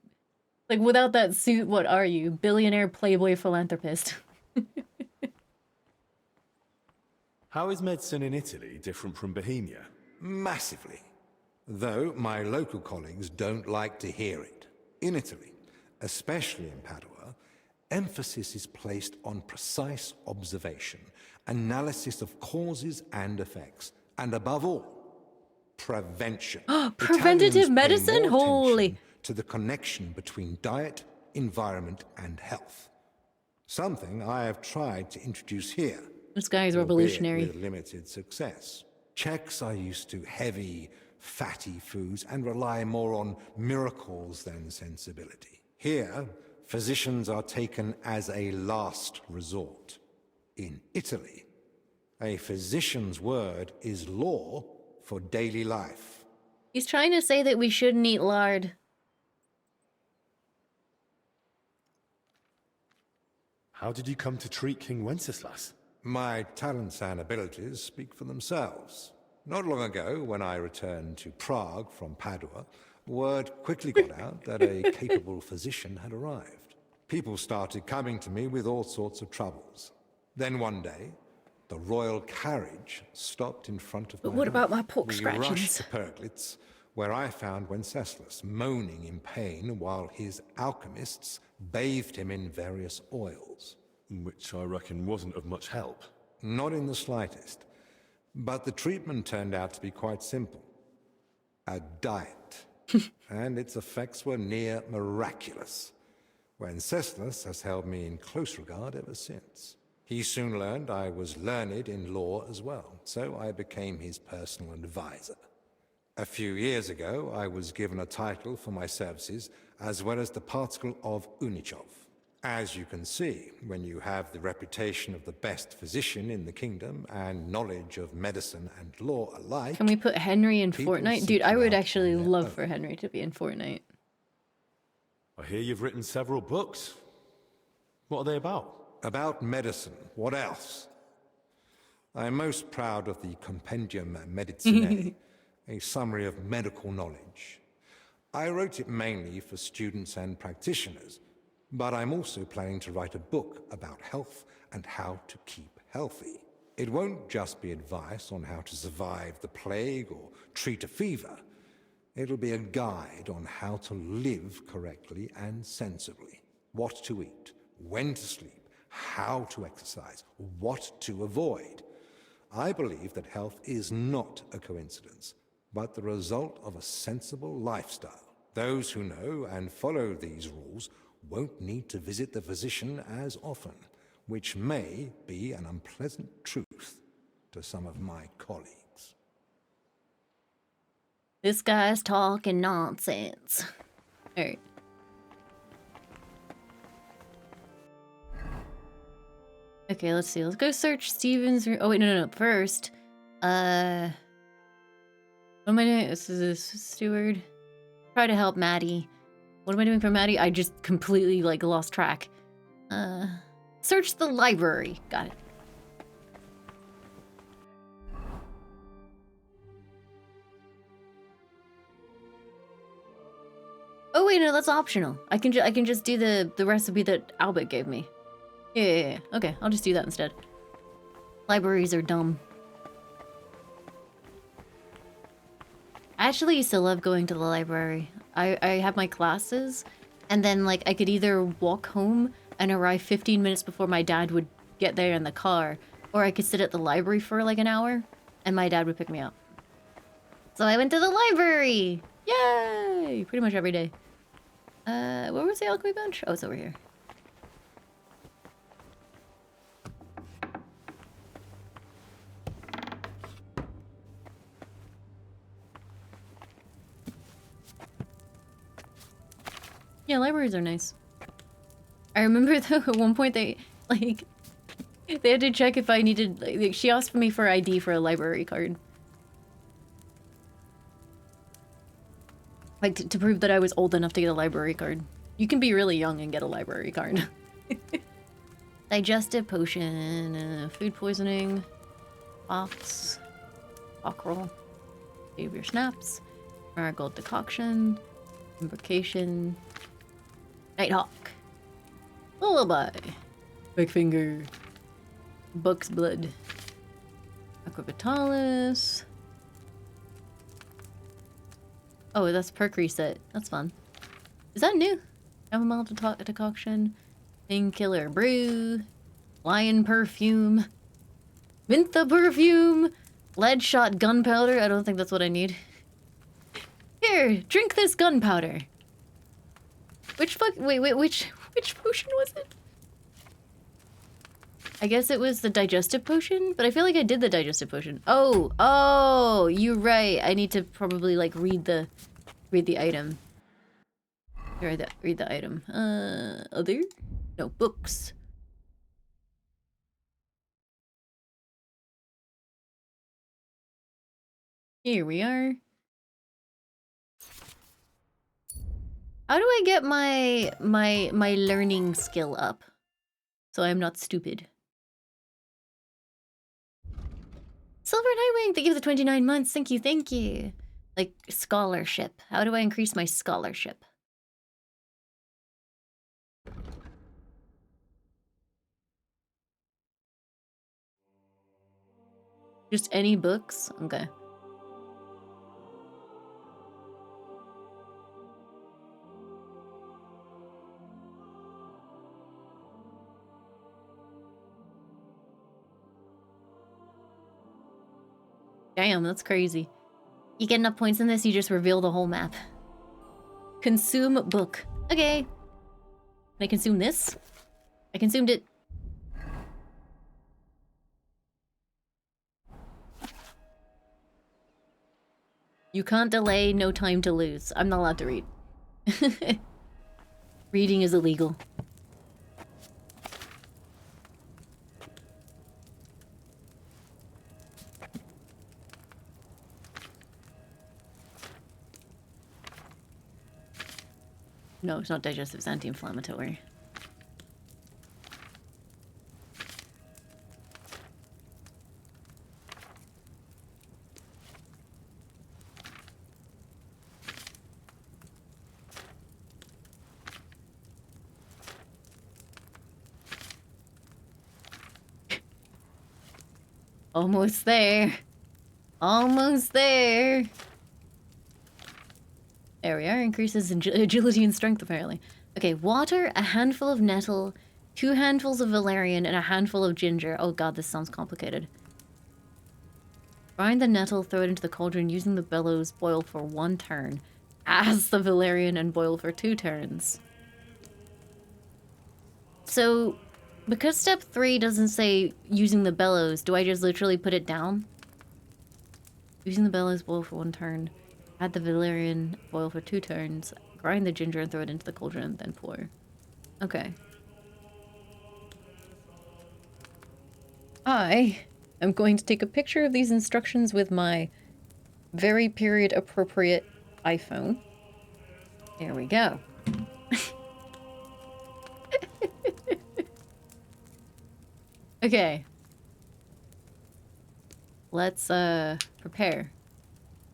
without that suit, what are you? Billionaire, playboy, philanthropist. How is medicine in Italy different from Bohemia? Massively. Though my local colleagues don't like to hear it. In Italy, especially in Padua, emphasis is placed on precise observation, analysis of causes and effects, and above all, prevention. Preventative Italians pay medicine? more Holy. attention to the connection between diet, environment, and health. Something I have tried to introduce here. This guy is albeit revolutionary. with limited success. Czechs are used to heavy, fatty foods and rely more on miracles than sensibility. Here, physicians are taken as a last resort. In Italy, a physician's word is law for daily life. He's trying to say that we shouldn't eat lard. How did you come to treat King Wenceslas? My talents and abilities speak for themselves. Not long ago, when I returned to Prague from Padua, word quickly got out that a capable physician had arrived. People started coming to me with all sorts of troubles. Then one day, the royal carriage stopped in front of But my what home. about my pork We scratchings? rushed to Perglitz, where I found Wenceslas moaning in pain while his alchemists bathed him in various oils. Which I reckon wasn't of much help. Not in the slightest. But the treatment turned out to be quite simple. A diet. And its effects were near miraculous. Wenceslas has held me in close regard ever since. He soon learned I was learned in law as well, so I became his personal advisor. A few years ago, I was given a title for my services, as well as the particle of Unichov. As you can see, when you have the reputation of the best physician in the kingdom and knowledge of medicine and law alike... Can we put Henry in people Fortnite? seek Dude, I you would out actually on their love own. for Henry to be in Fortnite. I hear you've written several books. What are they about? About medicine. What else? I'm most proud of the Compendium Medicinae, a summary of medical knowledge. I wrote it mainly for students and practitioners, but I'm also planning to write a book about health and how to keep healthy. It won't just be advice on how to survive the plague or treat a fever. It'll be a guide on how to live correctly and sensibly. What to eat, when to sleep, how to exercise, what to avoid. I believe that health is not a coincidence, but the result of a sensible lifestyle. Those who know and follow these rules won't need to visit the physician as often, which may be an unpleasant truth to some of my colleagues. This guy's talking nonsense. Alright. Okay, let's see. Let's go search Steven's room. Oh, wait, no. First, What am I doing? This is a steward. Try to help Maddie. What am I doing for Maddie? I just completely, like, lost track. Search the library. Got it. Oh wait, no, that's optional. I can just do the recipe that Albert gave me. Yeah. Okay, I'll just do that instead. Libraries are dumb. I actually used to love going to the library. I have my classes, and then like I could either walk home and arrive 15 minutes before my dad would get there in the car, or I could sit at the library for like an hour, and my dad would pick me up. So I went to the library! Yay! Pretty much every day. Where was the alchemy bench? Oh, it's over here. Yeah, libraries are nice. I remember though at one point they had to check if I needed like she asked me for ID for a library card. Like to prove that I was old enough to get a library card. You can be really young and get a library card. Digestive potion, food poisoning, ox, cockerel, savior snaps, marigold decoction, invocation, nighthawk, lullaby, big finger, book's blood, aquavitalis. Oh, that's perk reset. That's fun. Is that new? Chamomile decoction, painkiller brew, lion perfume, Mintha perfume, lead shot gunpowder. I don't think that's what I need. Here, drink this gunpowder. Which potion was it? I guess it was the digestive potion, but I feel like I did the digestive potion. Oh, you're right. I need to probably like read the item. Read the item. Other? No, books. Here we are. How do I get my learning skill up so I'm not stupid? Silver Nightwing, thank you for the 29 months. Thank you, thank you. Like, scholarship. How do I increase my scholarship? Just any books? Okay. Damn, that's crazy. You get enough points in this, you just reveal the whole map. Consume book. Okay. Can I consume this? I consumed it. You can't delay, no time to lose. I'm not allowed to read. Reading is illegal. No, it's not digestive, it's anti-inflammatory. Almost there. Almost there. There we are. Increases in agility and strength, apparently. Okay, water, a handful of nettle, 2 handfuls of valerian, and a handful of ginger. Oh god, this sounds complicated. Grind the nettle, throw it into the cauldron, using the bellows, boil for 1 turn. Add the valerian and boil for 2 turns. So, because step 3 doesn't say using the bellows, do I just literally put it down? Using the bellows, boil for 1 turn. Add the valerian, boil for 2 turns. Grind the ginger and throw it into the cauldron, then pour. Okay. I am going to take a picture of these instructions with my Very period appropriate iPhone. There we go. Okay. Let's prepare.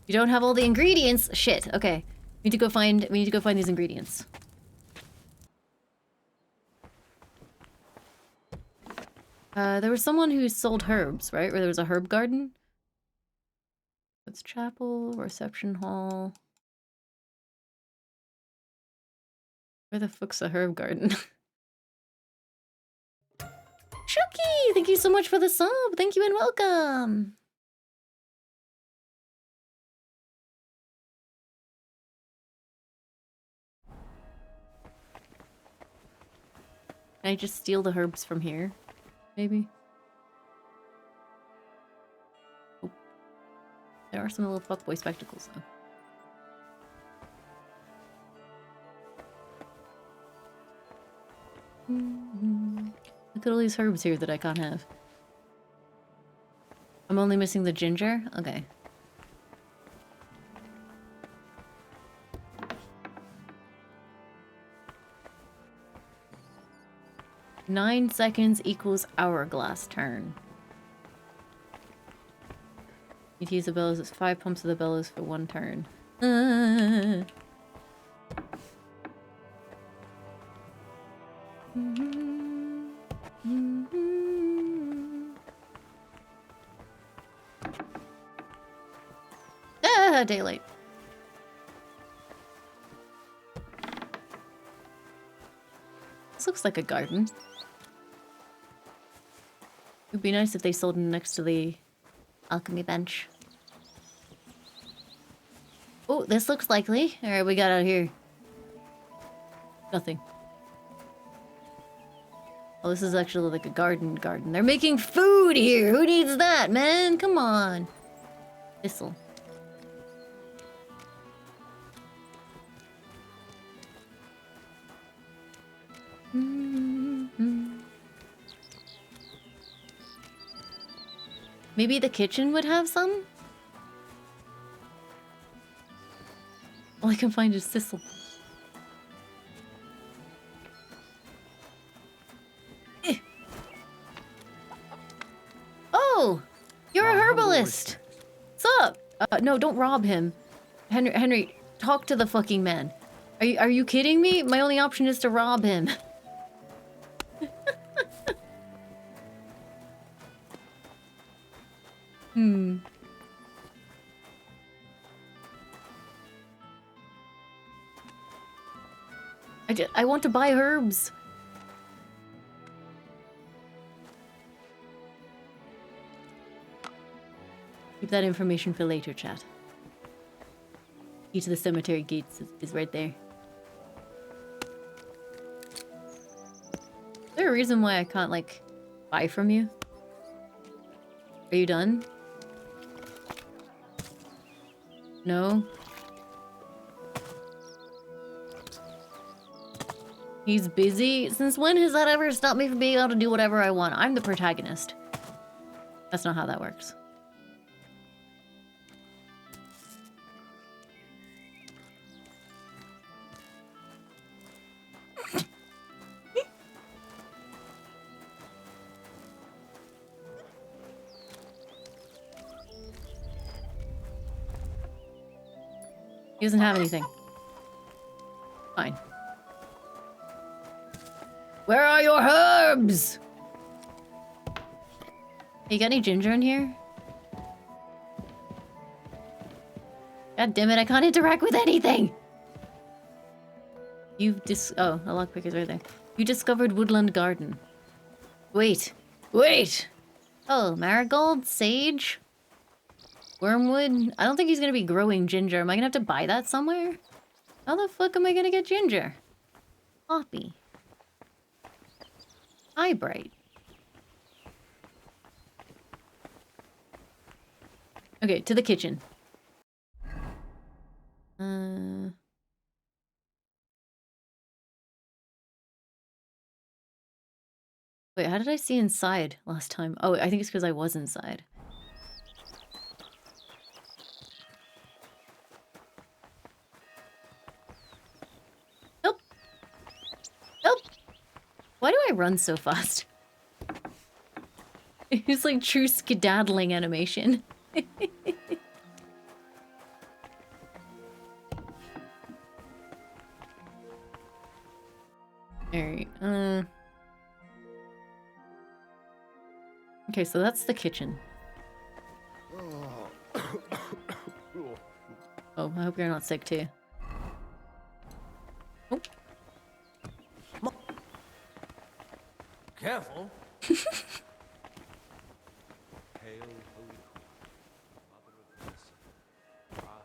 You don't have all the ingredients. Shit. Okay. We need to go find these ingredients. There was someone who sold herbs, right? Or there was a herb garden. It's chapel, reception hall. Where the fuck's a herb garden? Chucky! Thank you so much for the sub! Thank you and welcome! Can I just steal the herbs from here? Maybe? Oh. There are some little fuckboy spectacles, though. Look at all these herbs here that I can't have. I'm only missing the ginger? Okay. "9 seconds equals hourglass turn." You use the bellows, it's 5 pumps of the bellows for 1 turn. Daylight. This looks like a garden. It'd be nice if they sold them next to the alchemy bench. Oh, this looks likely. Alright, we got out here. Nothing. Oh, this is actually like a garden. They're making food here! Who needs that, man? Come on. Thistle. Maybe the kitchen would have some? All I can find is thistle. Eh. Oh! You're a herbalist! What's up? No, don't rob him. Henry, talk to the fucking man. Are you kidding me? My only option is to rob him. I want to buy herbs. Keep that information for later, chat. Key to the cemetery gates is right there. Is there a reason why I can't, like, buy from you? Are you done? No? He's busy? Since when has that ever stopped me from being able to do whatever I want? I'm the protagonist. That's not how that works. He doesn't have anything. Fine. Where are your herbs? Hey, you got any ginger in here? God damn it, I can't interact with anything! Oh, a lockpick is right there. You discovered woodland garden. Wait. Oh, marigold? Sage? Wormwood? I don't think he's gonna be growing ginger. Am I gonna have to buy that somewhere? How the fuck am I gonna get ginger? Poppy. Eyebright. Okay, to the kitchen. Wait, how did I see inside last time? Oh, I think it's because I was inside. Why do I run so fast? It's like true skedaddling animation. Alright, okay, so that's the kitchen. Oh, I hope you're not sick too. Oh. Careful.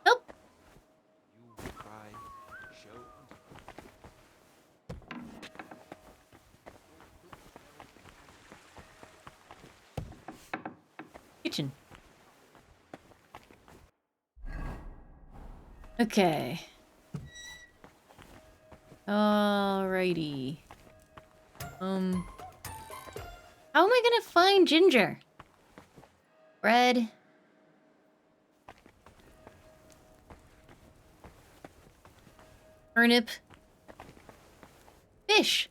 Help! Kitchen. Okay. Alrighty. How am I gonna find Ginger? Bread. Turnip. Fish.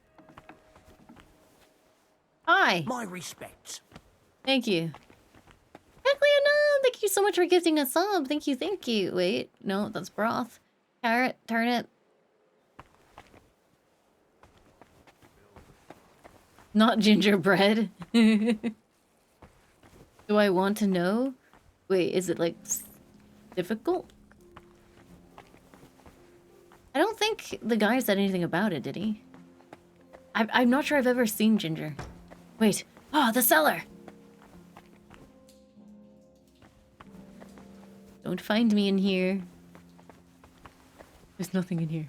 Hi. My respects. Thank you. Heckleana, thank you so much for gifting a sub. Thank you, thank you. Wait, no, that's broth. Carrot, turnip. Not gingerbread. Do I want to know? Wait, is it like difficult? I don't think the guy said anything about it, did he? I'm not sure I've ever seen Ginger. Wait. Oh, the cellar! Don't find me in here. There's nothing in here.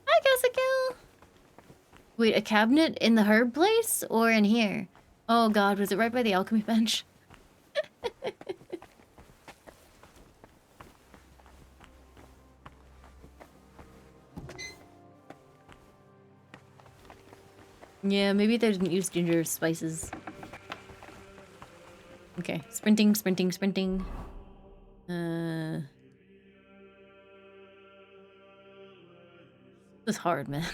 Hi, Jessica! Wait, a cabinet in the herb place? Or in here? Oh god, was it right by the alchemy bench? Yeah, maybe they didn't use ginger spices. Okay, sprinting, sprinting, sprinting. This is hard, man.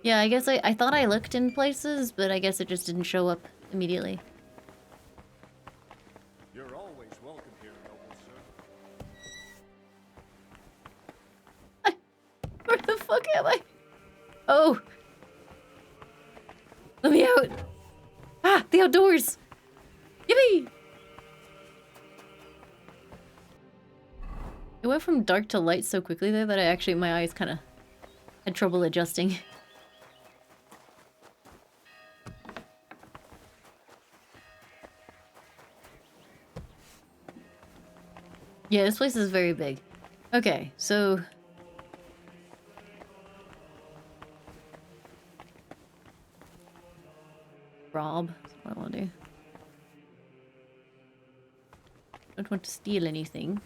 Yeah, I guess I thought I looked in places, but I guess it just didn't show up immediately. You're always welcome here, noble sir. Where the fuck am I? Oh! Let me out! Ah! The outdoors! Yippee! It went from dark to light so quickly there that I actually, my eyes kind of had trouble adjusting. Yeah, this place is very big. Okay, so... Rob, that's what I want to do. Don't want to steal anything.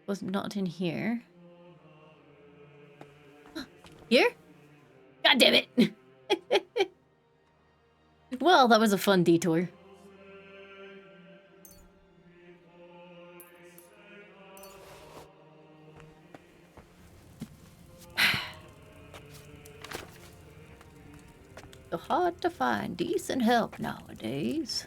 Was not in here. Here? God damn it! Well, that was a fun detour. So hard to find decent help nowadays.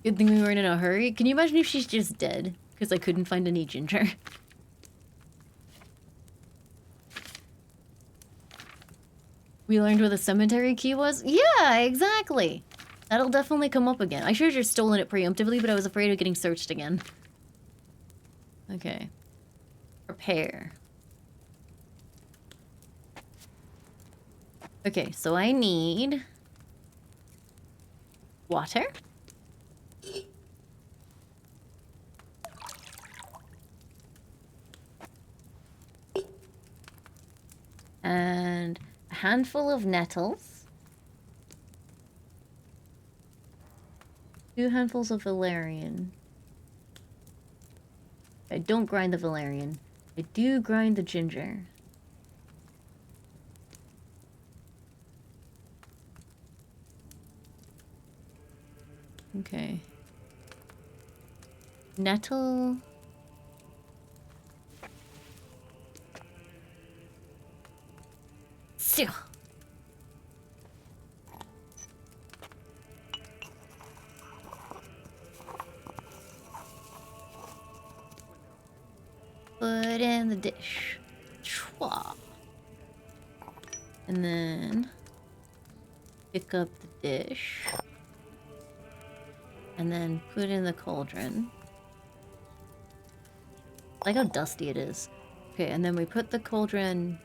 Good thing we weren't in a hurry. Can you imagine if she's just dead? Because I couldn't find any ginger. We learned where the cemetery key was? Yeah, exactly. That'll definitely come up again. I should have just stolen it preemptively, but I was afraid of getting searched again. Okay. Prepare. Okay, so I need... water. And a handful of nettles. 2 handfuls of valerian. I don't grind the valerian. I do grind the ginger. Okay. Nettle. Put in the dish. Chwa. And then pick up the dish. And then put in the cauldron. I like how dusty it is. Okay, and then we put the cauldron...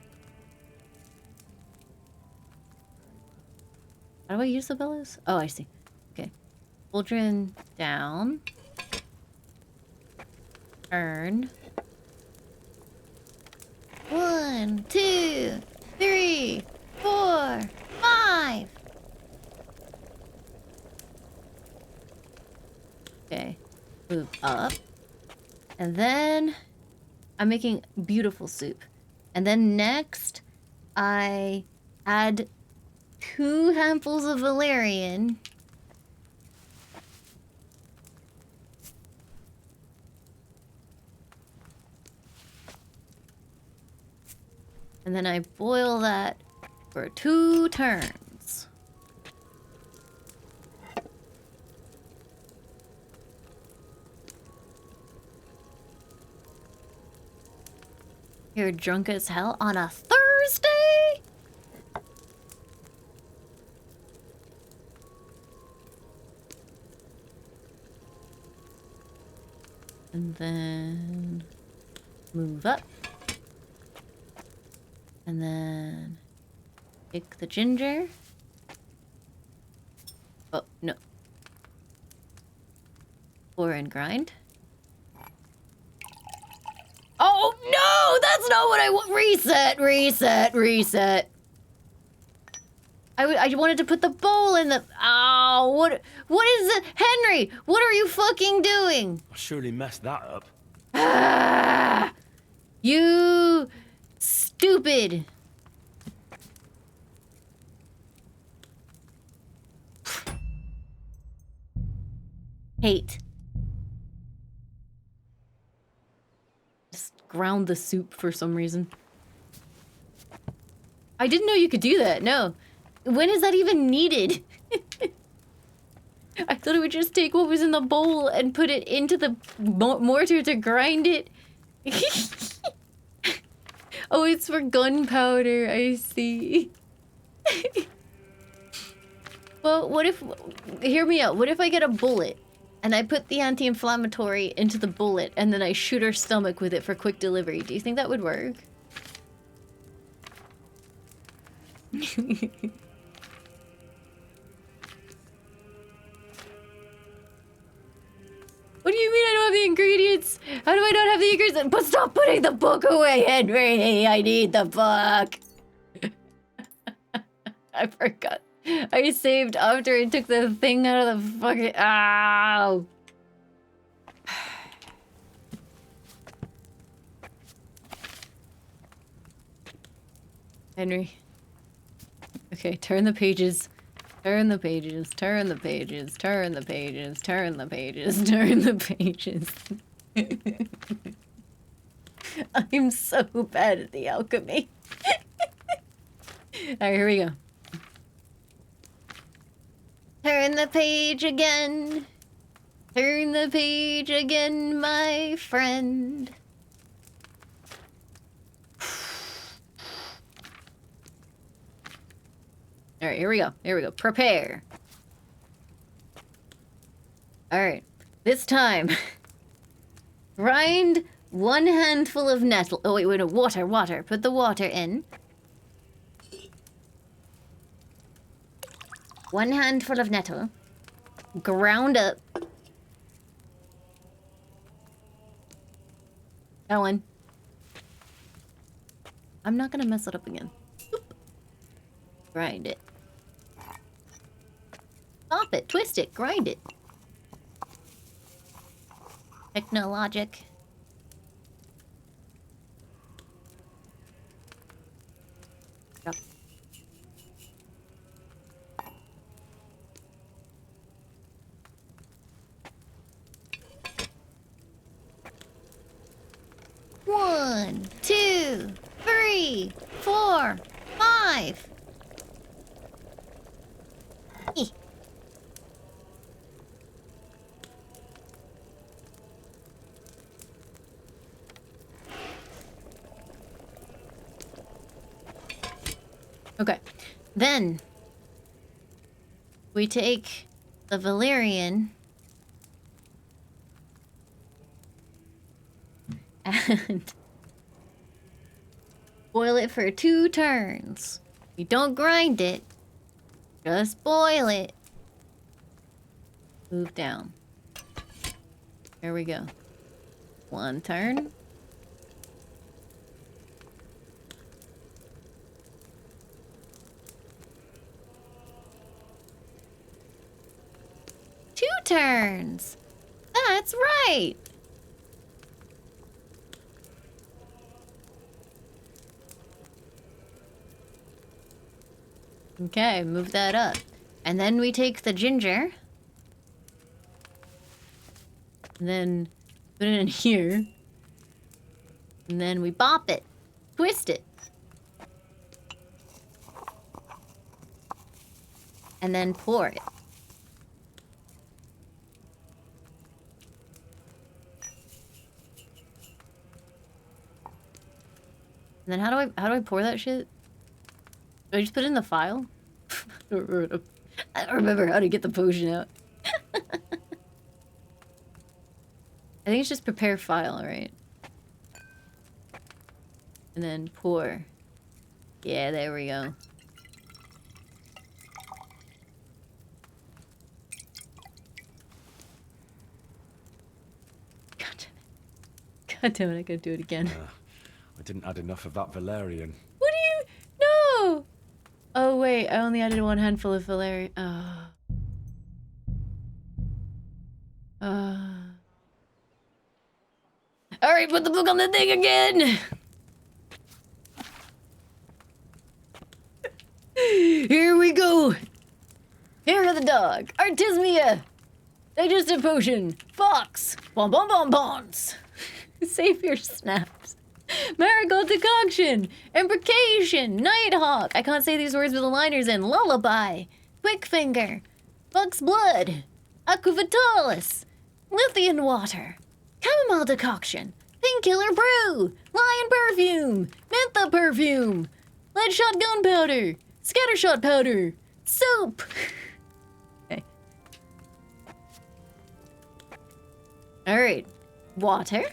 How do I use the bellows? Oh, I see. Okay. Cauldron down. Turn. 1, 2, 3, 4, 5. Okay. Move up. And then I'm making beautiful soup. And then next I add 2 handfuls of valerian. And then I boil that for 2 turns. You're drunk as hell on a Thursday? And then move up. And then pick the ginger. Oh, no. Pour and grind. Oh, no! That's not what I want. Reset, reset, reset. I wanted to put the bowl in the... Oh, what is it? Henry, what are you fucking doing? I surely messed that up. Ah, you stupid. Hate. Just ground the soup for some reason. I didn't know you could do that, no. When is that even needed? I thought it would just take what was in the bowl and put it into the mortar to grind it. Oh, it's for gunpowder, I see. Well, what if... Hear me out. What if I get a bullet and I put the anti-inflammatory into the bullet and then I shoot her stomach with it for quick delivery? Do you think that would work? What do you mean I don't have the ingredients? How do I not have the ingredients? But stop putting the book away, Henry! I need the book! I forgot. I saved after I took the thing out of the fucking... Ow! Henry. Okay, turn the pages. Turn the pages, turn the pages, turn the pages, turn the pages, turn the pages. I'm so bad at the alchemy. Alright, here we go. Turn the page again. Turn the page again, my friend. Alright, here we go. Here we go. Prepare. Alright. This time. Grind 1 handful of nettle. Oh, wait, no. Water. Put the water in. 1 handful of nettle. Ground up. That one. I'm not gonna mess it up again. Grind it. Pop it, twist it, grind it. Technologic. Yep. One, 2, 3, 4, 5. Eh. Okay, then we take the Valerian and boil it for 2 turns. You don't grind it, just boil it. Move down. Here we go. 1 turn. Two turns. That's right. Okay, move that up. And then we take the ginger. And then put it in here. And then we bop it. Twist it. And then pour it. And then how do I pour that shit? Do I just put it in the file? I don't remember how to get the potion out. I think it's just prepare file, right? And then pour. Yeah, there we go. God damn it, I gotta do it again. I didn't add enough of that Valerian. What do you... No! Oh, wait, I only added 1 handful of Valerian. Oh. Alright, put the book on the thing again! Here we go! Hair of the dog. Artismia! Digestive potion. Fox. Bonbons. Savior snaps. Marigold decoction. Imprecation. Nighthawk. I can't say these words with the liners in. Lullaby. Quick finger. Buck's blood. Aquavitalis. Lithium water. Chamomile decoction. Painkiller brew. Lion perfume. Mentha perfume. Lead shot gunpowder. Scattershot powder. Soap. Okay. Alright. Water.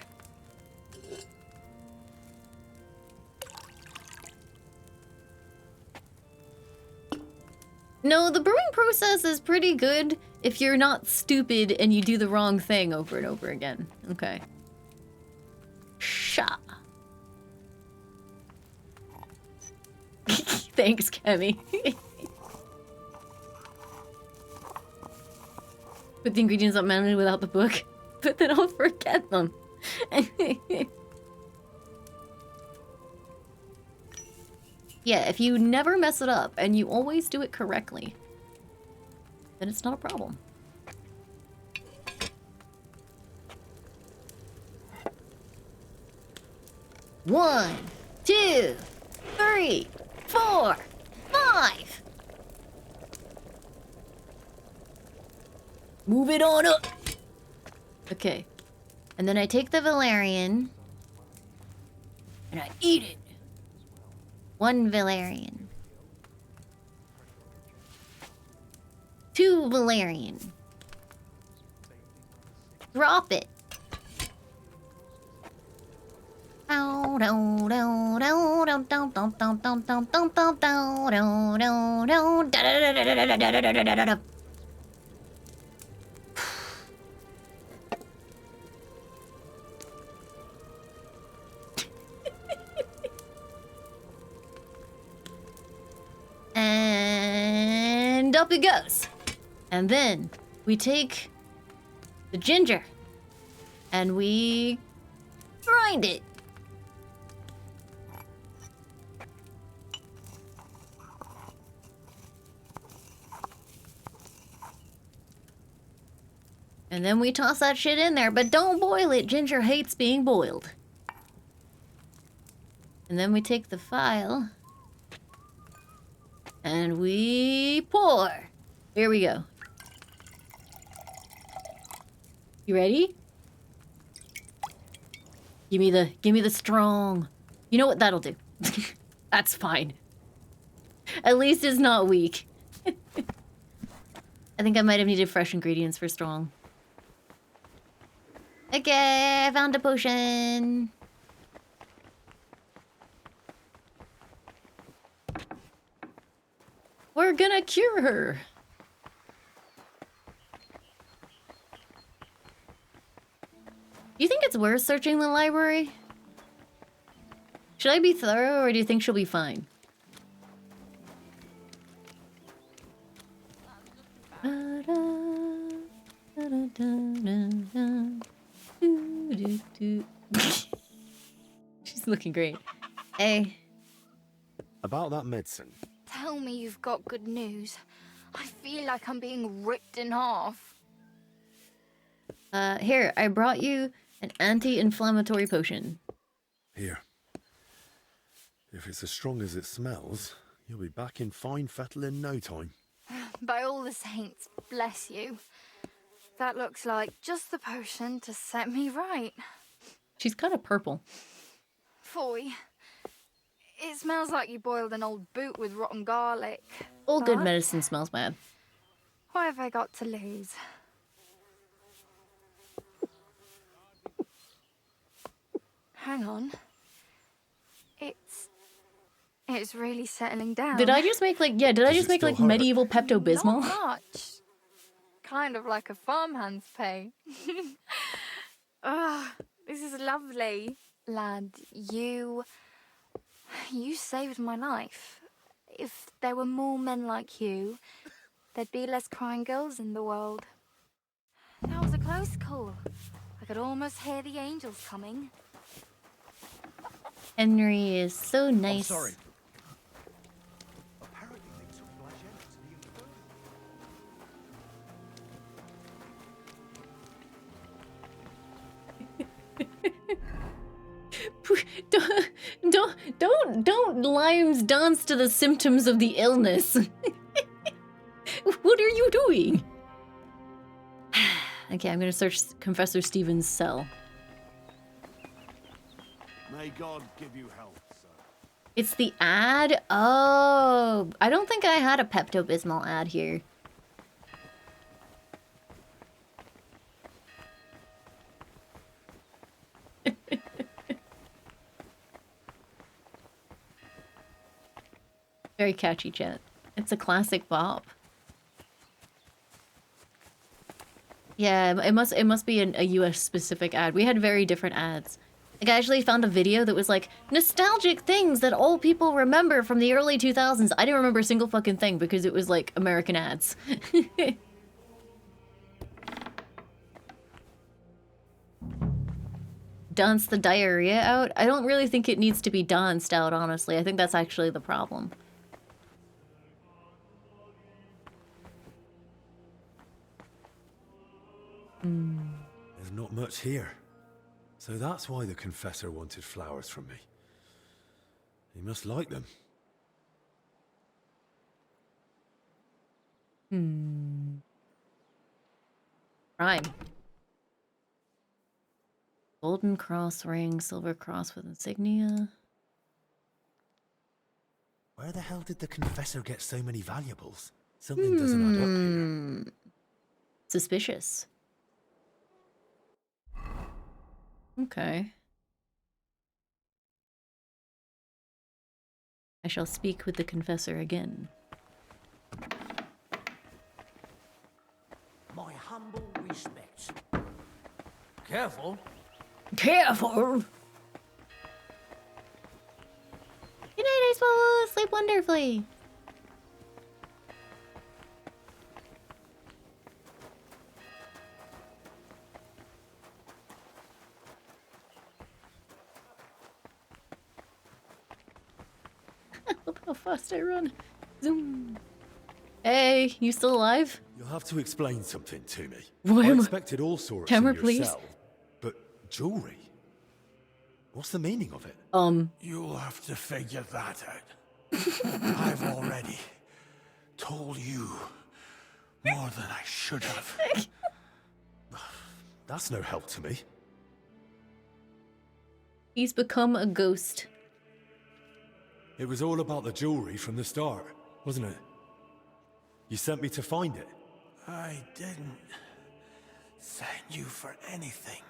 No, the brewing process is pretty good if you're not stupid and you do the wrong thing over and over again. Okay. Sha. Thanks, Kemi. Put the ingredients up manually without the book, but then I'll forget them. Yeah, if you never mess it up and you always do it correctly, then it's not a problem. One, 2, 3, 4, 5. Move it on up. Okay. And then I take the Valerian and I eat it. 1 Valerian. 2 Valerian. Drop it. up it goes. And then we take the ginger and we grind it. And then we toss that shit in there, but don't boil it. Ginger hates being boiled. And then we take the file and we pour. Here we go. You ready? Give me the strong. You know what? That'll do. That's fine. At least it's not weak. I think I might have needed fresh ingredients for strong. Okay, I found a potion. We're gonna cure her. Do you think it's worth searching the library? Should I be thorough, or do you think she'll be fine? She's looking great. Hey. About that medicine. Tell me you've got good news. I feel like I'm being ripped in half. Here, I brought you an anti-inflammatory potion. Here. If it's as strong as it smells, you'll be back in fine fettle in no time. By all the saints, bless you. That looks like just the potion to set me right. She's kind of purple. Foy. It smells like you boiled an old boot with rotten garlic. All good But medicine smells bad. what have I got to lose? Hang on. It's really settling down. Did I just make like, yeah, did I just make like medieval Pepto-Bismol? Not much. Kind of like a farmhand's pay. Ah, this is lovely. Lad, you saved my life. If there were more men like you, there'd be less crying girls in the world. That was a close call. I could almost hear the angels coming. Henry is so nice. I'm sorry. Don't Limes dance to the symptoms of the illness. What are you doing? Okay, I'm gonna search Confessor Stephen's cell. May God give you health, sir. It's the ad? Oh, I don't think I had a Pepto-Bismol ad here. Very catchy, chat. It's a classic bop. Yeah, it must be a US specific ad. We had very different ads. Like, I actually found a video that was like, nostalgic things that old people remember from the early 2000s. I didn't remember a single fucking thing because it was like American ads. Dance the diarrhea out? I don't really think it needs to be danced out, honestly. I think that's actually the problem. There's not much here. So that's why the confessor wanted flowers from me. He must like them. Prime. Golden cross ring, silver cross with insignia. Where the hell did the confessor get so many valuables? Something doesn't add up here. Suspicious. Okay. I shall speak with the confessor again. My humble respects. Careful. Careful! Good night, I suppose. Sleep wonderfully. how fast I run. Zoom. Hey, you still alive? You'll have to explain something to me. Why I am I- expected all sorts Camera, in your please. cell, but jewelry? What's the meaning of it? You'll have to figure that out. I've already told you more than I should have. That's no help to me. He's become a ghost. It was all about the jewelry from the start, wasn't it? You sent me to find it. I didn't send you for anything.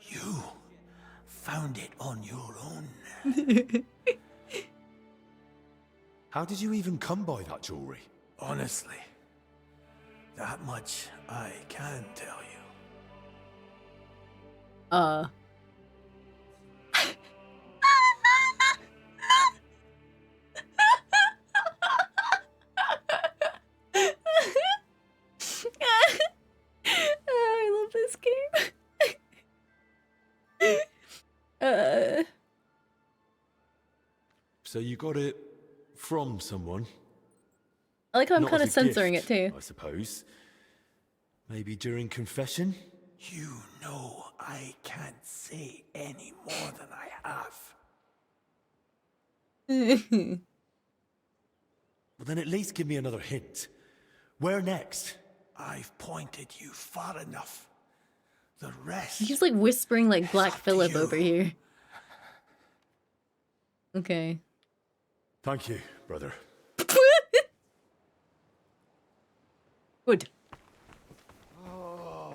You found it on your own. How did you even come by that jewelry? Honestly, that much I can tell you. I love this game. So you got it from someone? I like how I'm Not kind of as a censoring gift, it too. I suppose. Maybe during confession? You know I can't say any more than I have. Well, then at least give me another hint. Where next? I've pointed you far enough. The rest... He's like whispering like Black Phillip over here. Okay. Thank you, brother. Good. Oh,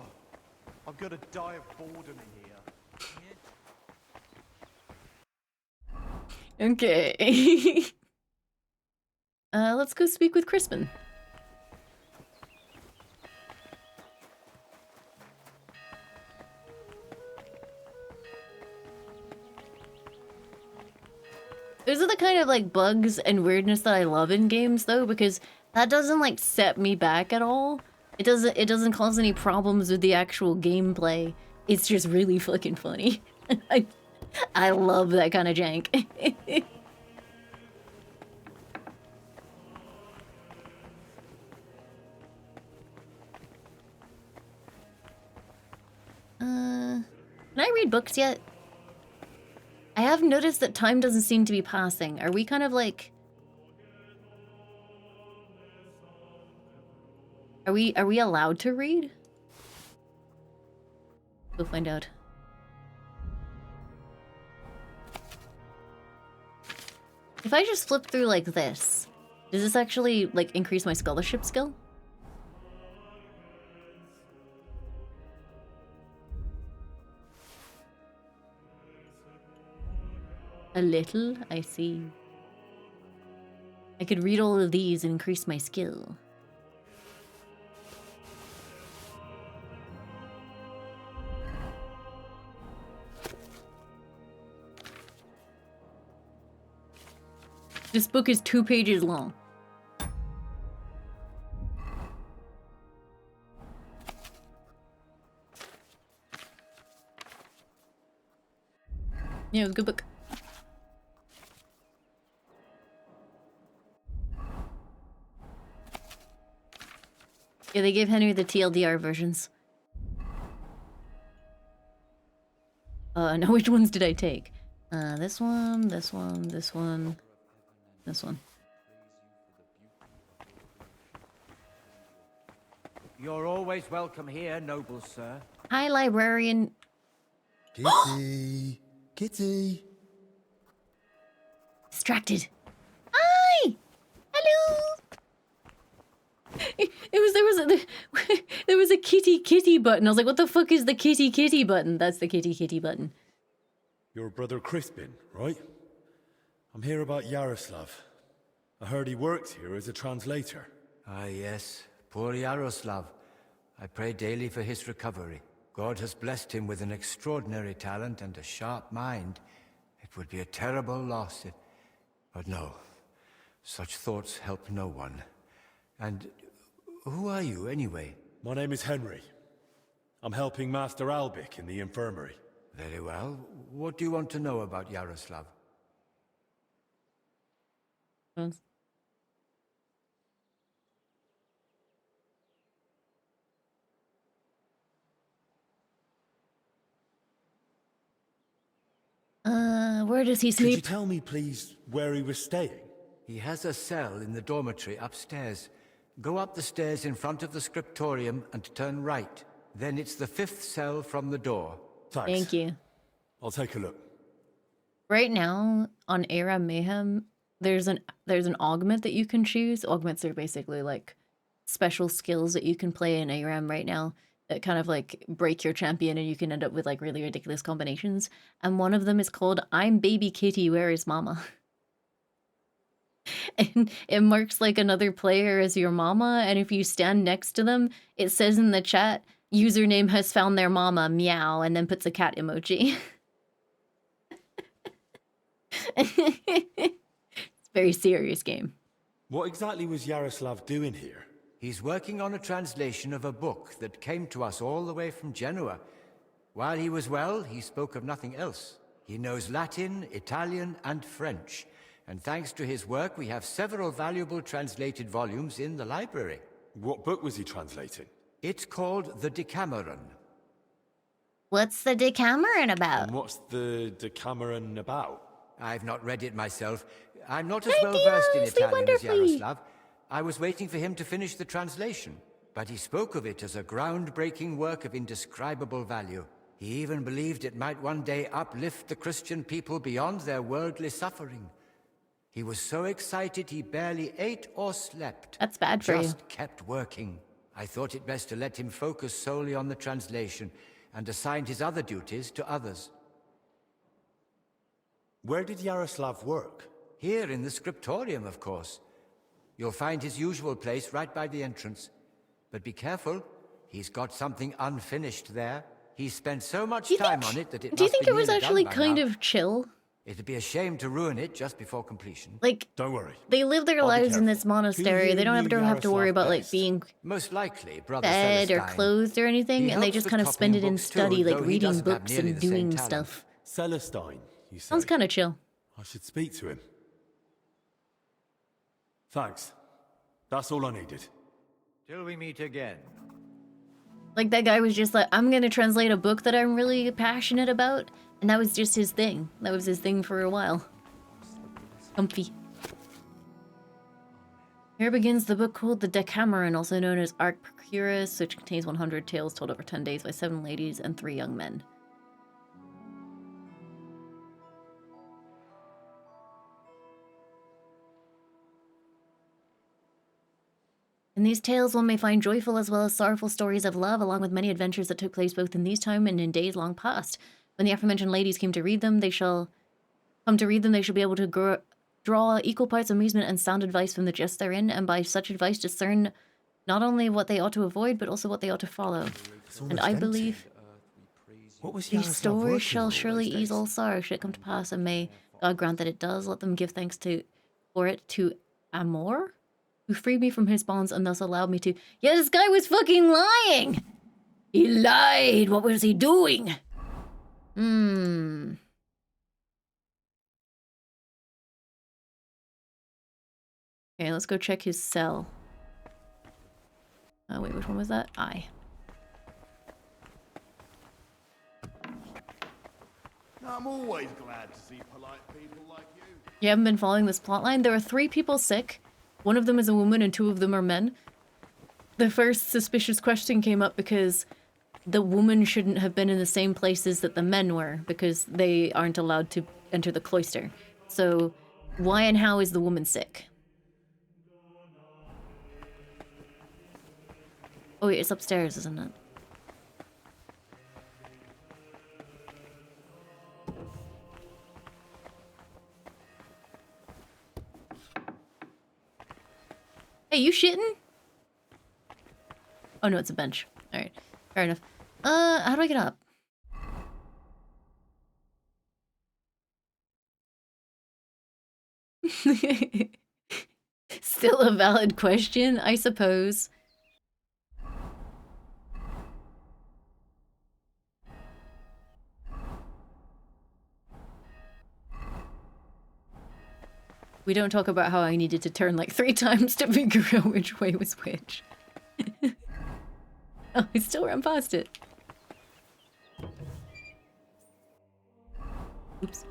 I'm gonna die of boredom in here. Okay. Let's go speak with Crispin. Those are the kind of like bugs and weirdness that I love in games though, because that doesn't like set me back at all. It doesn't cause any problems with the actual gameplay. It's just really fucking funny. I love that kind of jank. Can I read books yet? I have noticed that time doesn't seem to be passing. Are we kind of like... Are we allowed to read? We'll find out. If I just flip through like this, does this actually like increase my scholarship skill? A little, I see. I could read all of these and increase my skill. This book is 2 pages long. Yeah, it was a good book. Yeah, they gave Henry the TLDR versions. Now which ones did I take? This one, this one, this one, this one. You're always welcome here, noble sir. Hi, librarian. Kitty! Kitty! Distracted. Hi! Hello! There was a kitty button. I was like, what the fuck is the kitty button? That's the kitty button. Your brother Crispin, right? I'm here about Yaroslav. I heard he works here as a translator. Ah, yes. Poor Yaroslav. I pray daily for his recovery. God has blessed him with an extraordinary talent and a sharp mind. It would be a terrible loss if... But no. Such thoughts help no one. And who are you, anyway? My name is Henry. I'm helping Master Albic in the infirmary. Very well. What do you want to know about Yaroslav? Where does he Could you sleep? tell me, please, where he was staying? He has a cell in the dormitory upstairs. Go up the stairs in front of the scriptorium and turn right. Then it's the 5th cell from the door. Thanks. Thank you. I'll take a look. Right now on Era Mayhem, there's an augment that you can choose. Augments are basically like special skills that you can play in ARAM right now that kind of like break your champion and you can end up with like really ridiculous combinations. And one of them is called I'm Baby Kitty, Where is Mama? And it marks like another player as your mama, and if you stand next to them, it says in the chat, username has found their mama, meow, and then puts a cat emoji. It's a very serious game. What exactly was Yaroslav doing here? He's working on a translation of a book that came to us all the way from Genoa. While he was well, he spoke of nothing else. He knows Latin, Italian, and French. And thanks to his work, we have several valuable translated volumes in the library. What book was he translating? It's called The Decameron. What's the Decameron about? And what's the Decameron about? I've not read it myself. I'm not as well versed in Italian as Yaroslav. I was waiting for him to finish the translation, but he spoke of it as a groundbreaking work of indescribable value. He even believed it might one day uplift the Christian people beyond their worldly suffering. He was so excited he barely ate or slept. That's bad for you. Just kept working. I thought it best to let him focus solely on the translation and assigned his other duties to others. Where did Yaroslav work? Here in the scriptorium, of course. You'll find his usual place right by the entrance. But be careful, he's got something unfinished there. He spent so much time on it that it Do you must think be it was nearly actually done by kind now. of chill? It'd be a shame to ruin it just before completion. Like, don't worry. They live their lives in this monastery. They don't have to worry about like being most likely Brother fed or Celestine. clothed or anything, He and they helps just with kind of spend it copying in books too, study, like though he reading doesn't have books nearly and the same doing talent. stuff. Celestine, you say? Sounds kind of chill. I should speak to him. Thanks. That's all I needed. Till we meet again. Like that guy was just like, I'm gonna translate a book that I'm really passionate about, and that was just his thing. That was his thing for a while. Comfy. Here begins the book called The Decameron, also known as Arc Procurus, which contains 100 tales told over 10 days by 7 ladies and 3 young men. In these tales, one may find joyful as well as sorrowful stories of love, along with many adventures that took place both in these time and in days long past. When the aforementioned ladies came to read them, they shall be able to draw equal parts amusement and sound advice from the gist therein, and by such advice discern not only what they ought to avoid, but also what they ought to follow. And I believe these stories shall surely ease all sorrow should it come to pass, and may God grant that it does. Let them give thanks for it to Amor, who freed me from his bonds and thus allowed me to... Yeah, this guy was fucking lying! He lied! What was he doing? Okay, let's go check his cell. Oh, wait, which one was that? I. I'm always glad to see polite people like you. You haven't been following this plotline? There are 3 people sick. One of them is a woman and 2 of them are men. The first suspicious question came up because the woman shouldn't have been in the same places that the men were, because they aren't allowed to enter the cloister. So, why and how is the woman sick? Oh wait, it's upstairs, isn't it? Hey, you shitting? Oh no, it's a bench. Alright, fair enough. How do I get up? Still a valid question, I suppose. We don't talk about how I needed to turn like 3 times to figure out which way was which. Oh, I still ran past it. Oops.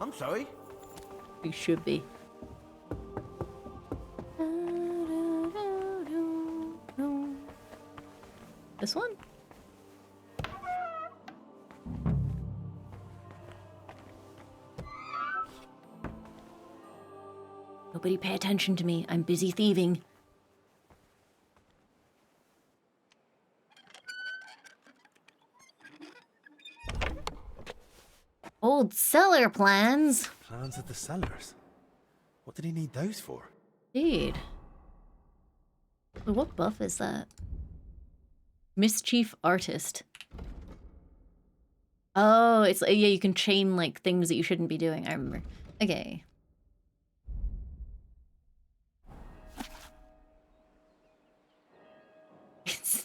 I'm sorry. You should be. This one? Nobody pay attention to me. I'm busy thieving. Old cellar plans. Plans of the cellars? What did he need those for? Indeed. What buff is that? Mischief Artist. Oh, it's yeah, you can chain like things that you shouldn't be doing. I remember. Okay.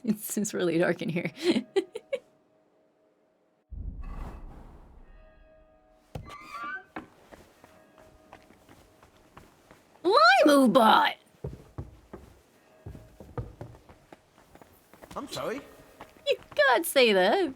It's really dark in here. Laimu bot! I'm sorry. You can't say that.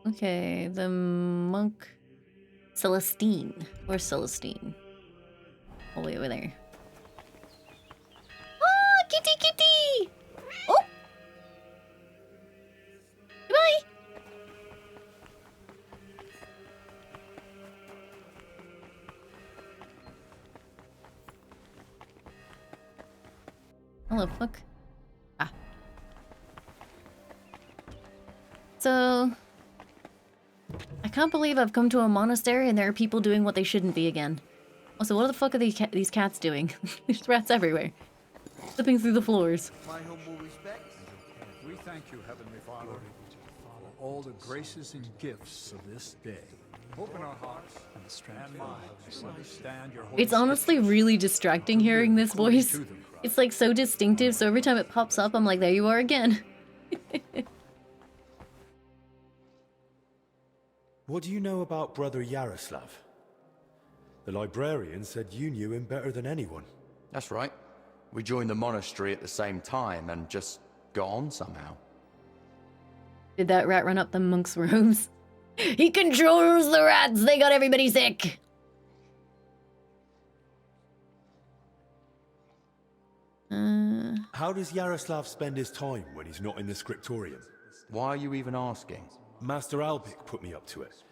Okay, the monk Celestine. Where's Celestine? All the way over there. Oh, kitty kitty! Oh! Goodbye! Hello, fuck. Ah. So... I can't believe I've come to a monastery and there are people doing what they shouldn't be again. Also, what the fuck are these cats doing? There's rats everywhere. Slipping through the floors. My humble respects. We thank you, Heavenly Father, for all the graces and gifts of this day. Open our hearts and minds to understand your holy It's honestly really distracting hearing this voice. It's like so distinctive, so every time it pops up, I'm like, there you are again. What do you know about Brother Yaroslav? The librarian said you knew him better than anyone. That's right. We joined the monastery at the same time and just got on somehow. Did that rat run up the monk's robes? He controls the rats! They got everybody sick! How does Yaroslav spend his time when he's not in the scriptorium? Why are you even asking? Master Albik put me up to it.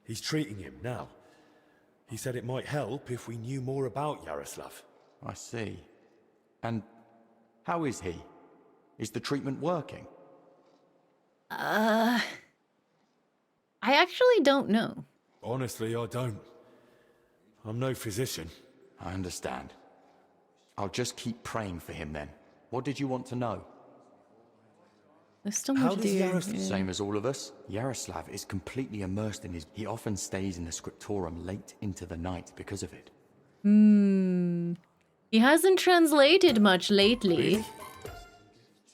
He's treating him now. He said it might help if we knew more about Yaroslav. I see. And how is he? Is the treatment working? I actually don't know. Honestly, I don't. I'm no physician. I understand. I'll just keep praying for him then. What did you want to know? There's still more to do. Yaroslav? Same as all of us. Yaroslav is completely immersed in his... He often stays in the scriptorium late into the night because of it. He hasn't translated much lately. Really?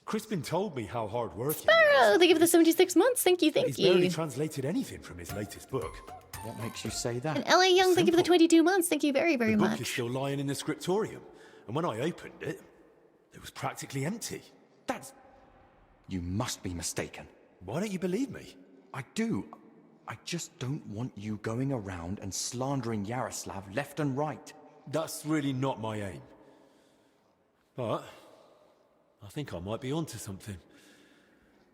Crispin told me how hard work he Sparrow, they give the 76 months. Thank you, thank He's you. barely translated anything from his latest book. What makes you say that? And LA Young, thank you for the 22 months. Thank you very, very The book much. is still lying in the scriptorium, and when I opened it, it was practically empty. That's... You must be mistaken. Why don't you believe me? I do. I just don't want you going around and slandering Yaroslav left and right. That's really not my aim. But I think I might be onto something.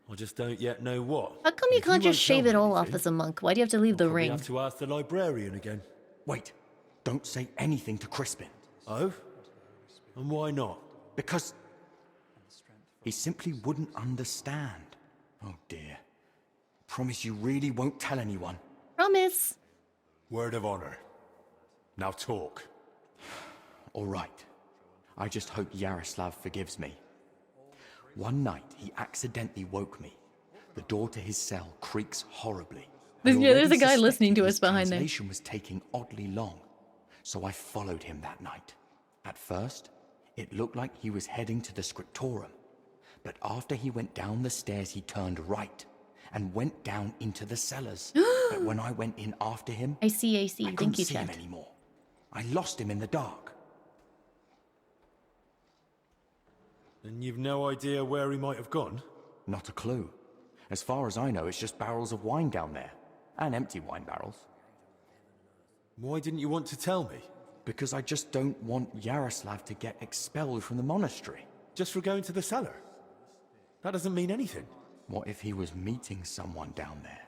I just don't yet know what. How come you can't just shave it all off as a monk? Why do you have to leave the Probably ring? have to ask the librarian again. Wait. Don't say anything to Crispin. Oh? And why not? Because... he simply wouldn't understand. Oh dear. Promise you really won't tell anyone. Promise. Word of honor. Now talk. All right. I just hope Yaroslav forgives me. One night, he accidentally woke me. The door to his cell creaks horribly. Yeah, there's a guy listening to us behind there. Translation was taking oddly long, so I followed him that night. At first, it looked like he was heading to the scriptorum, but after he went down the stairs, he turned right and went down into the cellars. But when I went in after him, I see. I couldn't see him anymore. I lost him in the dark. And you've no idea where he might have gone? Not a clue. As far as I know, it's just barrels of wine down there. And empty wine barrels. Why didn't you want to tell me? Because I just don't want Yaroslav to get expelled from the monastery. Just for going to the cellar? That doesn't mean anything. What if he was meeting someone down there?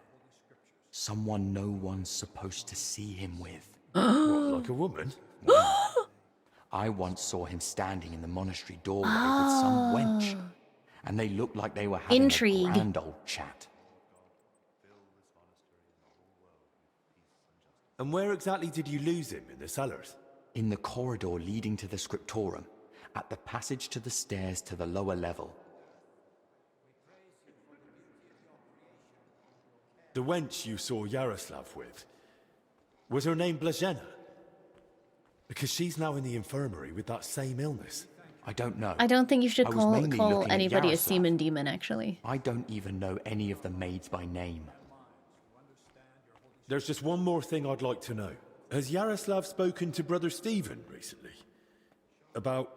Someone no one's supposed to see him with. What, like a woman? I once saw him standing in the monastery doorway with some wench. And they looked like they were having a grand old chat. And where exactly did you lose him, in the cellars? In the corridor leading to the scriptorum, at the passage to the stairs to the lower level. The wench you saw Yaroslav with, was her name Blazhena? Because she's now in the infirmary with that same illness. I don't know. I don't think you should I was call mainly looking at anybody a Yaroslav. semen demon, actually. I don't even know any of the maids by name. There's just one more thing I'd like to know. Has Yaroslav spoken to Brother Stephen recently? About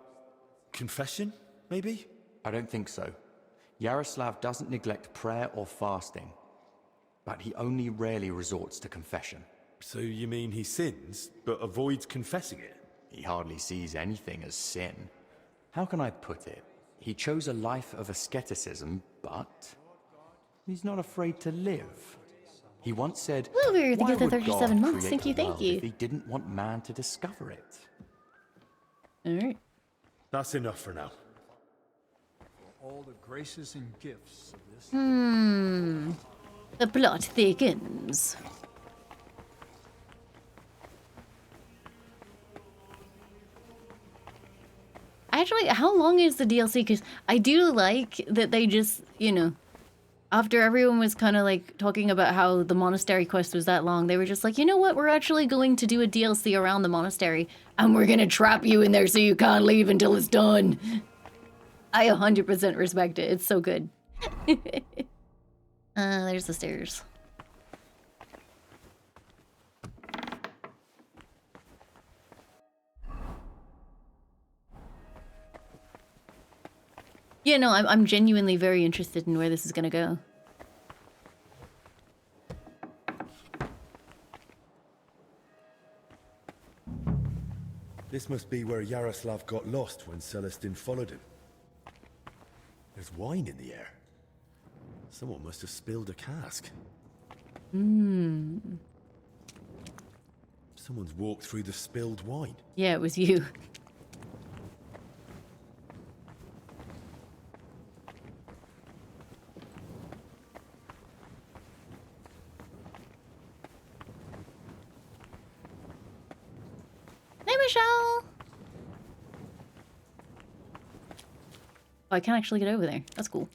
confession, maybe? I don't think so. Yaroslav doesn't neglect prayer or fasting, but he only rarely resorts to confession. So you mean he sins, but avoids confessing it? He hardly sees anything as sin. How can I put it? He chose a life of asceticism, but he's not afraid to live. He once said, Woover, thank you for "Why would 37 God months. create Thank you, the thank world you. if he didn't want man to discover it?" Alright. That's enough for now. All the graces and gifts of this. The plot thickens. Actually, how long is the DLC? Because I do like that they just, you know, after everyone was kind of like talking about how the monastery quest was that long, they were just like, you know what, we're actually going to do a DLC around the monastery, and we're gonna trap you in there so you can't leave until it's done. I 100% respect it. It's so good. There's the stairs. Yeah, no, I'm genuinely very interested in where this is gonna go. This must be where Yaroslav got lost when Celestine followed him. There's wine in the air. Someone must have spilled a cask. Someone's walked through the spilled wine. Yeah, it was you. Hey, Michelle! Oh, I can actually get over there. That's cool.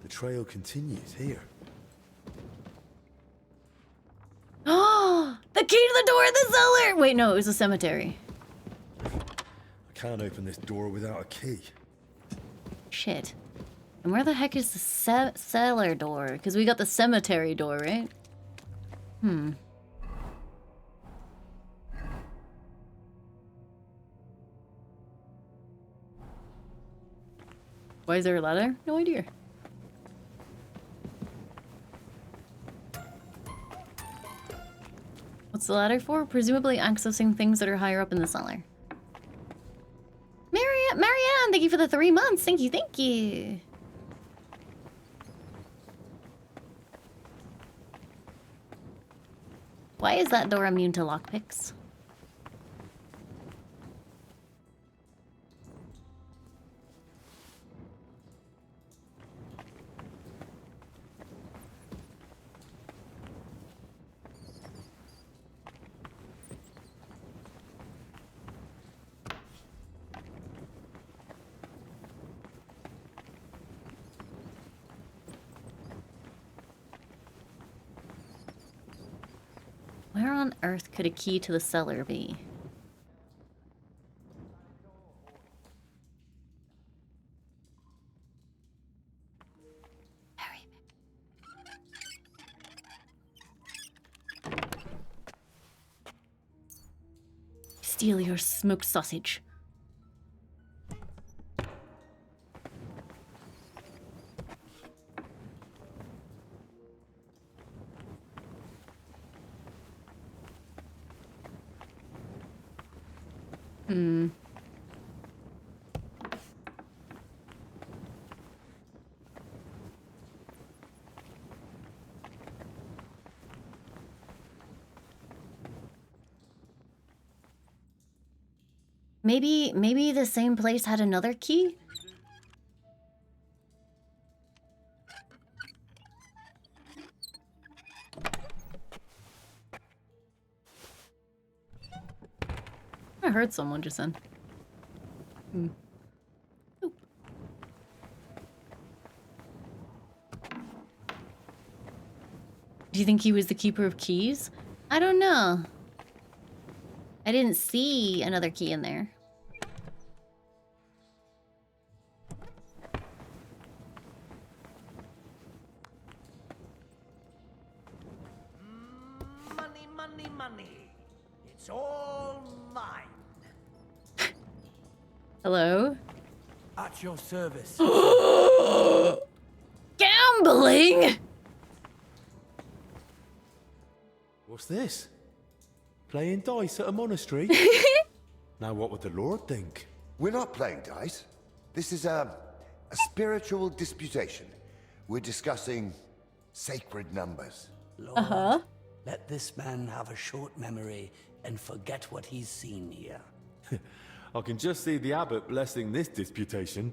The trail continues here. Oh, the key to the door in the cellar! Wait, no, it was a cemetery. I can't open this door without a key. Shit. And where the heck is the cellar door? Because we got the cemetery door, right? Why is there a ladder? No idea. What's the ladder for? Presumably accessing things that are higher up in the cellar. Marianne, thank you for the 3 months. Thank you, thank you. Why is that door immune to lockpicks? Where on earth could a key to the cellar be? Steal your smoked sausage. Hmm. Maybe the same place had another key? I heard someone just then. Hmm. Oop. Do you think he was the keeper of keys? I don't know. I didn't see another key in there. Money, money, money. It's all mine. Hello? At your service. Gambling? What's this? Playing dice at a monastery? Now what would the Lord think? We're not playing dice. This is a spiritual disputation. We're discussing sacred numbers. Lord, let this man have a short memory and forget what he's seen here. I can just see the abbot blessing this disputation,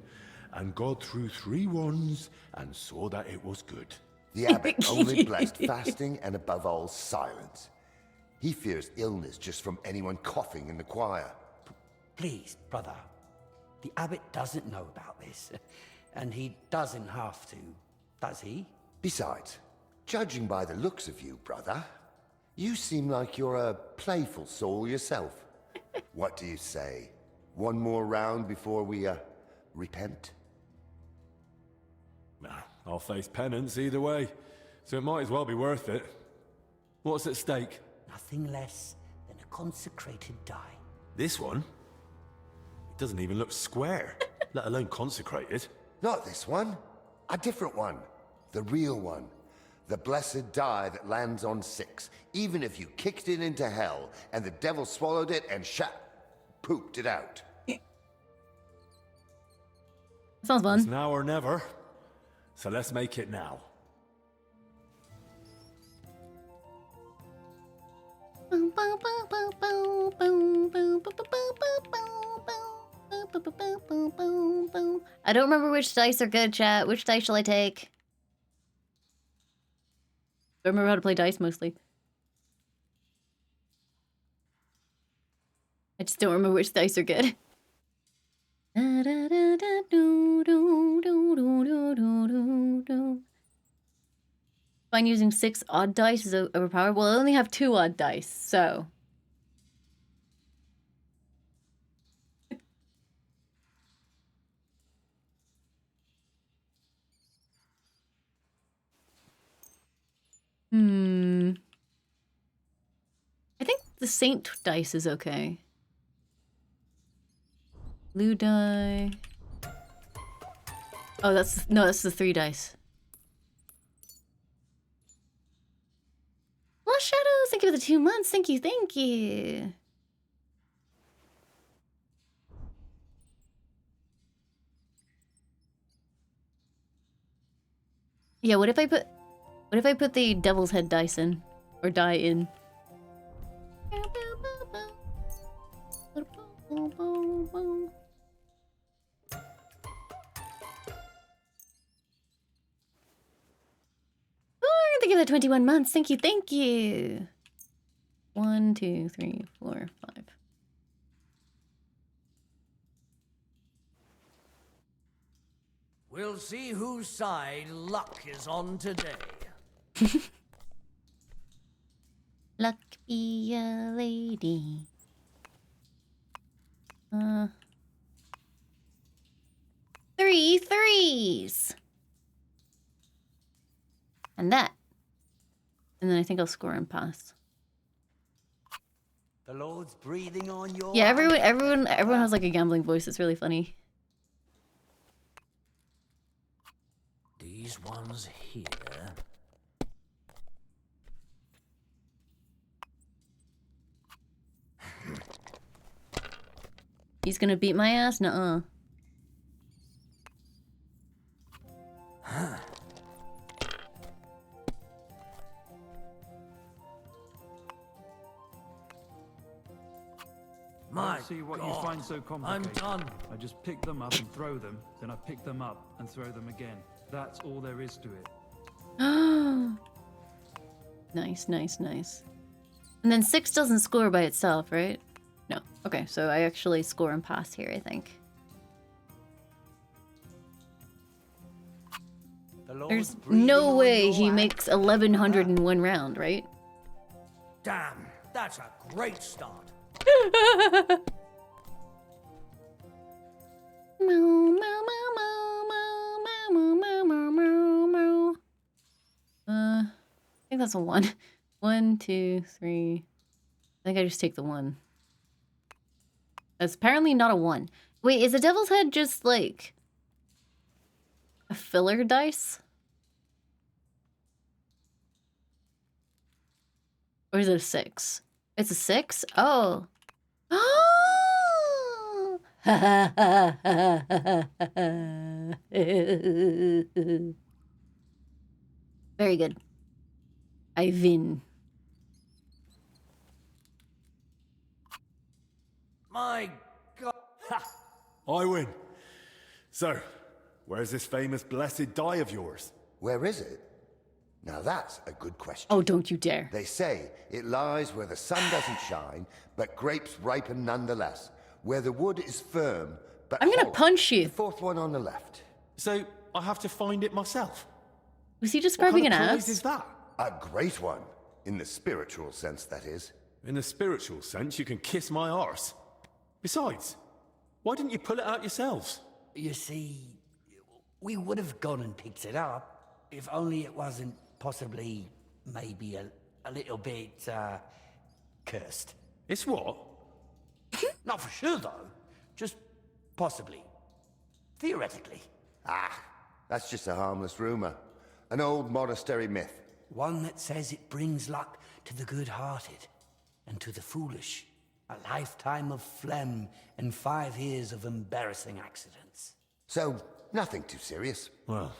and God threw 3 wands and saw that it was good. The abbot only blessed fasting and above all silence. He fears illness just from anyone coughing in the choir. Please, brother. The abbot doesn't know about this, and he doesn't have to, does he? Besides, judging by the looks of you, brother, you seem like you're a playful soul yourself. What do you say? One more round before we, repent? Nah, I'll face penance either way, so it might as well be worth it. What's at stake? Nothing less than a consecrated die. This one? It doesn't even look square, let alone consecrated. Not this one. A different one. The real one. The blessed die that lands on 6. Even if you kicked it into hell, and the devil swallowed it and pooped it out. Sounds fun. It's now or never, so let's make it now. I don't remember which dice are good, chat. Which dice shall I take? I remember how to play dice mostly. I just don't remember which dice are good. Fine, using 6 odd dice is overpowered. Well, I only have 2 odd dice, so. I think the Saint dice is okay. Blue die. Oh, that's the 3 dice. Lost Shadows, thank you for the 2 months. Thank you, thank you. Yeah, what if I put the devil's head dice in? Or die in? Thank you for the 21 months. Thank you, thank you. 1, 2, 3, 4, 5. We'll see whose side luck is on today. Luck be a lady. 3 threes. And that. And then I think I'll score and pass. The Lord's breathing on your Yeah, house. everyone has like a gambling voice. It's really funny. These ones here. He's gonna beat my ass? Nuh-uh. I see what you find so complicated. I'm done. I just pick them up and throw them, then I pick them up and throw them again. That's all there is to it. Nice, nice, nice. And then 6 doesn't score by itself, right? No. Okay, so I actually score and pass here, I think. There's no way he makes 1100 in one round, right? Damn, that's a great start. I think that's a 1. 1, 2, 3. I think I just take the 1. That's apparently not a 1. Wait, is a devil's head just like a filler dice? Or is it a 6? It's a 6? Oh. Very good. I win. My God. Ha! I win. So, where's this famous blessed die of yours? Where is it? Now that's a good question. Oh, don't you dare. They say it lies where the sun doesn't shine, but grapes ripen nonetheless. Where the wood is firm, but I'm gonna hollow. punch you. The fourth one on the left. So, I have to find it myself? Was he describing what kind an of ass? prize is that? A great one. In the spiritual sense, that is. In the spiritual sense, you can kiss my arse. Besides, why didn't you pull it out yourselves? You see, we would have gone and picked it up if only it wasn't possibly, maybe a little bit, cursed. It's what? Not for sure, though. Just possibly. Theoretically. Ah, that's just a harmless rumor. An old monastery myth. One that says it brings luck to the good-hearted and to the foolish. A lifetime of phlegm and 5 years of embarrassing accidents. So, nothing too serious. Well,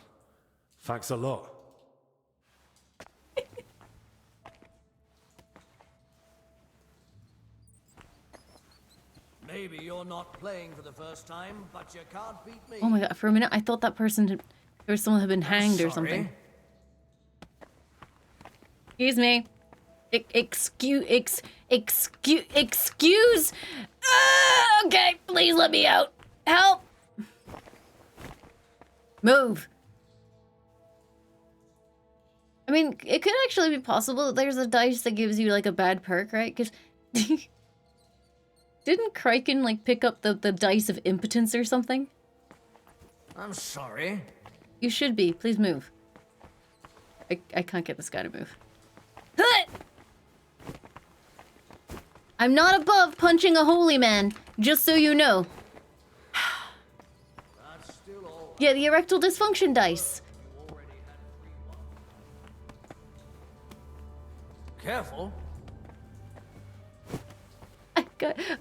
thanks a lot. Maybe you're not playing for the first time, but you can't beat me. Oh my god, for a minute I thought that person or someone had been hanged or something. Excuse me. Excuse. Okay, please let me out. Help. Move. I mean, it could actually be possible that there's a dice that gives you like a bad perk, right? Because didn't Kraken like pick up the dice of impotence or something? I'm sorry. You should be. Please move. I can't get this guy to move. I'm not above punching a holy man, just so you know. Yeah, the erectile dysfunction dice. Careful.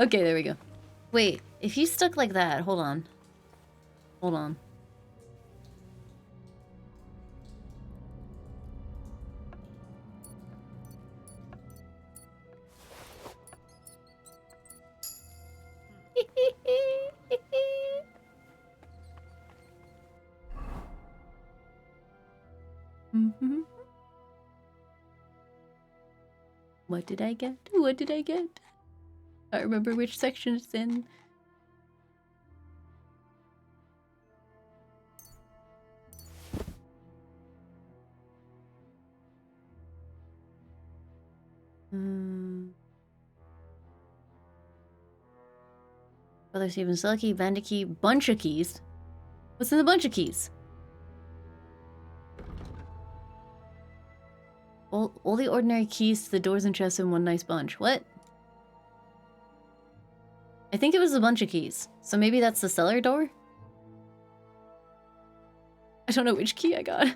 Okay, there we go. Wait, if he's stuck like that, hold on. Hold on. Mm-hmm. What did I get? What did I get? I remember which section it's in. Brother Steven Silky, Bandit key, bunch of keys. What's in the bunch of keys? All the ordinary keys to the doors and chests in one nice bunch. What? I think it was a bunch of keys. So maybe that's the cellar door? I don't know which key I got.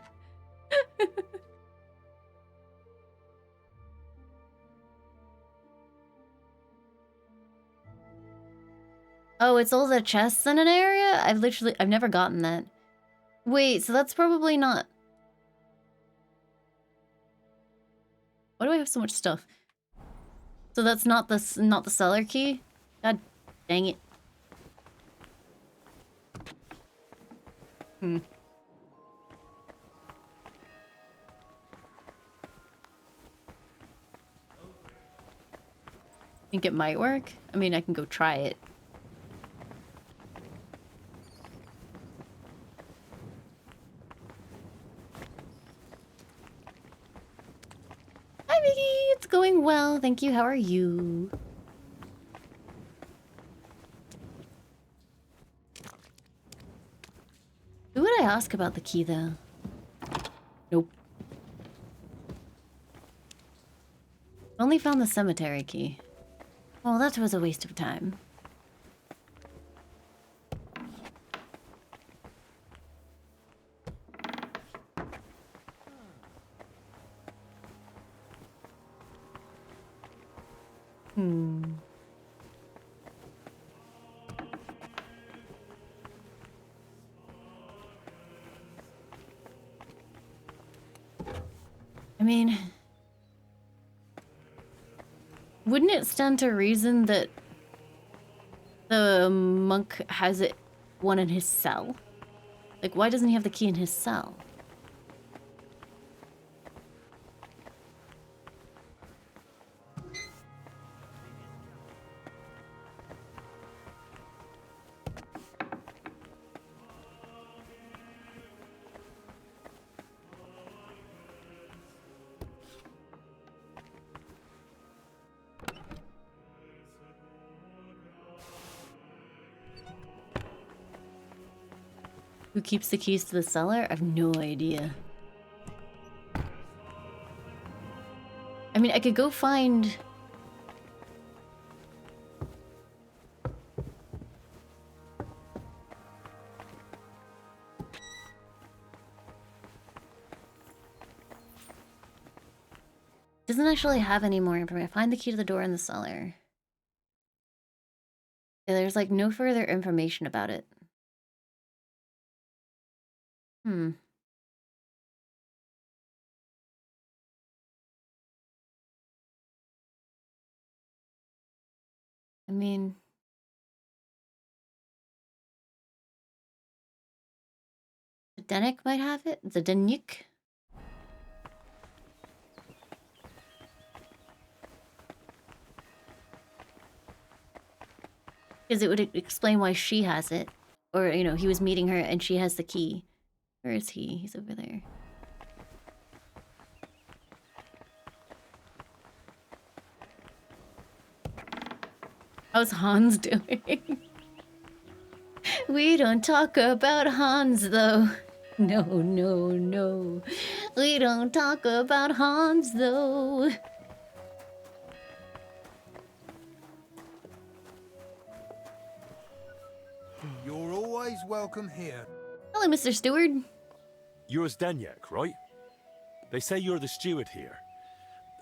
Oh, it's all the chests in an area? I've never gotten that. Wait, so that's probably not... Why do I have so much stuff? So that's not the cellar key? God dang it. I think it might work. I mean, I can go try it. Hi, Vicky! It's going well. Thank you. How are you? Who would I ask about the key, though? Nope. Only found the cemetery key. Well, that was a waste of time. I mean... Wouldn't it stand to reason that the monk has one in his cell? Like, why doesn't he have the key in his cell? Who keeps the keys to the cellar? I have no idea. I mean, I could go find... Doesn't actually have any more information. Find the key to the door in the cellar. Yeah, there's like no further information about it. I mean... The Denik might have it? The Denik? Because it would explain why she has it. Or, you know, he was meeting her and she has the key. Where is he? He's over there. How's Hans doing? We don't talk about Hans, though. No, no, no. We don't talk about Hans, though. You're always welcome here. Hello, Mr. Steward. You're Zdeněk, right? They say you're the steward here.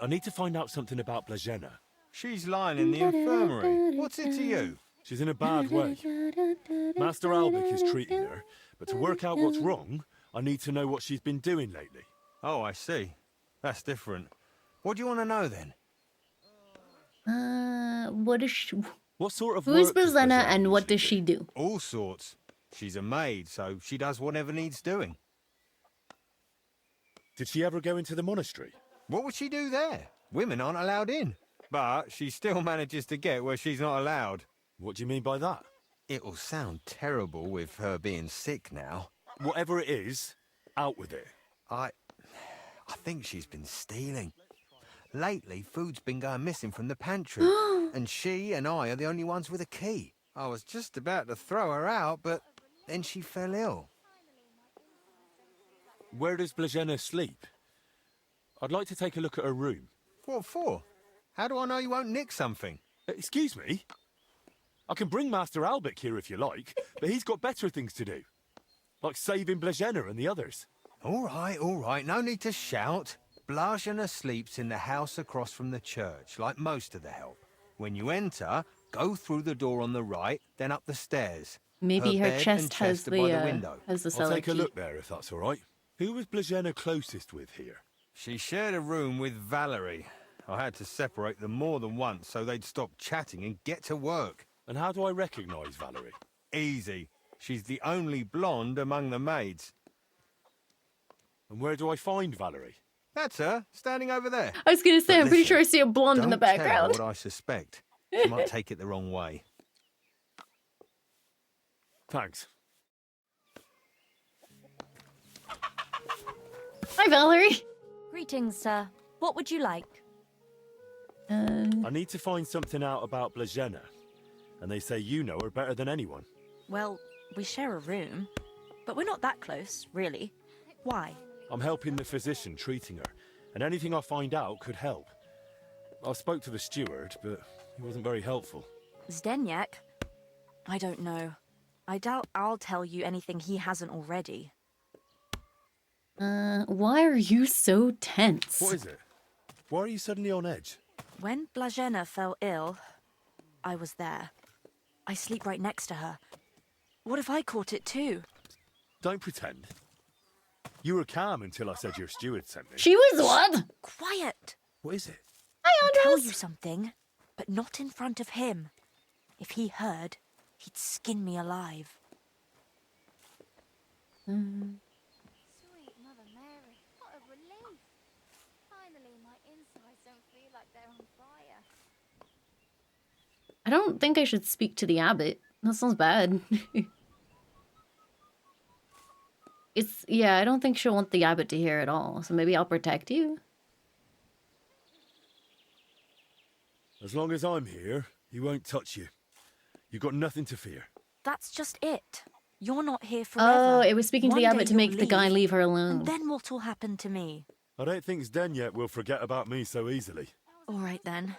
I need to find out something about Blažena. She's lying in the infirmary. What's it to you? She's in a bad way. Master Albik is treating her, but to work out what's wrong, I need to know what she's been doing lately. Oh, I see. That's different. What do you want to know, then? What is she... What sort of Who is work does Blažena Blažena and what does she do? All sorts. She's a maid, so she does whatever needs doing. Did she ever go into the monastery? What would she do there? Women aren't allowed in. But she still manages to get where she's not allowed. What do you mean by that? It'll sound terrible with her being sick now. Whatever it is, out with it. I think she's been stealing. Lately, food's been going missing from the pantry, and she and I are the only ones with a key. I was just about to throw her out, but then she fell ill. Where does Blazena sleep? I'd like to take a look at her room. What for? How do I know you won't nick something? Excuse me? I can bring Master Albert here if you like, but he's got better things to do. Like saving Blazena and the others. All right, no need to shout. Blazena sleeps in the house across from the church, like most of the help. When you enter, go through the door on the right, then up the stairs. Maybe her bed chest and has are by the the window. cellar I'll take a key. look there if that's all right. Who was Blazena closest with here? She shared a room with Valerie. I had to separate them more than once so they'd stop chatting and get to work. And how do I recognise Valerie? Easy. She's the only blonde among the maids. And where do I find Valerie? That's her, standing over there. I was gonna say, But I'm pretty listen, sure I see a blonde in the don't tell her background. what I suspect. She might take it the wrong way. Thanks. Hi, Valerie. Greetings, sir. What would you like? I need to find something out about Blazena. And they say you know her better than anyone. Well, we share a room, but we're not that close, really. Why? I'm helping the physician treating her, and anything I find out could help. I spoke to the steward, but he wasn't very helpful. Zdeněk? I don't know. I doubt I'll tell you anything he hasn't already. Why are you so tense? What is it? Why are you suddenly on edge? When Blazena fell ill, I was there. I sleep right next to her. What if I caught it too? Don't pretend. You were calm until I said your steward sent me. She was what? Quiet! What is it? I'll tell you something, but not in front of him. If he heard, he'd skin me alive. Sweet Mother Mary, what a relief. Finally, my insides don't feel like they're on fire. I don't think I should speak to the abbot. That sounds bad. Yeah, I don't think she'll want the abbot to hear at all, so maybe I'll protect you. As long as I'm here, he won't touch you. You've got nothing to fear. That's just it. You're not here forever. Oh, it was speaking to the One abbot day to make you'll the guy leave her alone. And then what will happen to me? I don't think Zdeněk will forget about me so easily. All right, then.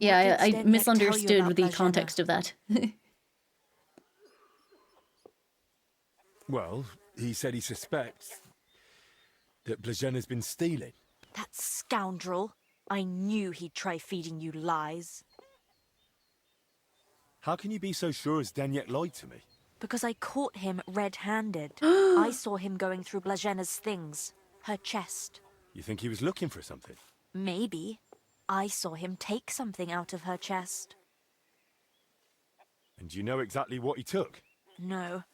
Yeah, What did I Zdeněk tell you misunderstood about the Blazena? context of that. Well, he said he suspects that Blazena's been stealing. That scoundrel. I knew he'd try feeding you lies. How can you be so sure Zdeněk lied to me? Because I caught him red-handed. I saw him going through Blazena's things. Her chest. You think he was looking for something? Maybe. I saw him take something out of her chest. And do you know exactly what he took? No.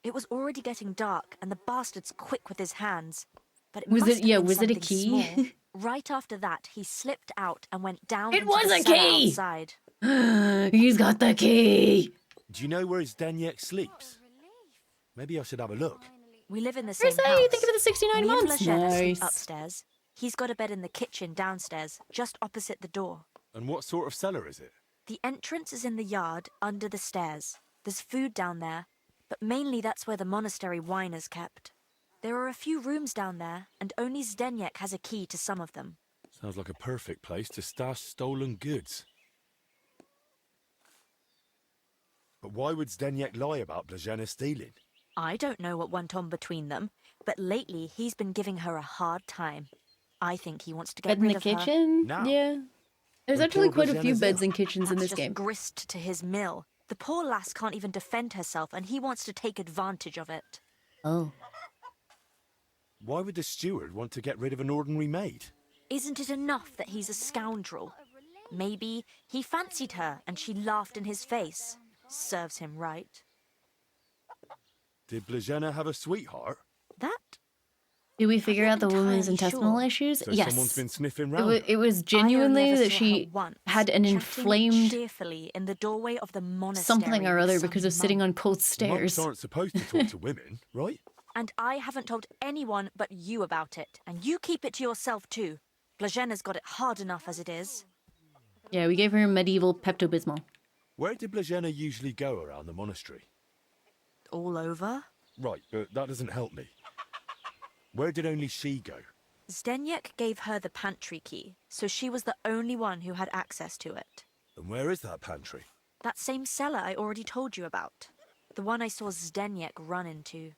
It was already getting dark, and the bastard's quick with his hands. But it Was must it- have yeah, been was it a something key? small. Right after that, he slipped out and went down It into was the a cellar key! outside. He's got the key! Do you know where Zdeněk sleeps? Maybe I should have a look. We live in the same Where's that? house. You think of the 69 Me and months? Blazena sleep Nice. upstairs. He's got a bed in the kitchen downstairs, just opposite the door. And what sort of cellar is it? The entrance is in the yard, under the stairs. There's food down there, but mainly that's where the monastery wine is kept. There are a few rooms down there, and only Zdeněk has a key to some of them. Sounds like a perfect place to stash stolen goods. But why would Zdeněk lie about Blazena stealing? I don't know what went on between them, but lately he's been giving her a hard time. I think he wants to get Bed in rid the of kitchen? her. Yeah. There's When actually poor quite a few Blazena's beds ill. and kitchens in That's this just game. grist to his mill. The poor lass can't even defend herself, and he wants to take advantage of it. Oh. Why would the steward want to get rid of an ordinary maid? Isn't it enough that he's a scoundrel? Maybe he fancied her and she laughed in his face. Serves him right. Did Blazena have a sweetheart? That? Did we figure out the woman's entirely intestinal sure. issues? So yes. someone's been sniffing It round. it was genuinely I only ever that saw she her once, had an chatting inflamed cheerfully in the doorway of the monastery something or with other some because of sitting monk. on cold Monks stairs. aren't supposed to talk to women, right? And I haven't told anyone but you about it, and you keep it to yourself too. Blažena's got it hard enough as it is. Yeah, we gave her medieval Pepto-Bismol. Where did Blazena usually go around the monastery? All over? Right, but that doesn't help me. Where did only she go? Zdeněk gave her the pantry key, so she was the only one who had access to it. And where is that pantry? That same cellar I already told you about. The one I saw Zdeněk run into.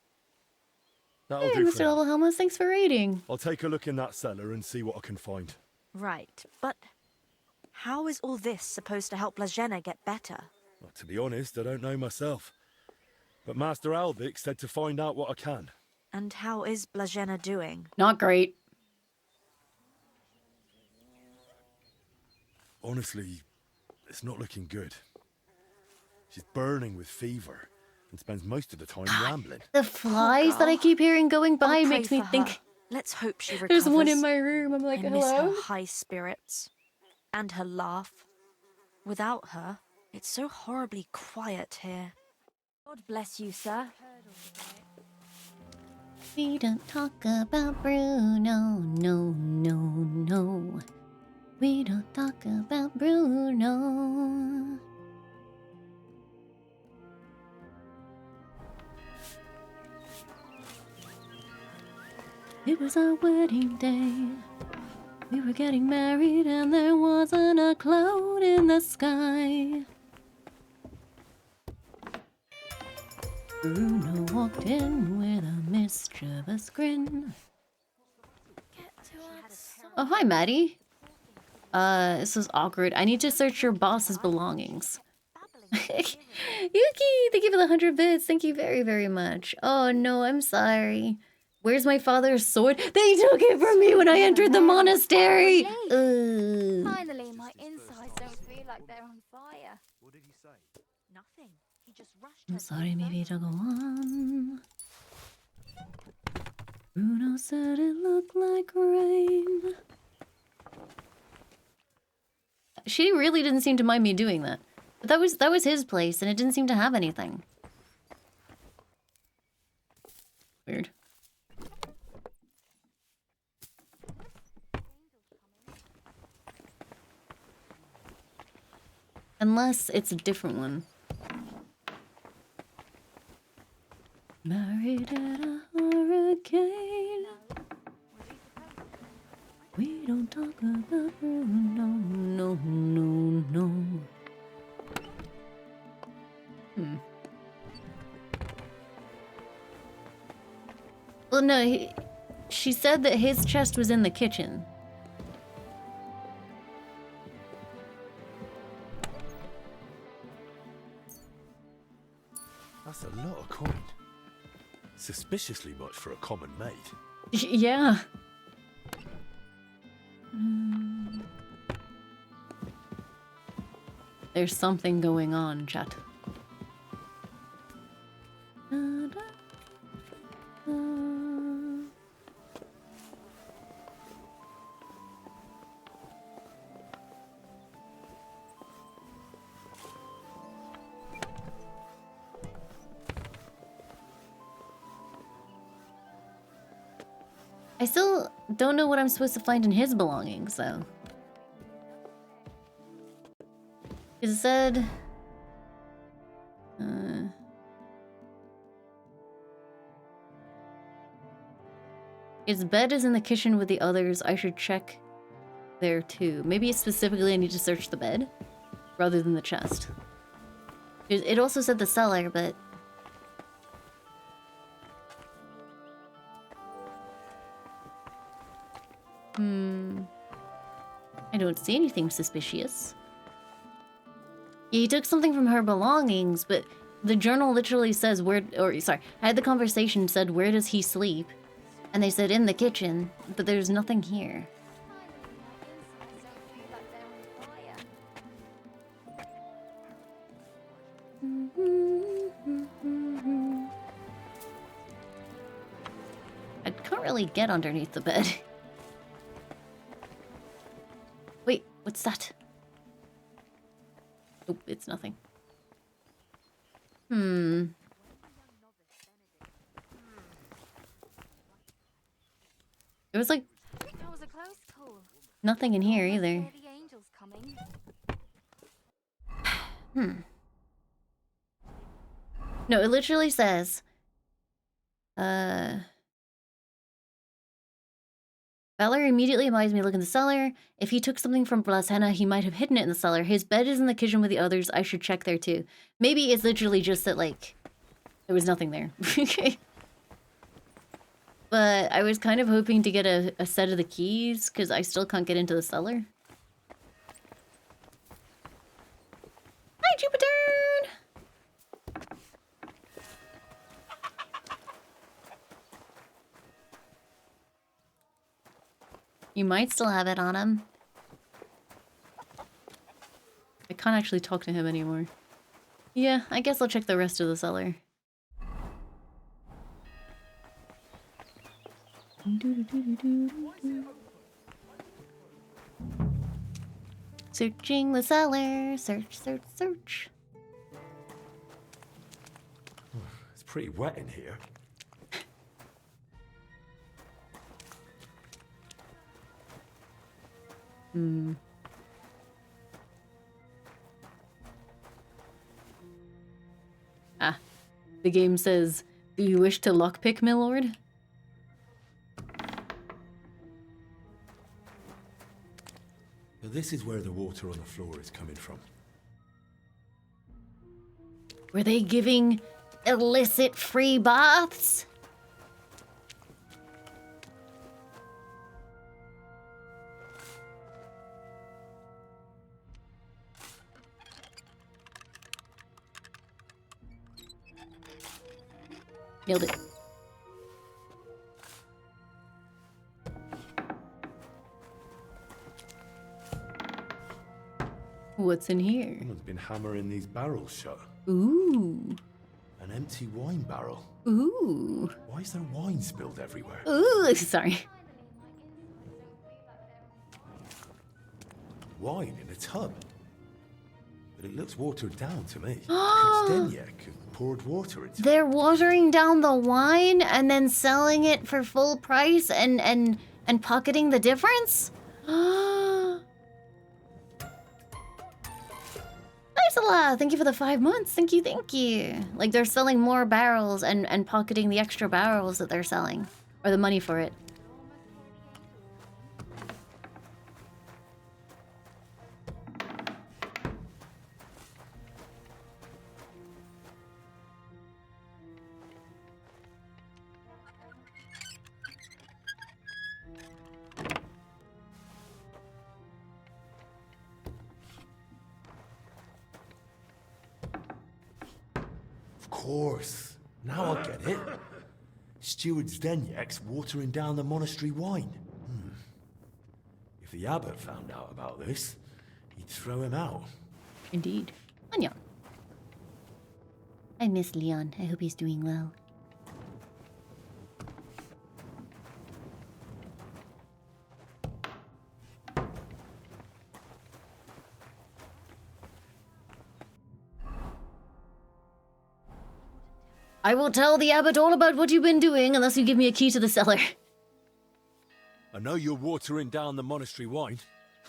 That'll Hey, do Mr. for now. Levelhelmus, thanks for raiding. I'll take a look in that cellar and see what I can find. Right, but how is all this supposed to help Blazena get better? Well, to be honest, I don't know myself. But Master Albic said to find out what I can. And how is Blazena doing? Not great. Honestly, it's not looking good. She's burning with fever and spends most of the time rambling. The flies that I keep hearing going by makes me think Let's hope she recovers. there's one in my room. I'm like, I miss hello? her high spirits. And her laugh. Without her, it's so horribly quiet here. God bless you, sir. We don't talk about Bruno, no, no, no. We don't talk about Bruno. It was our wedding day. We were getting married and there wasn't a cloud in the sky. Bruno walked in with a mischievous grin. Oh, hi, Maddie. This is awkward. I need to search your boss's belongings. Yuki, thank you for the 100 bits. Thank you very, very much. Oh, no, I'm sorry. Where's my father's sword? They took it from me when I entered the monastery. Finally, my insides don't feel like they're on fire. What did he say? Nothing. He just rushed I'm sorry, maybe to go on. Bruno said it looked like rain. She really didn't seem to mind me doing that. But that was his place, and it didn't seem to have anything. Weird. Unless it's a different one. Married at a hurricane. We don't talk about Bruno, no, no, no. Well, no, she said that his chest was in the kitchen. That's a lot of coin. Suspiciously much for a common maid. Yeah. There's something going on, chat. I still don't know what I'm supposed to find in his belongings, though. It said... His bed is in the kitchen with the others. I should check there, too. Maybe specifically I need to search the bed, rather than the chest. It also said the cellar, but... I don't see anything suspicious. Yeah, he took something from her belongings, but the journal literally says where, or sorry, I had the conversation said, where does he sleep? And they said in the kitchen, but there's nothing here. I can't really get underneath the bed. Wait, what's that? Nope, it's nothing. It was like... That was a close call. Nothing in here either. No, it literally says, Valor immediately advised me to look in the cellar. If he took something from Blasena, he might have hidden it in the cellar. His bed is in the kitchen with the others. I should check there too. Maybe it's literally just that, like, there was nothing there. But I was kind of hoping to get a set of the keys, because I still can't get into the cellar. Hi, Jupiter! You might still have it on him. I can't actually talk to him anymore. Yeah, I guess I'll check the rest of the cellar. Searching the cellar. Search, search, search. It's pretty wet in here. Hmm. Ah. The game says, do you wish to lockpick, my lord? So this is where the water on the floor is coming from. Were they giving illicit free baths? Nailed it. What's in here? Someone's been hammering these barrels shut. Ooh. An empty wine barrel. Ooh. Why is there wine spilled everywhere? Ooh, sorry. Wine in a tub. But it looks watered down to me. Zdeněk have poured water into it. They're watering down the wine and then selling it for full price and pocketing the difference? Ursula, thank you for the 5 months. Thank you, thank you. Like, they're selling more barrels and pocketing the extra barrels that they're selling. Or the money for it. Of course. Now I get it. Steward Zdeněk's watering down the monastery wine. If the abbot found out about this, he'd throw him out. Indeed. Anya. I miss Leon. I hope he's doing well. I will tell the abbot all about what you've been doing unless you give me a key to the cellar. I know you're watering down the monastery wine.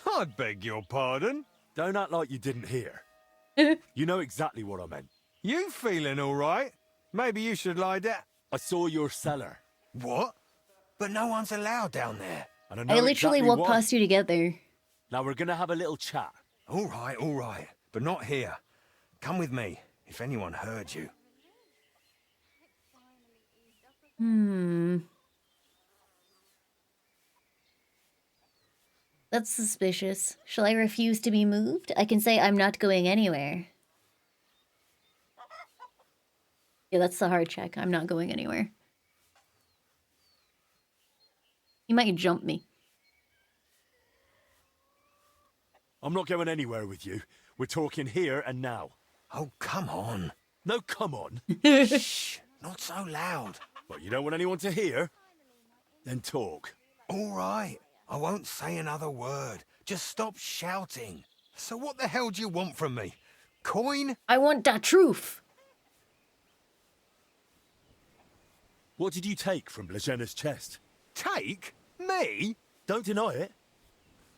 I beg your pardon? Don't act like you didn't hear. You know exactly what I meant. You feeling all right? Maybe you should lie down. I saw your cellar. What? But no one's allowed down there. And I know I literally exactly walked why. past you to get there. Now we're gonna have a little chat. All right. But not here. Come with me, if anyone heard you. That's suspicious. Shall I refuse to be moved? I can say I'm not going anywhere. Yeah, that's the hard check. I'm not going anywhere. He might jump me. I'm not going anywhere with you. We're talking here and now. Oh, come on. No, come on. Shh, not so loud. What, you don't want anyone to hear? Then talk. All right. I won't say another word. Just stop shouting. So what the hell do you want from me? Coin? I want the truth. What did you take from Blažena's chest? Take? Me? Don't deny it.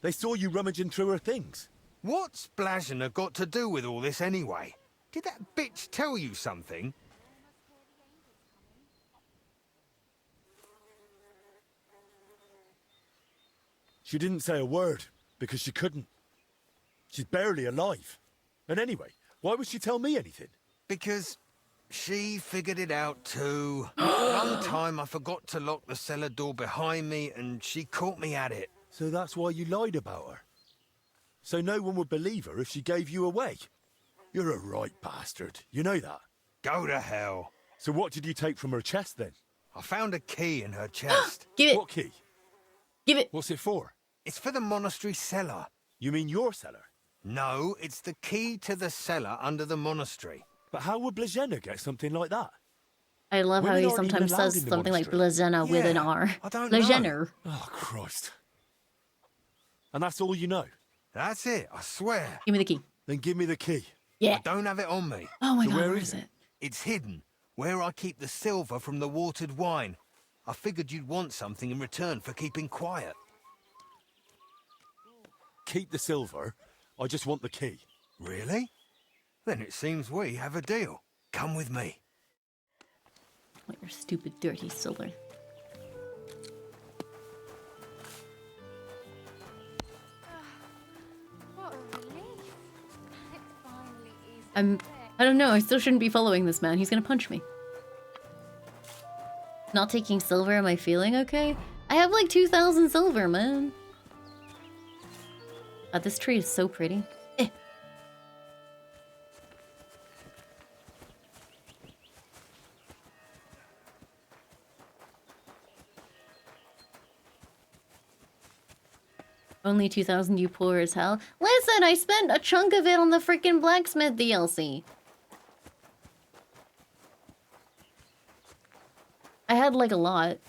They saw you rummaging through her things. What's Blazhina got to do with all this anyway? Did that bitch tell you something? She didn't say a word, because she couldn't. She's barely alive. And anyway, why would she tell me anything? Because she figured it out too. One time I forgot to lock the cellar door behind me and she caught me at it. So that's why you lied about her? So no one would believe her if she gave you away? You're a right bastard, you know that? Go to hell. So what did you take from her chest then? I found a key in her chest. Give it. What key? Give it. What's it for? It's for the monastery cellar. You mean your cellar? No, it's the key to the cellar under the monastery. But how would Blazhina get something like that? I love Women how he aren't even sometimes allowed says in the something like monastery. Blazena with an R. I don't know. Blazena. Oh, Christ. And that's all you know? That's it, I swear. Give me the key. Then give me the key. Yeah. I don't have it on me. Oh my So god, where where is is it? It's hidden, where I keep the silver from the watered wine. I figured you'd want something in return for keeping quiet. Keep the silver. I just want the key. Really? Then it seems we have a deal. Come with me. What your stupid, dirty silver. What a relief. It finally is. I don't know, I still shouldn't be following this man. He's gonna punch me. Not taking silver, am I feeling okay? I have like 2,000 silver, man. This tree is so pretty. Eh. Only 2,000, you poor as hell. Listen, I spent a chunk of it on the freaking blacksmith DLC. I had like a lot.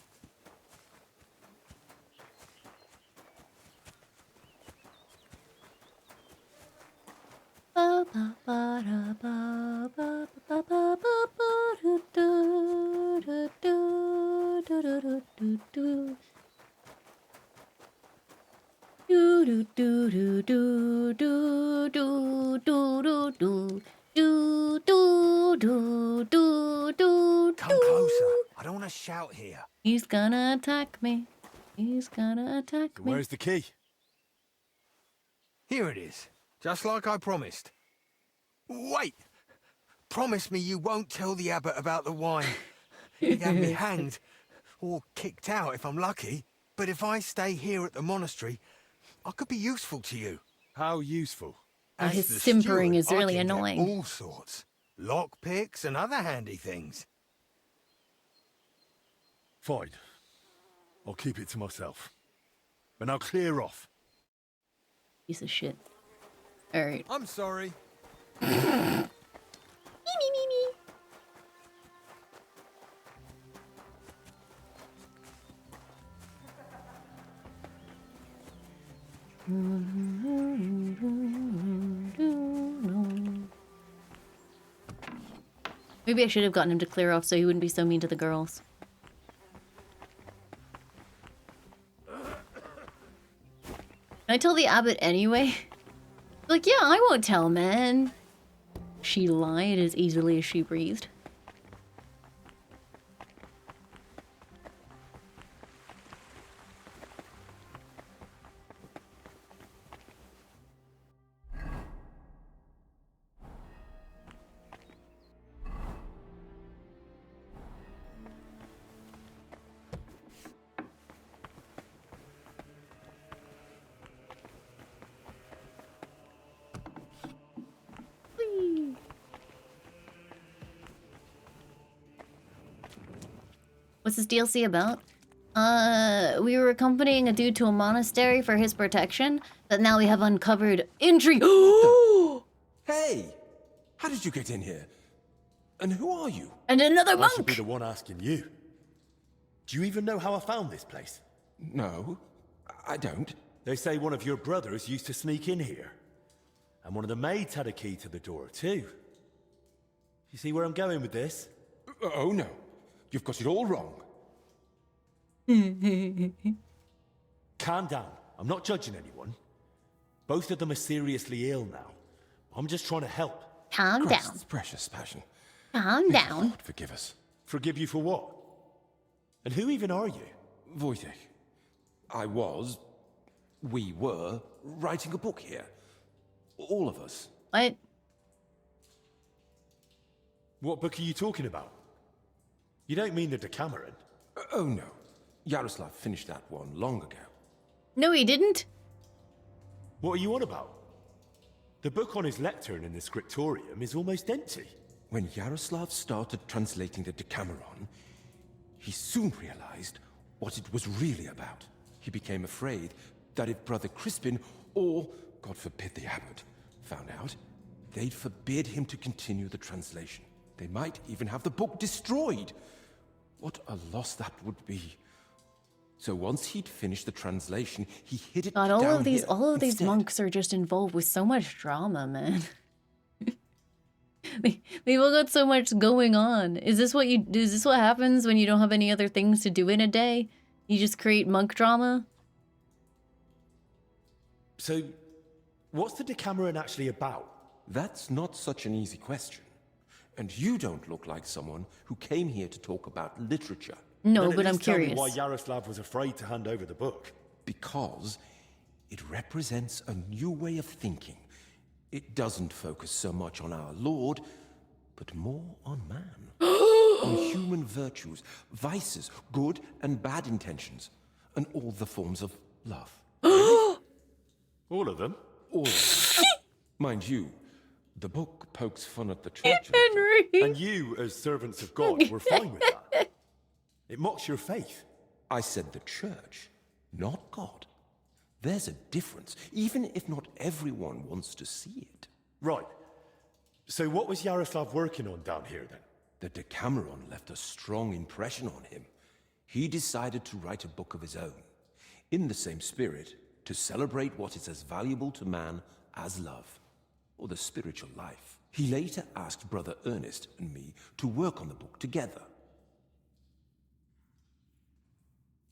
Come closer. I don't want to shout here. He's gonna attack me. He's gonna attack me. Where's the key? Here it is. Just like I promised. Wait! Promise me you won't tell the abbot about the wine. He'd have me hanged. Or kicked out if I'm lucky. But if I stay here at the monastery, I could be useful to you. How useful? Oh, As his the simpering steward, is really I can get annoying. all sorts. Lockpicks and other handy things. Fine. I'll keep it to myself. But now clear off. Piece of shit. Alright. I'm sorry. Me, me, me, me. Maybe I should have gotten him to clear off so he wouldn't be so mean to the girls. Can I tell the abbot anyway? Like, yeah, I won't tell, man. She lied as easily as she breathed. Whee! What's this DLC about? We were accompanying a dude to a monastery for his protection, but now we have uncovered intrigue. Hey! How did you get in here? And who are you? And another I should monk! be the one asking you. Do you even know how I found this place? No, I don't. They say one of your brothers used to sneak in here. And one of the maids had a key to the door, too. You see where I'm going with this? Oh no, you've got it all wrong. Calm down. I'm not judging anyone. Both of them are seriously ill now. I'm just trying to help. Calm down. Christ's precious passion. Calm down. Lord, forgive us. Forgive you for what? And who even are you? Wojtek. We were writing a book here. All of us. What? What book are you talking about? You don't mean the Decameron? Oh no. Yaroslav finished that one long ago. No, he didn't. What are you on about? The book on his lectern in the scriptorium is almost empty. When Yaroslav started translating the Decameron, he soon realized what it was really about. He became afraid that if Brother Crispin, or, God forbid, the abbot, found out, they'd forbid him to continue the translation. They might even have the book destroyed. What a loss that would be. So once he'd finished the translation, he hid it God, down all of these instead. monks are just involved with so much drama, man. They've all got so much going on. Is this what happens when you don't have any other things to do in a day? You just create monk drama? So, what's the Decameron actually about? That's not such an easy question. And you don't look like someone who came here to talk about literature. No, but I'm Tell me curious. why Yaroslav was afraid to hand over the book. Because it represents a new way of thinking. It doesn't focus so much on our Lord, but more on man. On human virtues, vices, good and bad intentions, and all the forms of love. All of them? All of them. Mind you, the book pokes fun at the church. Henry! And you, as servants of God, were fine with that. It mocks your faith. I said the church, not God. There's a difference, even if not everyone wants to see it. Right. So what was Yaroslav working on down here then? The Decameron left a strong impression on him. He decided to write a book of his own, in the same spirit, to celebrate what is as valuable to man as love, or the spiritual life. He later asked Brother Ernest and me to work on the book together.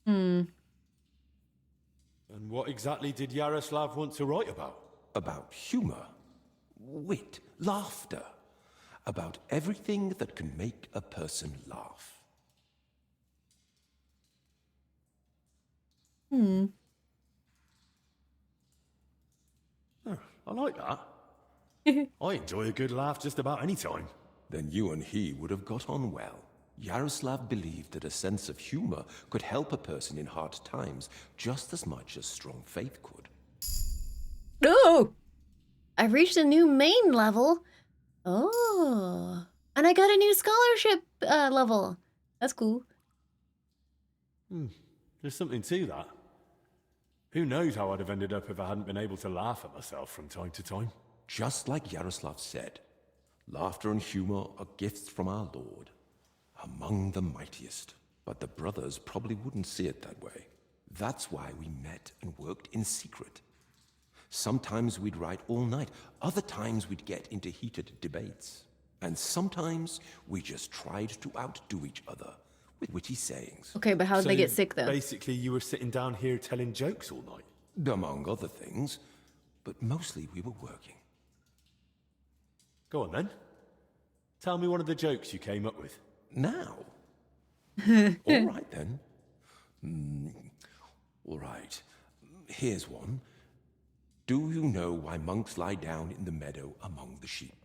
And what exactly did Yaroslav want to write about? About humor, wit, laughter. About everything that can make a person laugh. Oh, I like that. I enjoy a good laugh just about any time. Then you and he would have got on well. Yaroslav believed that a sense of humor could help a person in hard times just as much as strong faith could. No! I've reached a new main level. Oh. And I got a new scholarship level. That's cool. There's something to that. Who knows how I'd have ended up if I hadn't been able to laugh at myself from time to time. Just like Yaroslav said, laughter and humor are gifts from our Lord, among the mightiest. But the brothers probably wouldn't see it that way. That's why we met and worked in secret. Sometimes we'd write all night, other times we'd get into heated debates. And sometimes we just tried to outdo each other with witty sayings. Okay, but how did they get sick though? Basically, you were sitting down here telling jokes all night. Among other things, but mostly we were working. Go on then. Tell me one of the jokes you came up with. Now? All right then. All right. Here's one. Do you know why monks lie down in the meadow among the sheep?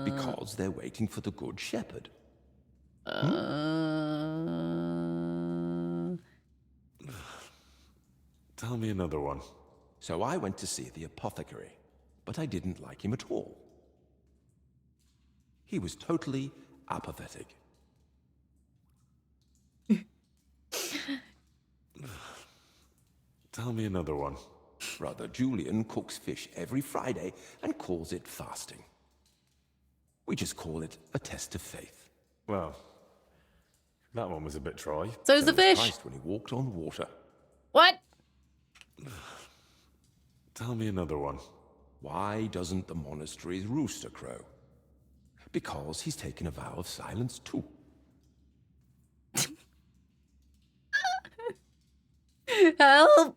Because they're waiting for the good shepherd. Tell me another one. So I went to see the apothecary, but I didn't like him at all. He was totally apathetic. Tell me another one. Brother Julian cooks fish every Friday and calls it fasting. We just call it a test of faith. Well, that one was a bit dry. So is the fish. Christ when he walked on water. What? Tell me another one. Why doesn't the monastery's rooster crow? Because he's taken a vow of silence too. Help!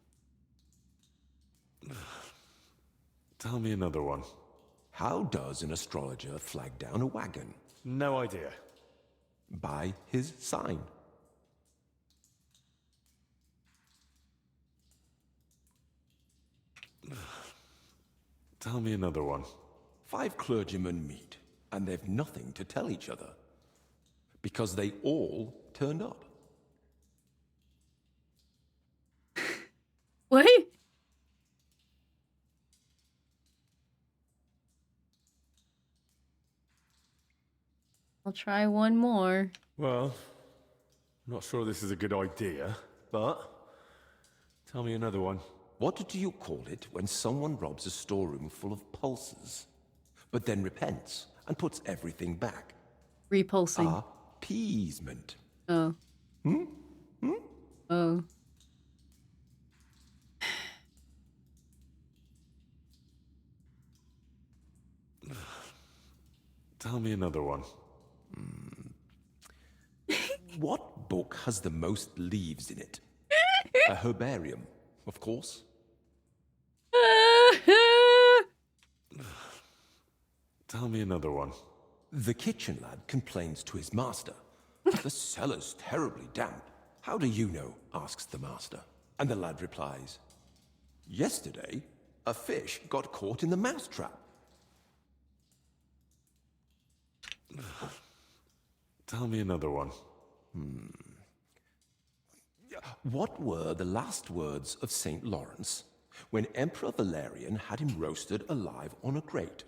Tell me another one. How does an astrologer flag down a wagon? No idea. By his sign. Tell me another one. 5 clergymen meet, and they've nothing to tell each other. Because they all turned up. What? I'll try one more. Well, I'm not sure this is a good idea, but tell me another one. What do you call it when someone robs a storeroom full of pulses, but then repents and puts everything back? Repulsing. Appeasement. Oh. Oh. Tell me another one. What book has the most leaves in it? A herbarium, of course. Tell me another one. The kitchen lad complains to his master. The cellar's terribly damp. How do you know? Asks the master. And the lad replies, yesterday, a fish got caught in the mousetrap. Tell me another one. What were the last words of St. Lawrence when Emperor Valerian had him roasted alive on a grate?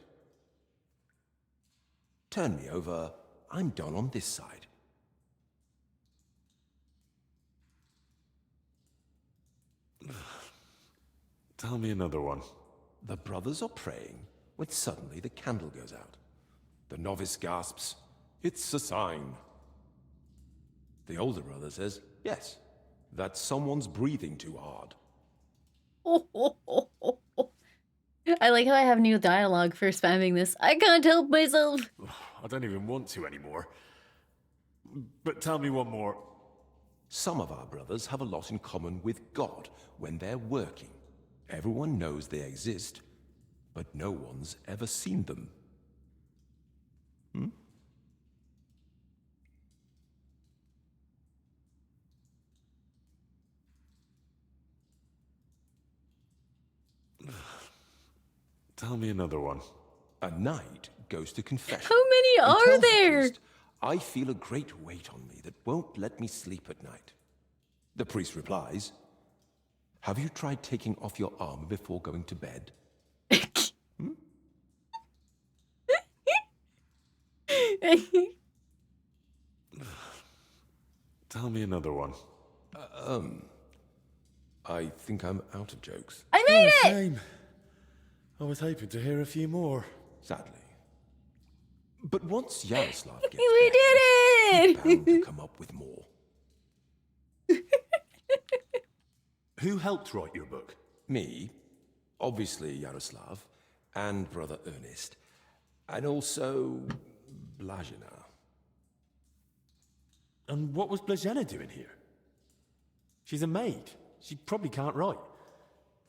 Turn me over. I'm done on this side. Tell me another one. The brothers are praying when suddenly the candle goes out. The novice gasps, "It's a sign." The older brother says, "Yes, that someone's breathing too hard." I like how I have new dialogue for spamming this. I can't help myself. I don't even want to anymore. But tell me one more. Some of our brothers have a lot in common with God when they're working. Everyone knows they exist, but no one's ever seen them. Tell me another one. A knight goes to confession. How many and are tells the there? priest, "I feel a great weight on me that won't let me sleep at night." The priest replies, "Have you tried taking off your armor before going to bed?" Tell me another one. I think I'm out of jokes. I made it! Shame. I was hoping to hear a few more. Sadly. But once Yaroslav gets We did he's it! bound to come up with more. Who helped write your book? Me, obviously Yaroslav, and Brother Ernest, and also Blazina. And what was Blazena doing here? She's a maid. She probably can't write.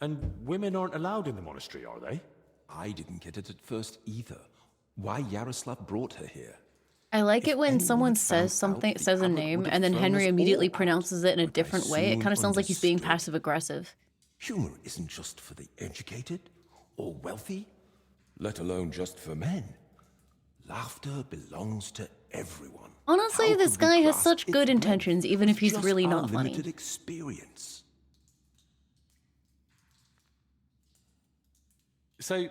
And women aren't allowed in the monastery, are they? I didn't get it at first either. Why Yaroslav brought her here. I like it when anyone someone had says found something, out, the says a abbot name, would have and then thrown Henry us immediately all out. pronounces it in a But I different way. It soon kind of sounds like he's being understood. passive aggressive. Humor isn't just for the educated or wealthy, let alone just for men. Laughter belongs to everyone. Honestly, How this could we guy has grasp such its good breadth? intentions, even if he's Just really our not funny. limited experience. So,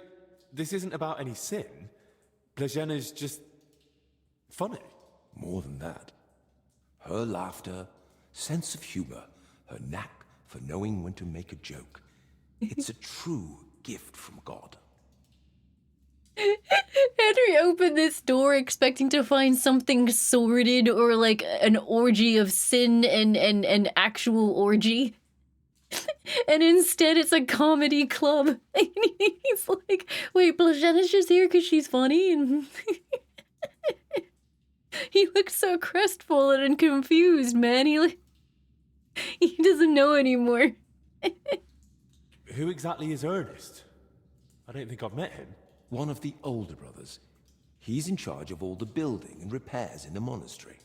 this isn't about any sin? Blazena's just funny? More than that. Her laughter, sense of humor, her knack for knowing when to make a joke. It's a true gift from God. Henry opened this door expecting to find something sordid or like an orgy of sin and actual orgy. And instead it's a comedy club. And he's like, wait, Blazena's just here because she's funny? And he looks so crestfallen and confused, man. He doesn't know anymore. Who exactly is Ernest? I don't think I've met him. One of the older brothers. He's in charge of all the building and repairs in the monastery.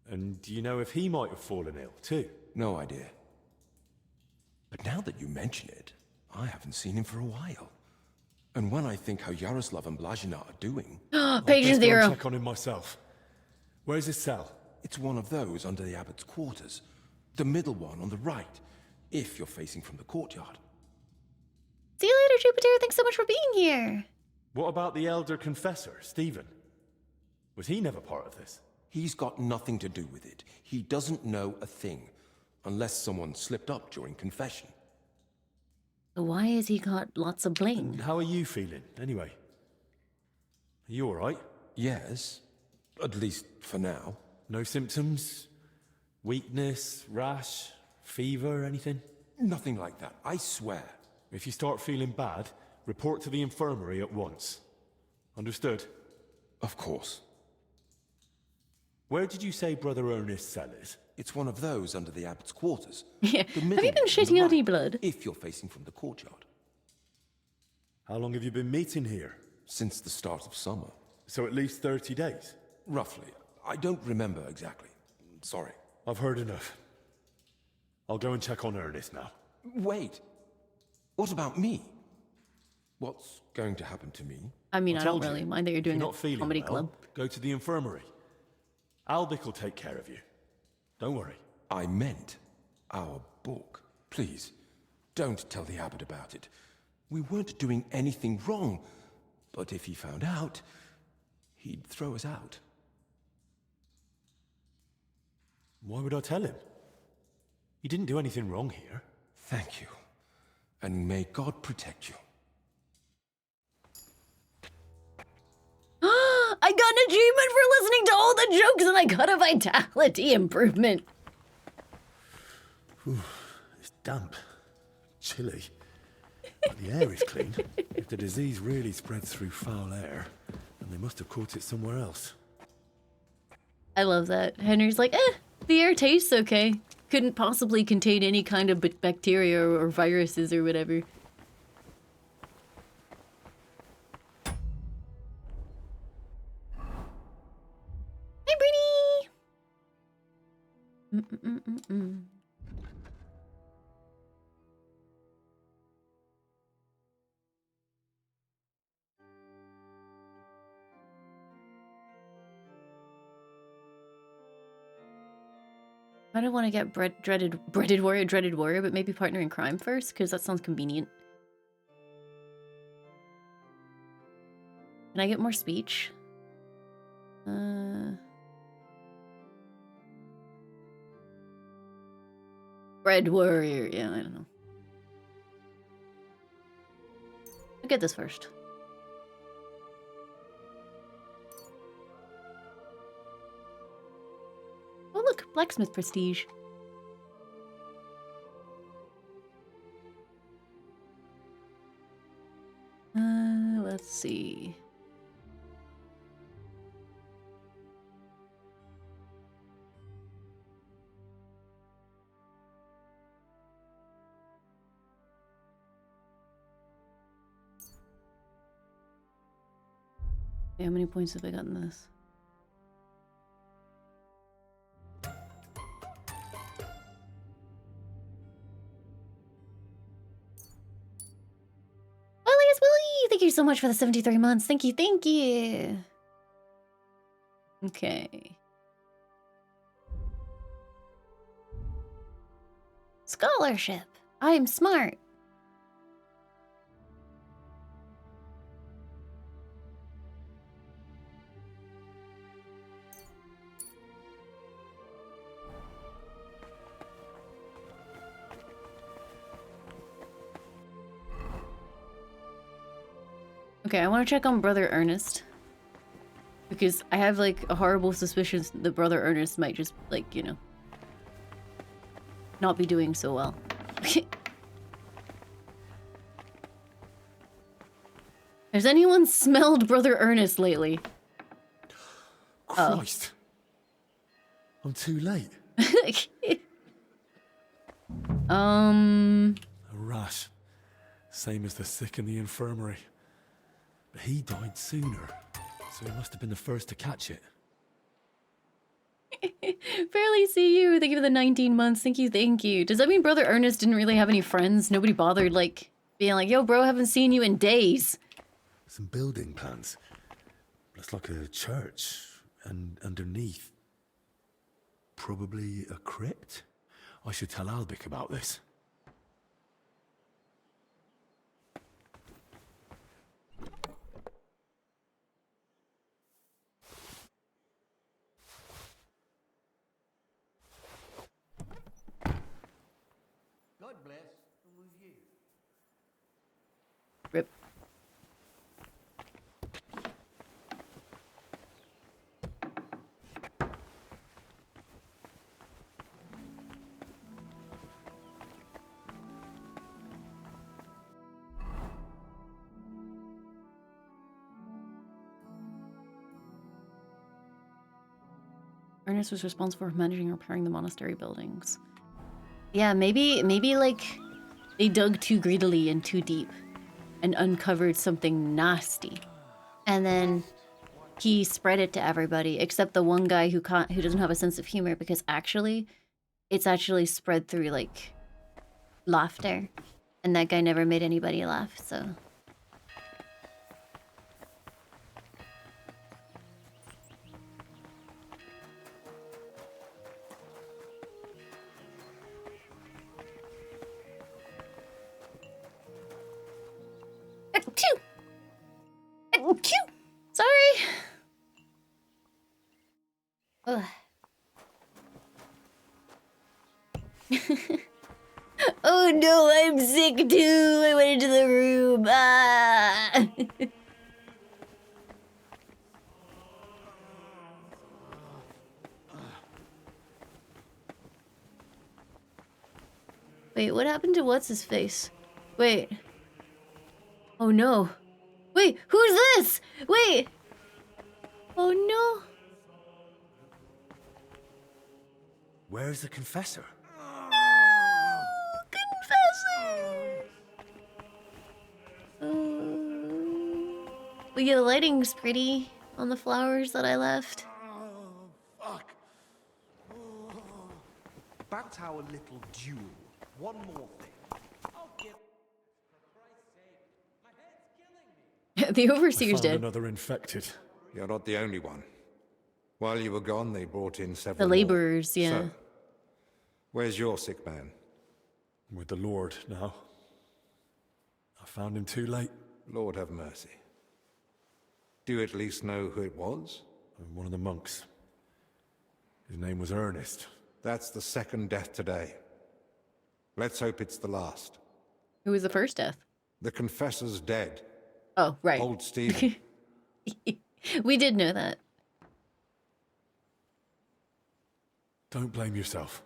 And do you know if he might have fallen ill, too? No idea. But now that you mention it, I haven't seen him for a while. And when I think how Yaroslav and Blazina are doing... Page I'll just go zero. and check on him myself. Where's his cell? It's one of those under the abbot's quarters. The middle one on the right, if you're facing from the courtyard. See you later, Jupiter. Thanks so much for being here. What about the elder confessor, Stephen? Was he never part of this? He's got nothing to do with it. He doesn't know a thing, unless someone slipped up during confession. Why has he got lots of bling? How are you feeling, anyway? Are you alright? Yes, at least for now. No symptoms? Weakness, rash, fever, anything? Nothing like that, I swear. If you start feeling bad, report to the infirmary at once. Understood? Of course. Where did you say Brother Ernest's cell is? It's one of those under the abbot's quarters. Yeah. The Have middle you been one on the shitting out any right, blood? if you're facing from the courtyard. How long have you been meeting here? Since the start of summer. So at least 30 days? Roughly. I don't remember exactly. Sorry. I've heard enough. I'll go and check on Ernest now. Wait. What about me? What's going to happen to me? I mean, I I don't told you, really mind that you're doing If you're a not feeling comedy well, club. go to the infirmary. Albic will take care of you. Don't worry. I meant our book. Please, don't tell the abbot about it. We weren't doing anything wrong, but if he found out, he'd throw us out. Why would I tell him? He didn't do anything wrong here. Thank you, and may God protect you. I got an achievement for listening to all the jokes and I got a vitality improvement. Ooh, it's damp, chilly. But the air is clean. If the disease really spreads through foul air, then they must have caught it somewhere else. I love that. Henry's like, the air tastes okay. Couldn't possibly contain any kind of bacteria or viruses or whatever. Hi, Brittany! I don't want to get dreaded warrior, but maybe partner in crime first, because that sounds convenient. Can I get more speech? Bread warrior, yeah, I don't know. I'll get this first. Oh look, blacksmith prestige. Let's see. Okay, how many points have I gotten this? Willie, thank you so much for the 73 months. Thank you, thank you. Okay. Scholarship. I'm smart. Okay, I want to check on Brother Ernest. Because I have, like, a horrible suspicion that Brother Ernest might just, like, you know, not be doing so well. Has anyone smelled Brother Ernest lately? Christ. I'm too late. A rash. Same as the sick in the infirmary. But he died sooner, so he must have been the first to catch it. Barely see you. Thank you for the 19 months. Thank you, thank you. Does that mean Brother Ernest didn't really have any friends? Nobody bothered, like, being like, yo, bro, haven't seen you in days. Some building plans. Looks like a church. And underneath, probably a crypt? I should tell Albic about this. God bless. And with you. Rip. Ernest was responsible for managing and repairing the monastery buildings. Yeah, maybe like they dug too greedily and too deep and uncovered something nasty. And then he spread it to everybody except the one guy who doesn't have a sense of humor, because actually it's actually spread through like laughter. And that guy never made anybody laugh, so sorry. Ugh. Oh no, I'm sick too. I went into the room. Ah. Wait, what happened to what's his face? Wait. Oh no. Wait, who's this? Wait. Oh no. Where's the confessor? But yeah, the lighting's pretty on the flowers that I left. Fuck. Back to our little duel. One more thing. The overseer's I found dead. another infected. You're not the only one. While you were gone, they brought in several The laborers, more. yeah. So, where's your sick man? With the Lord now. I found him too late. Lord have mercy. Do you at least know who it was? One of the monks. His name was Ernest. That's the second death today. Let's hope it's the last. Who was the first death? The confessor's dead. Oh, right. Old Stephen. We did know that. Don't blame yourself.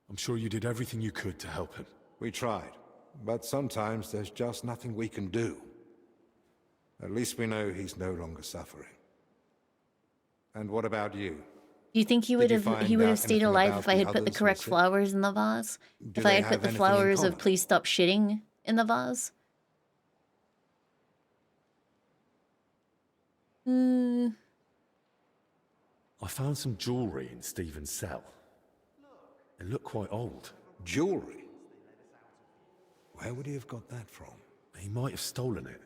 I'm sure you did everything you could to help him. We tried, but sometimes there's just nothing we can do. At least we know he's no longer suffering. And what about you? Do you think he would have stayed alive if I had put the correct flowers in the vase? If I had put the flowers of please stop shitting in the vase? I found some jewelry in Stephen's cell. It looked quite old. Jewelry? Where would he have got that from? He might have stolen it.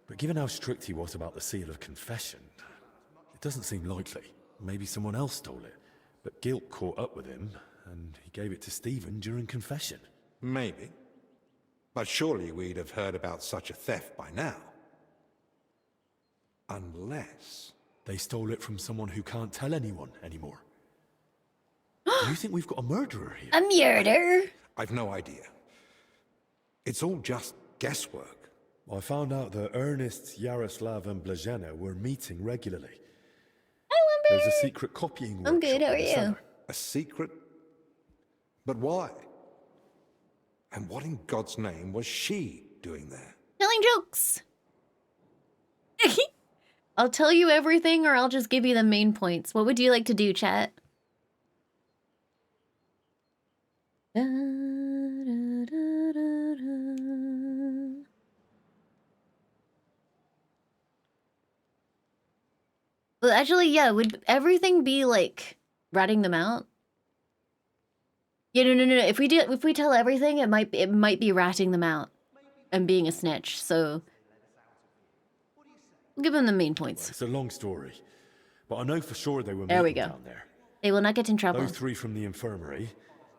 But given how strict he was about the seal of confession, it doesn't seem likely. Maybe someone else stole it. But guilt caught up with him, and he gave it to Stephen during confession. Maybe. But surely we'd have heard about such a theft by now. Unless... They stole it from someone who can't tell anyone anymore. Do you think we've got a murderer here? A murder? I've no idea. It's all just guesswork. I found out that Ernest, Yaroslav, and Blazhena were meeting regularly. There's a secret copying workshop. I'm good, how are in the you? cellar. A secret? But why? And what in God's name was she doing there? Telling jokes. I'll tell you everything, or I'll just give you the main points. What would you like to do, chat? Da, da, da, da, da. actually, yeah, would everything be like ratting them out? Yeah, no. If we tell everything, it might be ratting them out and being a snitch. So we'll give them the main points. It's a long story, but I know for sure they were There we meeting go. down there. They will not get in trouble. Those 3 from the infirmary,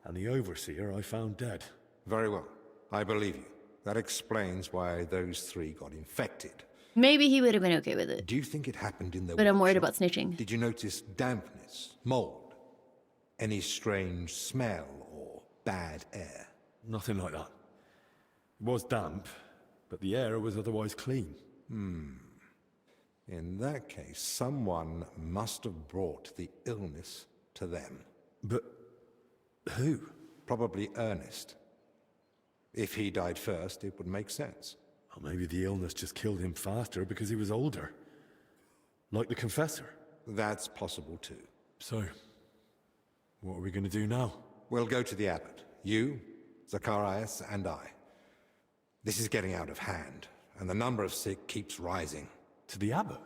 and the overseer I found dead. Very well. I believe you. That explains why those 3 got infected. Maybe he would have been okay with it. Do you think it happened in the But I'm worried workshop? about snitching. Did you notice dampness, mold, any strange smell or bad air? Nothing like that. It was damp, but the air was otherwise clean. In that case, someone must have brought the illness to them. But who? Probably Ernest. If he died first, it would make sense. Or maybe the illness just killed him faster because he was older. Like the confessor. That's possible too. So, what are we going to do now? We'll go to the abbot. You, Zacharias, and I. This is getting out of hand, and the number of sick keeps rising. To the abbot?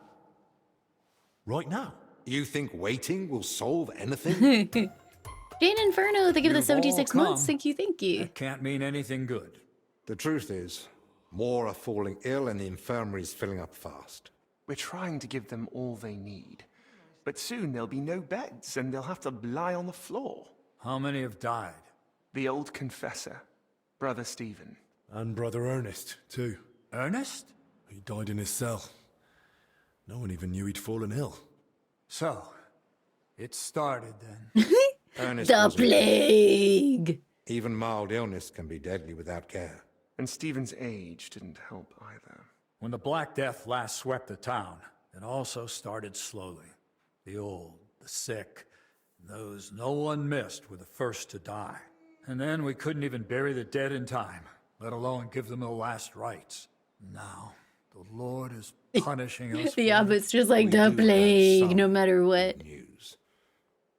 Right now? You think waiting will solve anything? Jane Inferno, they give the You've all 76 come. months. Thank you. That can't mean anything good. The truth is, more are falling ill and the infirmary's filling up fast. We're trying to give them all they need. But soon there'll be no beds and they'll have to lie on the floor. How many have died? The old confessor, Brother Stephen. And Brother Ernest, too. Ernest? He died in his cell. No one even knew he'd fallen ill. So, it started then. Ernest The wasn't- plague! Even mild illness can be deadly without care. And Stephen's age didn't help either. When the Black Death last swept the town, it also started slowly. The old, the sick, those no one missed were the first to die. And then we couldn't even bury the dead in time, let alone give them the last rites. Now, the Lord is punishing us. The for it. abbot's just like We the do have plague, some no matter what. News.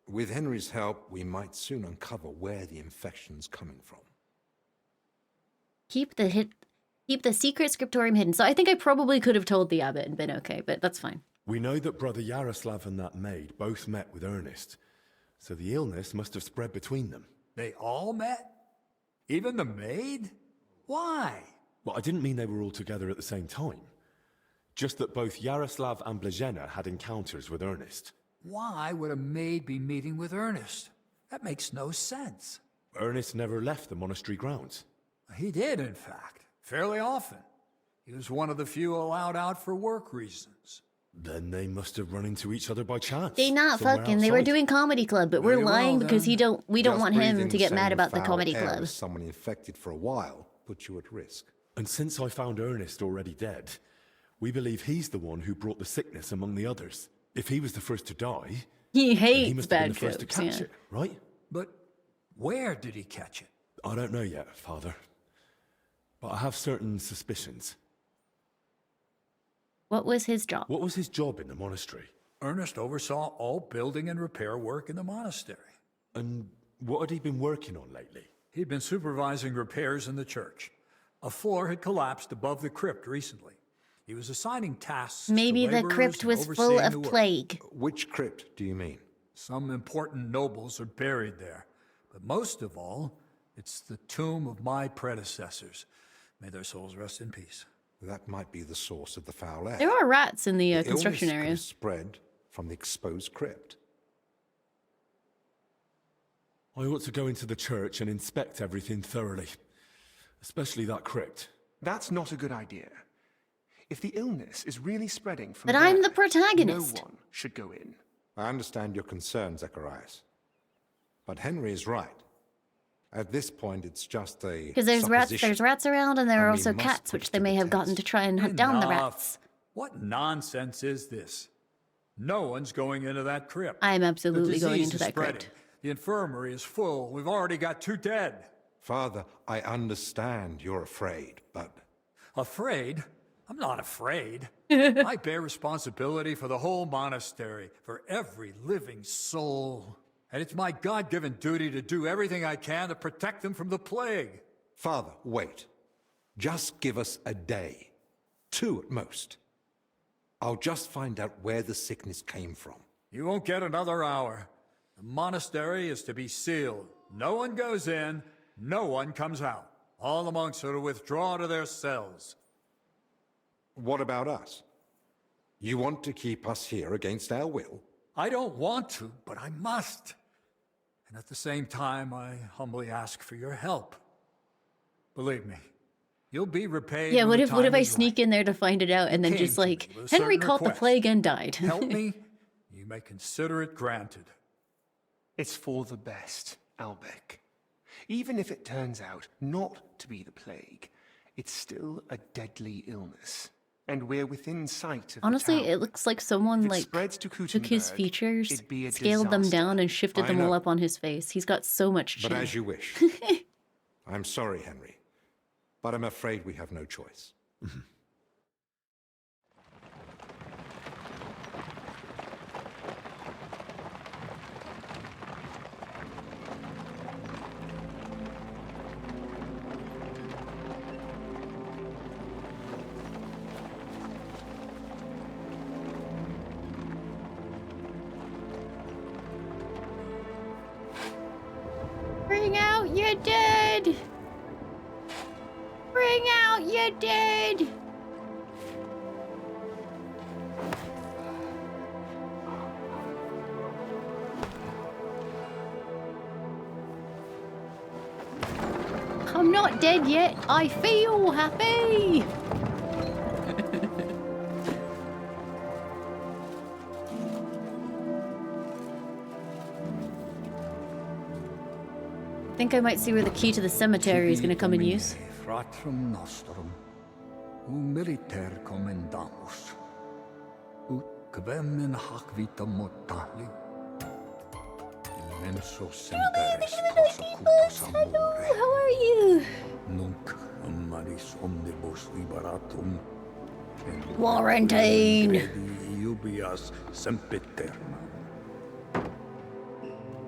With Henry's help, we might soon uncover where the infection's coming from. Keep the secret scriptorium hidden. So I think I probably could have told the abbot and been okay, but that's fine. We know that Brother Yaroslav and that maid both met with Ernest, so the illness must have spread between them. They all met? Even the maid? Why? Well, I didn't mean they were all together at the same time. Just that both Yaroslav and Blazena had encounters with Ernest. Why would a maid be meeting with Ernest? That makes no sense. Ernest never left the monastery grounds. He did, in fact, fairly often. He was one of the few allowed out for work reasons. Then they must have run into each other by chance. They not somewhere fucking. They were outside. doing comedy club, but we're Very well, lying because then. we don't Just want him breathing to get the mad same about the foul comedy air club. as someone infected for a while puts you at risk. And since I found Ernest already dead, we believe he's the one who brought the sickness among the others. If he was the first to die, He then hates he must have been bad the first to tropes, catch yeah. it, right? But where did he catch it? I don't know yet, Father. But I have certain suspicions. What was his job? What was his job in the monastery? Ernest oversaw all building and repair work in the monastery. And what had he been working on lately? He'd been supervising repairs in the church. A floor had collapsed above the crypt recently. He was assigning tasks to Maybe the laborers crypt and was full overseeing of the work. plague. Which crypt do you mean? Some important nobles are buried there. But most of all, it's the tomb of my predecessors. May their souls rest in peace. That might be the source of the foul air. There are rats in the The construction illness could area. have spread from the exposed crypt. I ought to go into the church and inspect everything thoroughly. Especially that crypt. That's not a good idea. If the illness is really spreading from But I'm there, the protagonist. no one should go in. I understand your concern, Zacharias. But Henry is right. At this point, it's just a Because there's supposition. rats around, and there are And we also must cats, put which it they to may the have gotten to try and hunt down the Enough. rats. What nonsense is this? No one's going into that crypt. I am absolutely The going disease into is that spreading. crypt. The infirmary is full. We've already got 2 dead. Father, I understand you're afraid, but Afraid? I'm not afraid. I bear responsibility for the whole monastery, for every living soul. And it's my God-given duty to do everything I can to protect them from the plague. Father, wait. Just give us a day. 2 at most. I'll just find out where the sickness came from. You won't get another hour. The monastery is to be sealed. No one goes in, no one comes out. All the monks are to withdraw to their cells. What about us? You want to keep us here against our will? I don't want to, but I must. And at the same time, I humbly ask for your help. Believe me, you'll be repaid. Yeah, when what the if I time is sneak in there to find it out and then came just to like, me with a Henry certain caught the request. plague and died? Help me, you may consider it granted. It's for the best, Albec. Even if it turns out not to be the plague, it's still a deadly illness. And we're within sight of Honestly, the town. it looks like someone If it like spreads to took his Kuttenberg, features, it'd be a scaled them disaster. down, and shifted I them all know. up on his face. He's got so much chin. But as you wish. I'm sorry, Henry. But I'm afraid we have no choice. Bring out your dead! Bring out your dead! I'm not dead yet. I feel happy! I think I might see where the key to the cemetery is going to come in use. Fratrum nostrum, humiliter commendamus, ut quem in hac vita mortali, immenso semperes prosecutus amore, How are you? nunc amaris omnibus liberatum, in Quarantine. credi iubias sempiterna.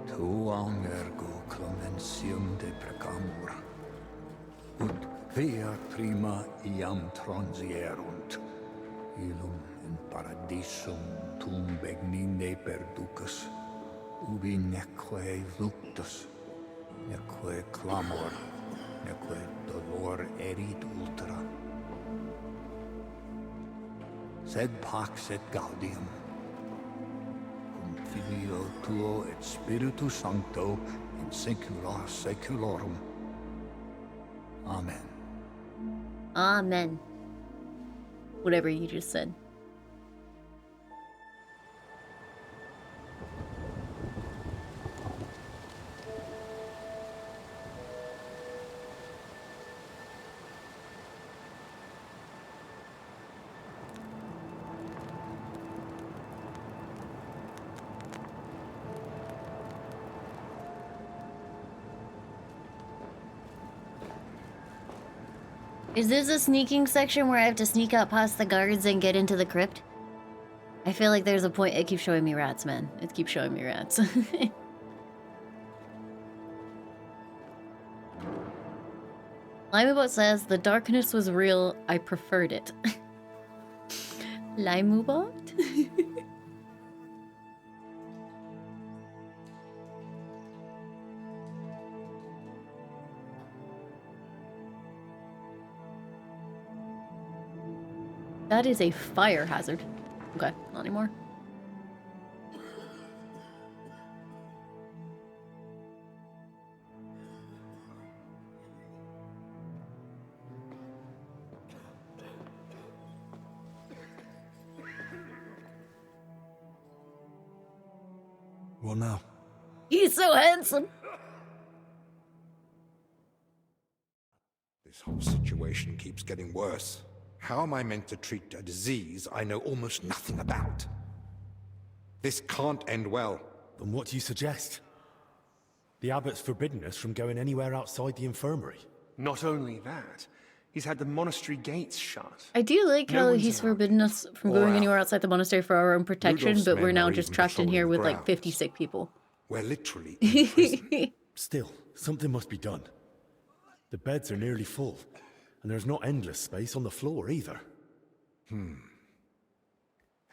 Tuam ergo clementium deprecamur, ut via prima iam transierunt, illum in paradisum tum begnine perducus, ubi neque luctus, neque clamor, neque dolor erit ultra. Sed pax et gaudium, cum filio tuo et spiritus sancto in saecula saeculorum. Amen. Amen. Whatever you just said. Is this a sneaking section where I have to sneak out past the guards and get into the crypt? I feel like there's a point. It keeps showing me rats, man. It keeps showing me rats. Limealicious says, the darkness was real. I preferred it. Limealicious? That is a fire hazard. Okay, not anymore. Well, now. He's so handsome. This whole situation keeps getting worse. How am I meant to treat a disease I know almost nothing about? This can't end well. Then what do you suggest? The abbot's forbidden us from going anywhere outside the infirmary. Not only that, he's had the monastery gates shut. I do like No how one's he's allowed forbidden us from Or going out. anywhere outside the monastery for our own protection, Rudolph's but we're men now are just even trapped in here patrolling with the like 50 sick people. We're literally in prison. Still, something must be done. The beds are nearly full, and there's not endless space on the floor either.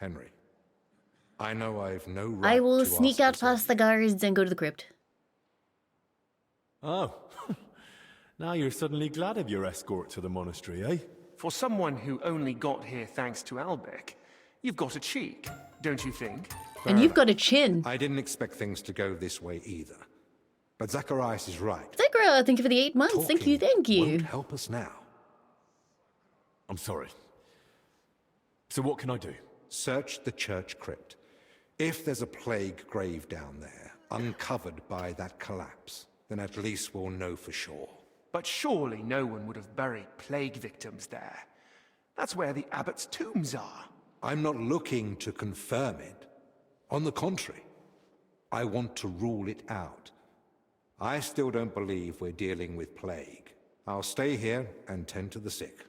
Henry, I know I've no right I will to sneak ask out this of past the guards and go to the crypt. Oh, now you're suddenly glad of your escort to the monastery, eh? For someone who only got here thanks to Albec, you've got a cheek, don't you think? And you've got a chin. I didn't expect things to go this way either. But Zacharias is right. Zachariah, thank you for the 8 months. Thank you, thank you. Won't help us now. I'm sorry. So what can I do? Search the church crypt. If there's a plague grave down there, uncovered by that collapse, then at least we'll know for sure. But surely no one would have buried plague victims there. That's where the abbot's tombs are. I'm not looking to confirm it. On the contrary, I want to rule it out. I still don't believe we're dealing with plague. I'll stay here and tend to the sick.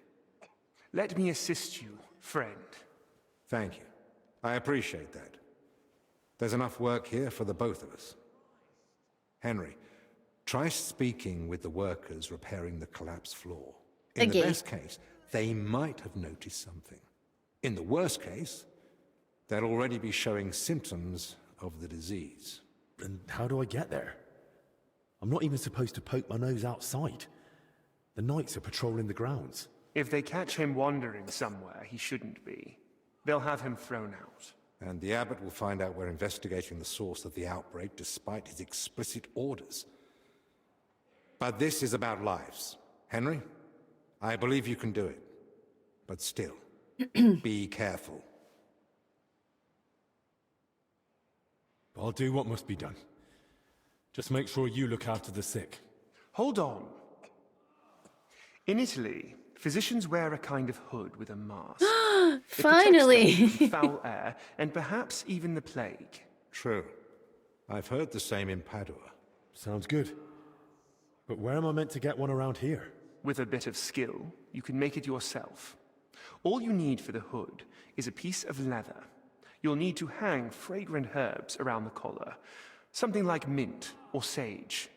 Let me assist you, friend. Thank you. I appreciate that. There's enough work here for the both of us. Henry, try speaking with the workers repairing the collapsed floor. In the best case, they might have noticed something. In the worst case, they'll already be showing symptoms of the disease. And how do I get there? I'm not even supposed to poke my nose outside. The knights are patrolling the grounds. If they catch him wandering somewhere he shouldn't be, they'll have him thrown out. And the abbot will find out we're investigating the source of the outbreak despite his explicit orders. But this is about lives. Henry, I believe you can do it. But still, be careful. I'll do what must be done. Just make sure you look after the sick. Hold on. In Italy, physicians wear a kind of hood with a mask. Finally! From foul air, and perhaps even the plague. True. I've heard the same in Padua. Sounds good. But where am I meant to get one around here? With a bit of skill, you can make it yourself. All you need for the hood is a piece of leather. You'll need to hang fragrant herbs around the collar. Something like mint or sage.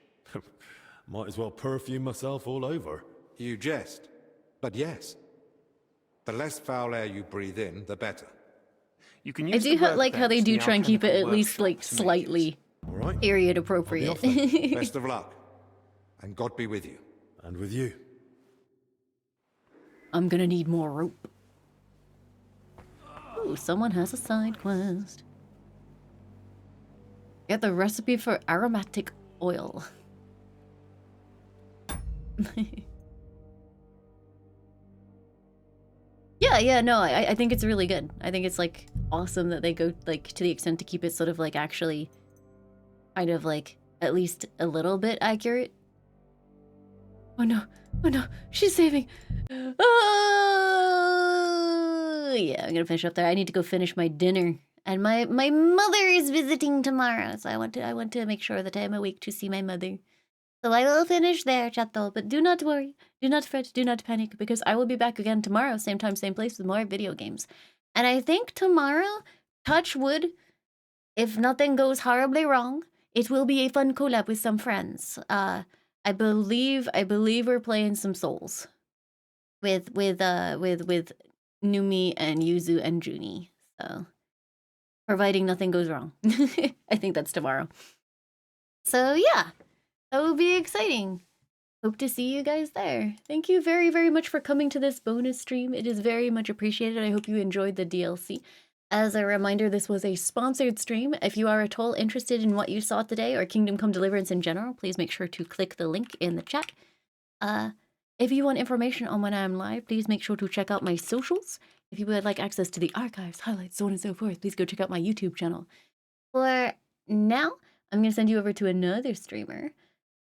Might as well perfume myself all over. You jest. But yes. The less foul air you breathe in, the better. You can I use do like how they do try and keep it at least like slightly period appropriate. Best of luck. And God be with you. And with you. I'm gonna need more rope. Ooh, someone has a side quest. Get the recipe for aromatic oil. Yeah, no, I think it's really good. I think it's like awesome that they go like to the extent to keep it sort of like actually kind of like at least a little bit accurate. Oh no, she's saving. Oh, yeah, I'm gonna finish up there. I need to go finish my dinner. And my mother is visiting tomorrow, so I want to make sure that I'm awake to see my mother. So I will finish there, Chato, but do not worry, do not fret, do not panic, because I will be back again tomorrow, same time, same place, with more video games. And I think tomorrow, touch wood, if nothing goes horribly wrong, it will be a fun collab with some friends. I believe we're playing some Souls with Numi and Yuzu and Juni. So, providing nothing goes wrong, I think that's tomorrow. So yeah. That will be exciting. Hope to see you guys there. Thank you very, very much for coming to this bonus stream. It is very much appreciated. I hope you enjoyed the DLC. As a reminder, this was a sponsored stream. If you are at all interested in what you saw today or Kingdom Come Deliverance in general, please make sure to click the link in the chat. If you want information on when I'm live, please make sure to check out my socials. If you would like access to the archives, highlights, so on and so forth, please go check out my YouTube channel. For now, I'm going to send you over to another streamer.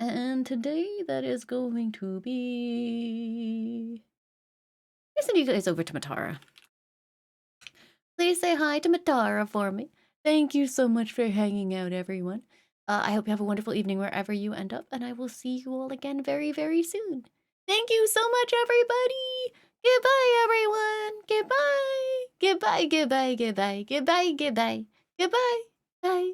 And today, that is going to be... I'm going to send you guys over to Matara. Please say hi to Matara for me. Thank you so much for hanging out, everyone. I hope you have a wonderful evening wherever you end up, and I will see you all again very, very soon. Thank you so much, everybody! Goodbye, everyone! Goodbye! Goodbye, goodbye, goodbye, goodbye, goodbye, goodbye, bye!